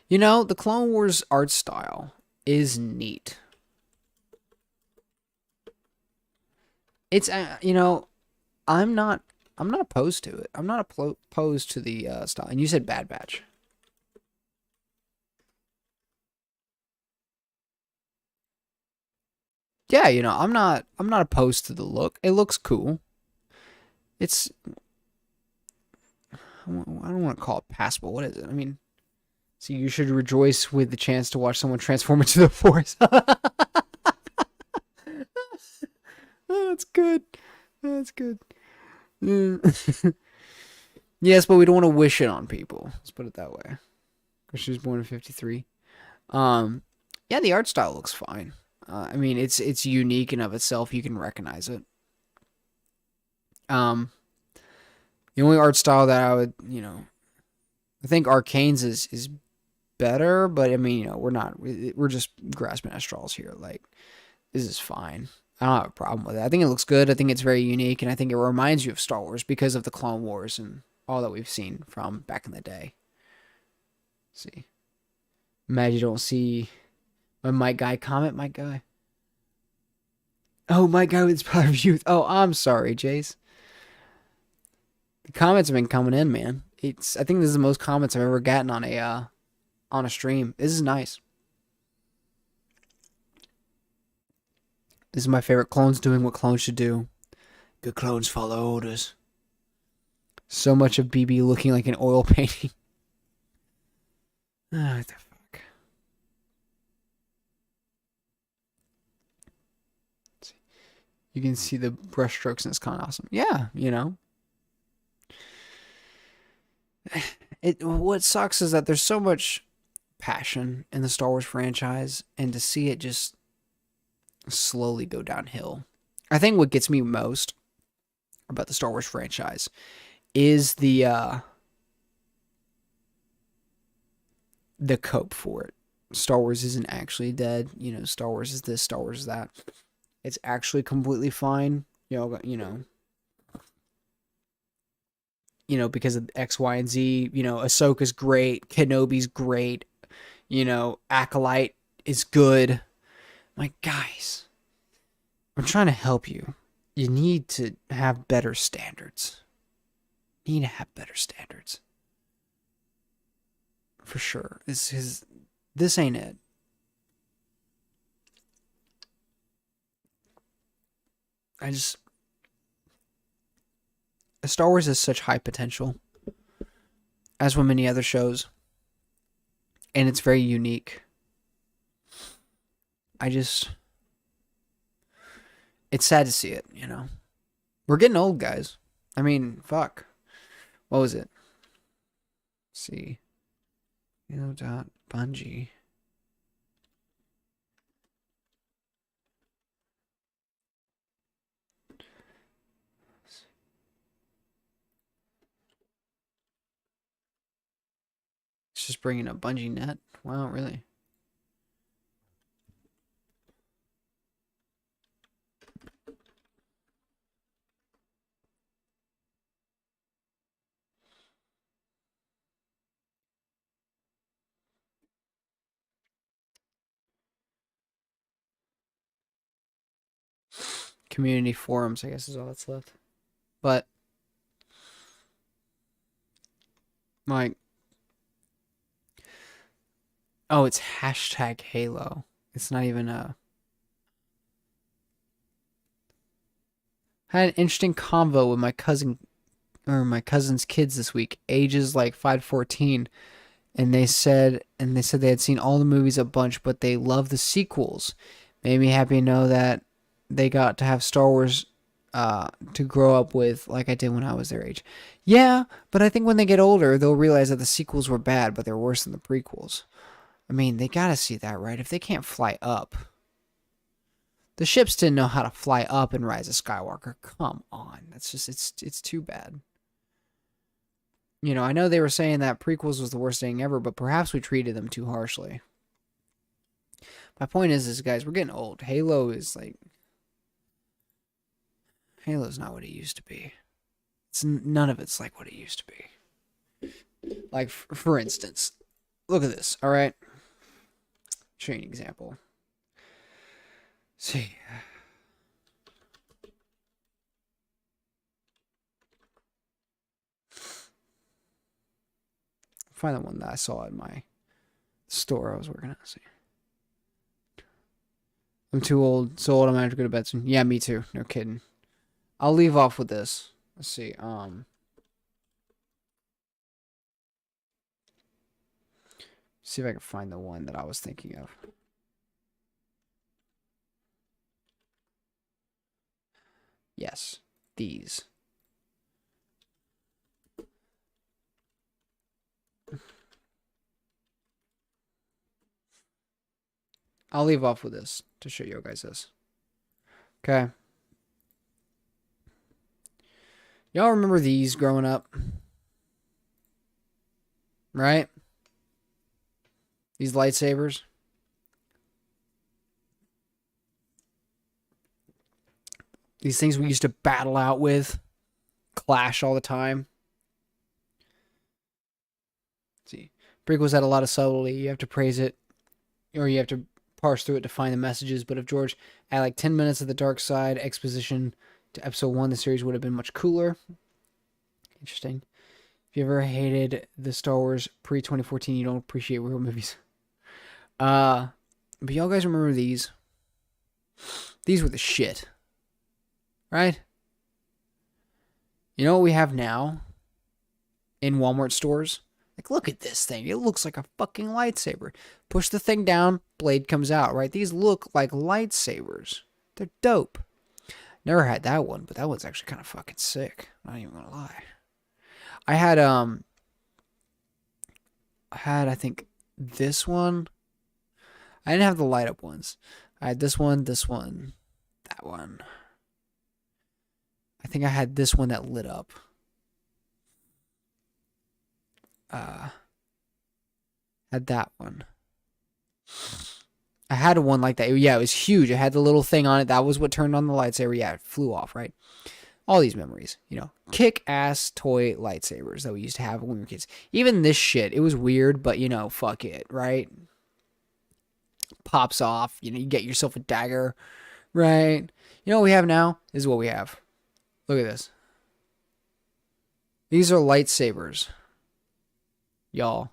You know, the Clone Wars art style is neat. It's you know, I'm not I'm not opposed to it. I'm not opposed to the style. And you said Bad Batch. Yeah, you know, I'm not opposed to the look. It looks cool. It's I don't want to call it passable. What is it? I mean, so you should rejoice with the chance to watch someone transform into the Force. Oh, that's good. That's good. Mm. Yes, but we don't want to wish it on people. Let's put it that way. Because she was born in '53. Um, yeah, the art style looks fine. I mean, it's unique in of itself. You can recognize it. Um, the only art style that I would, I think Arcane's is better, but I mean, we're just grasping at straws here. Like, this is fine. I don't have a problem with it. I think it looks good. I think it's very unique, and I think it reminds you of Star Wars because of the Clone Wars and all that we've seen from back in the day. Let's see, imagine you don't see my Mike Guy comment, Mike Guy. Oh, Mike Guy with Power of Youth. Oh, I'm sorry, Jace. The comments have been coming in, man. I think this is the most comments I've ever gotten on a stream. This is nice. This is my favorite. Clones doing what clones should do. Good clones follow orders. So much of BB looking like an oil painting. What the fuck? You can see the brushstrokes and it's kind of awesome. Yeah, you know. What sucks is that there's so much passion in the Star Wars franchise, and to see it just slowly go downhill. I think what gets me most about the Star Wars franchise is the cope for it. Star Wars isn't actually dead. You know, Star Wars is this, Star Wars is that. It's actually completely fine. Because of X, Y, and Z. Ahsoka's great. Kenobi's great. Acolyte is good. My guys, I'm trying to help you. You need to have better standards. You need to have better standards. For sure. This ain't it. Star Wars has such high potential, as with many other shows, and it's very unique. It's sad to see it, We're getting old, guys. I mean, fuck. What was it? Let's see. Bungie. It's just bringing up Bungie Net. Wow, really? Community forums, I guess, is all that's left. But, like, oh, it's hashtag Halo. It's not even a. I had an interesting convo with my cousin's kids this week, ages like 5 to 14, and they said they had seen all the movies a bunch, but they love the sequels. Made me happy to know that they got to have Star Wars to grow up with like I did when I was their age. Yeah, but I think when they get older, they'll realize that the sequels were bad, but they're worse than the prequels. I mean, they gotta see that, right? If they can't fly up, The ships didn't know how to fly up in Rise of Skywalker. Come on. That's just, it's too bad. You know, I know they were saying that prequels was the worst thing ever, but perhaps we treated them too harshly. My point is guys, we're getting old. Halo is like... Halo's not what it used to be. None of it's like what it used to be. Like, for instance, look at this, alright? Show you an example. See. Find the one that I saw in my store I was working at. See. I'm too old. So old I'm gonna have to go to bed soon. Yeah, me too. No kidding. I'll leave off with this. Let's see. See if I can find the one that I was thinking of. Yes, these. I'll leave off with this to show you guys this. Okay. Y'all remember these growing up? Right? These lightsabers. These things we used to battle out with. Clash all the time. Let's see. Prequels had a lot of subtlety. You have to praise it. Or you have to parse through it to find the messages. But if George had like 10 minutes of the dark side exposition to episode 1, the series would have been much cooler. Interesting. If you ever hated the Star Wars pre-2014, you don't appreciate real movies. But y'all guys remember these? These were the shit. Right? You know what we have now? In Walmart stores? Like, look at this thing. It looks like a fucking lightsaber. Push the thing down, blade comes out, right? These look like lightsabers. They're dope. Never had that one, but that one's actually kind of fucking sick. Not even gonna lie. I had, I think, this one. I didn't have the light up ones. I had this one, that one. I think I had this one that lit up. Had that one. I had one like that. Yeah, it was huge. It had the little thing on it. That was what turned on the lightsaber. Yeah, it flew off, right? All these memories, you know. Kick-ass toy lightsabers that we used to have when we were kids. Even this shit, it was weird, but, you know, fuck it, right? Pops off. You know, you get yourself a dagger, right? You know what we have now? This is what we have. Look at this. These are lightsabers. Y'all.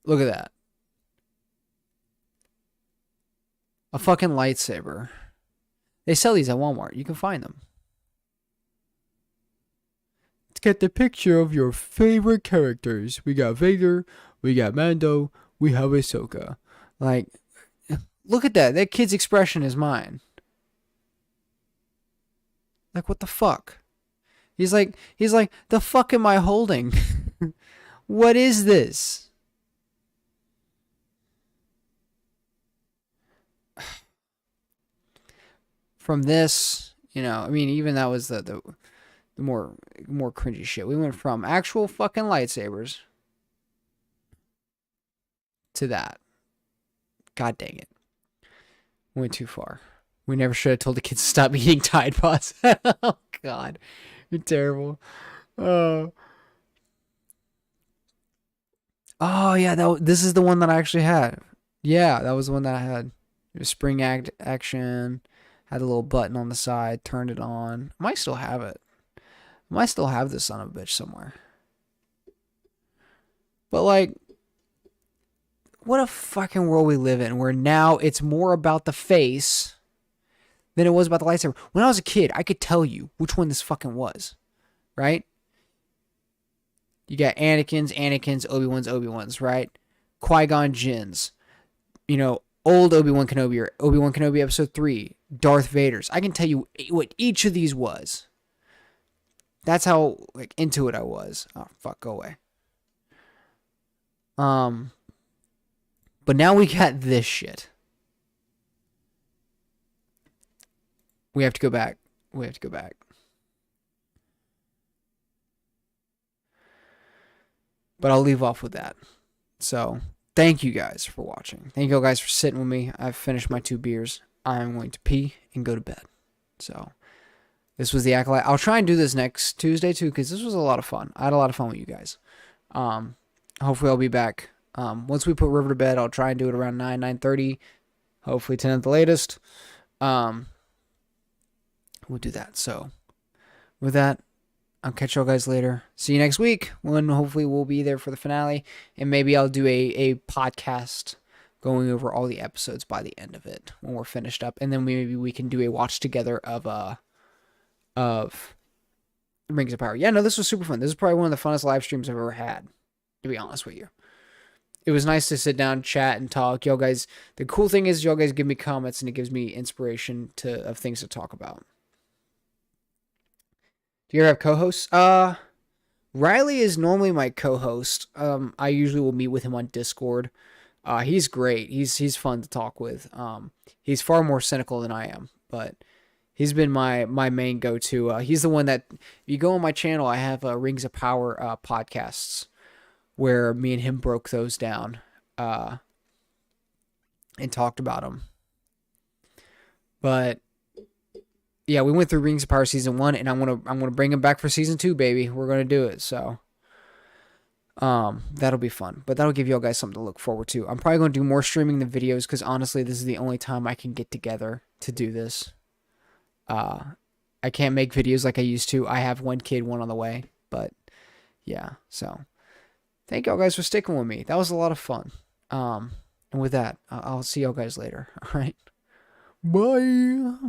Look at that. A fucking lightsaber. They sell these at Walmart. You can find them. Let's get the picture of your favorite characters. We got Vader. We got Mando. We have Ahsoka. Like, look at that. That kid's expression is mine. Like, what the fuck? He's like, the fuck am I holding? What is this? From this, you know, I mean, even that was the more cringy shit. We went from actual fucking lightsabers to that. God dang it. Went too far. We never should have told the kids to stop eating Tide Pods. Oh, God. You're terrible. Oh, yeah. This is the one that I actually had. Yeah, that was the one that I had. It was spring action. Had a little button on the side. Turned it on. I might still have it. I might still have this son of a bitch somewhere. But, like, what a fucking world we live in where now it's more about the face than it was about the lightsaber. When I was a kid, I could tell you which one this fucking was, right? You got Anakin's, Obi-Wan's, right? Qui-Gon Jinn's, you know, old Obi-Wan Kenobi or Obi-Wan Kenobi Episode 3, Darth Vader's. I can tell you what each of these was. That's how, like, into it I was. Oh, fuck, go away. But now we got this shit. We have to go back. We have to go back. But I'll leave off with that. So, thank you guys for watching. Thank you guys for sitting with me. I've finished my 2 beers. I'm going to pee and go to bed. So, this was the Acolyte. I'll try and do this next Tuesday too, because this was a lot of fun. I had a lot of fun with you guys. Hopefully I'll be back. Once we put River to bed, I'll try and do it around 9:30. Hopefully 10 at the latest. We'll do that. So, with that, I'll catch y'all guys later. See you next week when hopefully we'll be there for the finale. And maybe I'll do a podcast going over all the episodes by the end of it when we're finished up. And then maybe we can do a watch together of Rings of Power. Yeah, no, this was super fun. This is probably one of the funnest live streams I've ever had, to be honest with you. It was nice to sit down, chat, and talk. Y'all guys, the cool thing is y'all guys give me comments and it gives me inspiration of things to talk about. Do you ever have co-hosts? Riley is normally my co-host. I usually will meet with him on Discord. He's great. He's fun to talk with. He's far more cynical than I am, but he's been my main go-to. He's the one that, if you go on my channel, I have Rings of Power podcasts where me and him broke those down and talked about them. But yeah, we went through Rings of Power season 1, and I'm gonna bring him back for season 2, baby. We're gonna do it. So that'll be fun. But that'll give y'all guys something to look forward to. I'm probably gonna do more streaming than videos because honestly, this is the only time I can get together to do this. I can't make videos like I used to. I have 1 kid, 1 on the way. But yeah, so thank y'all guys for sticking with me. That was a lot of fun. And with that, I'll see y'all guys later. All right. Bye.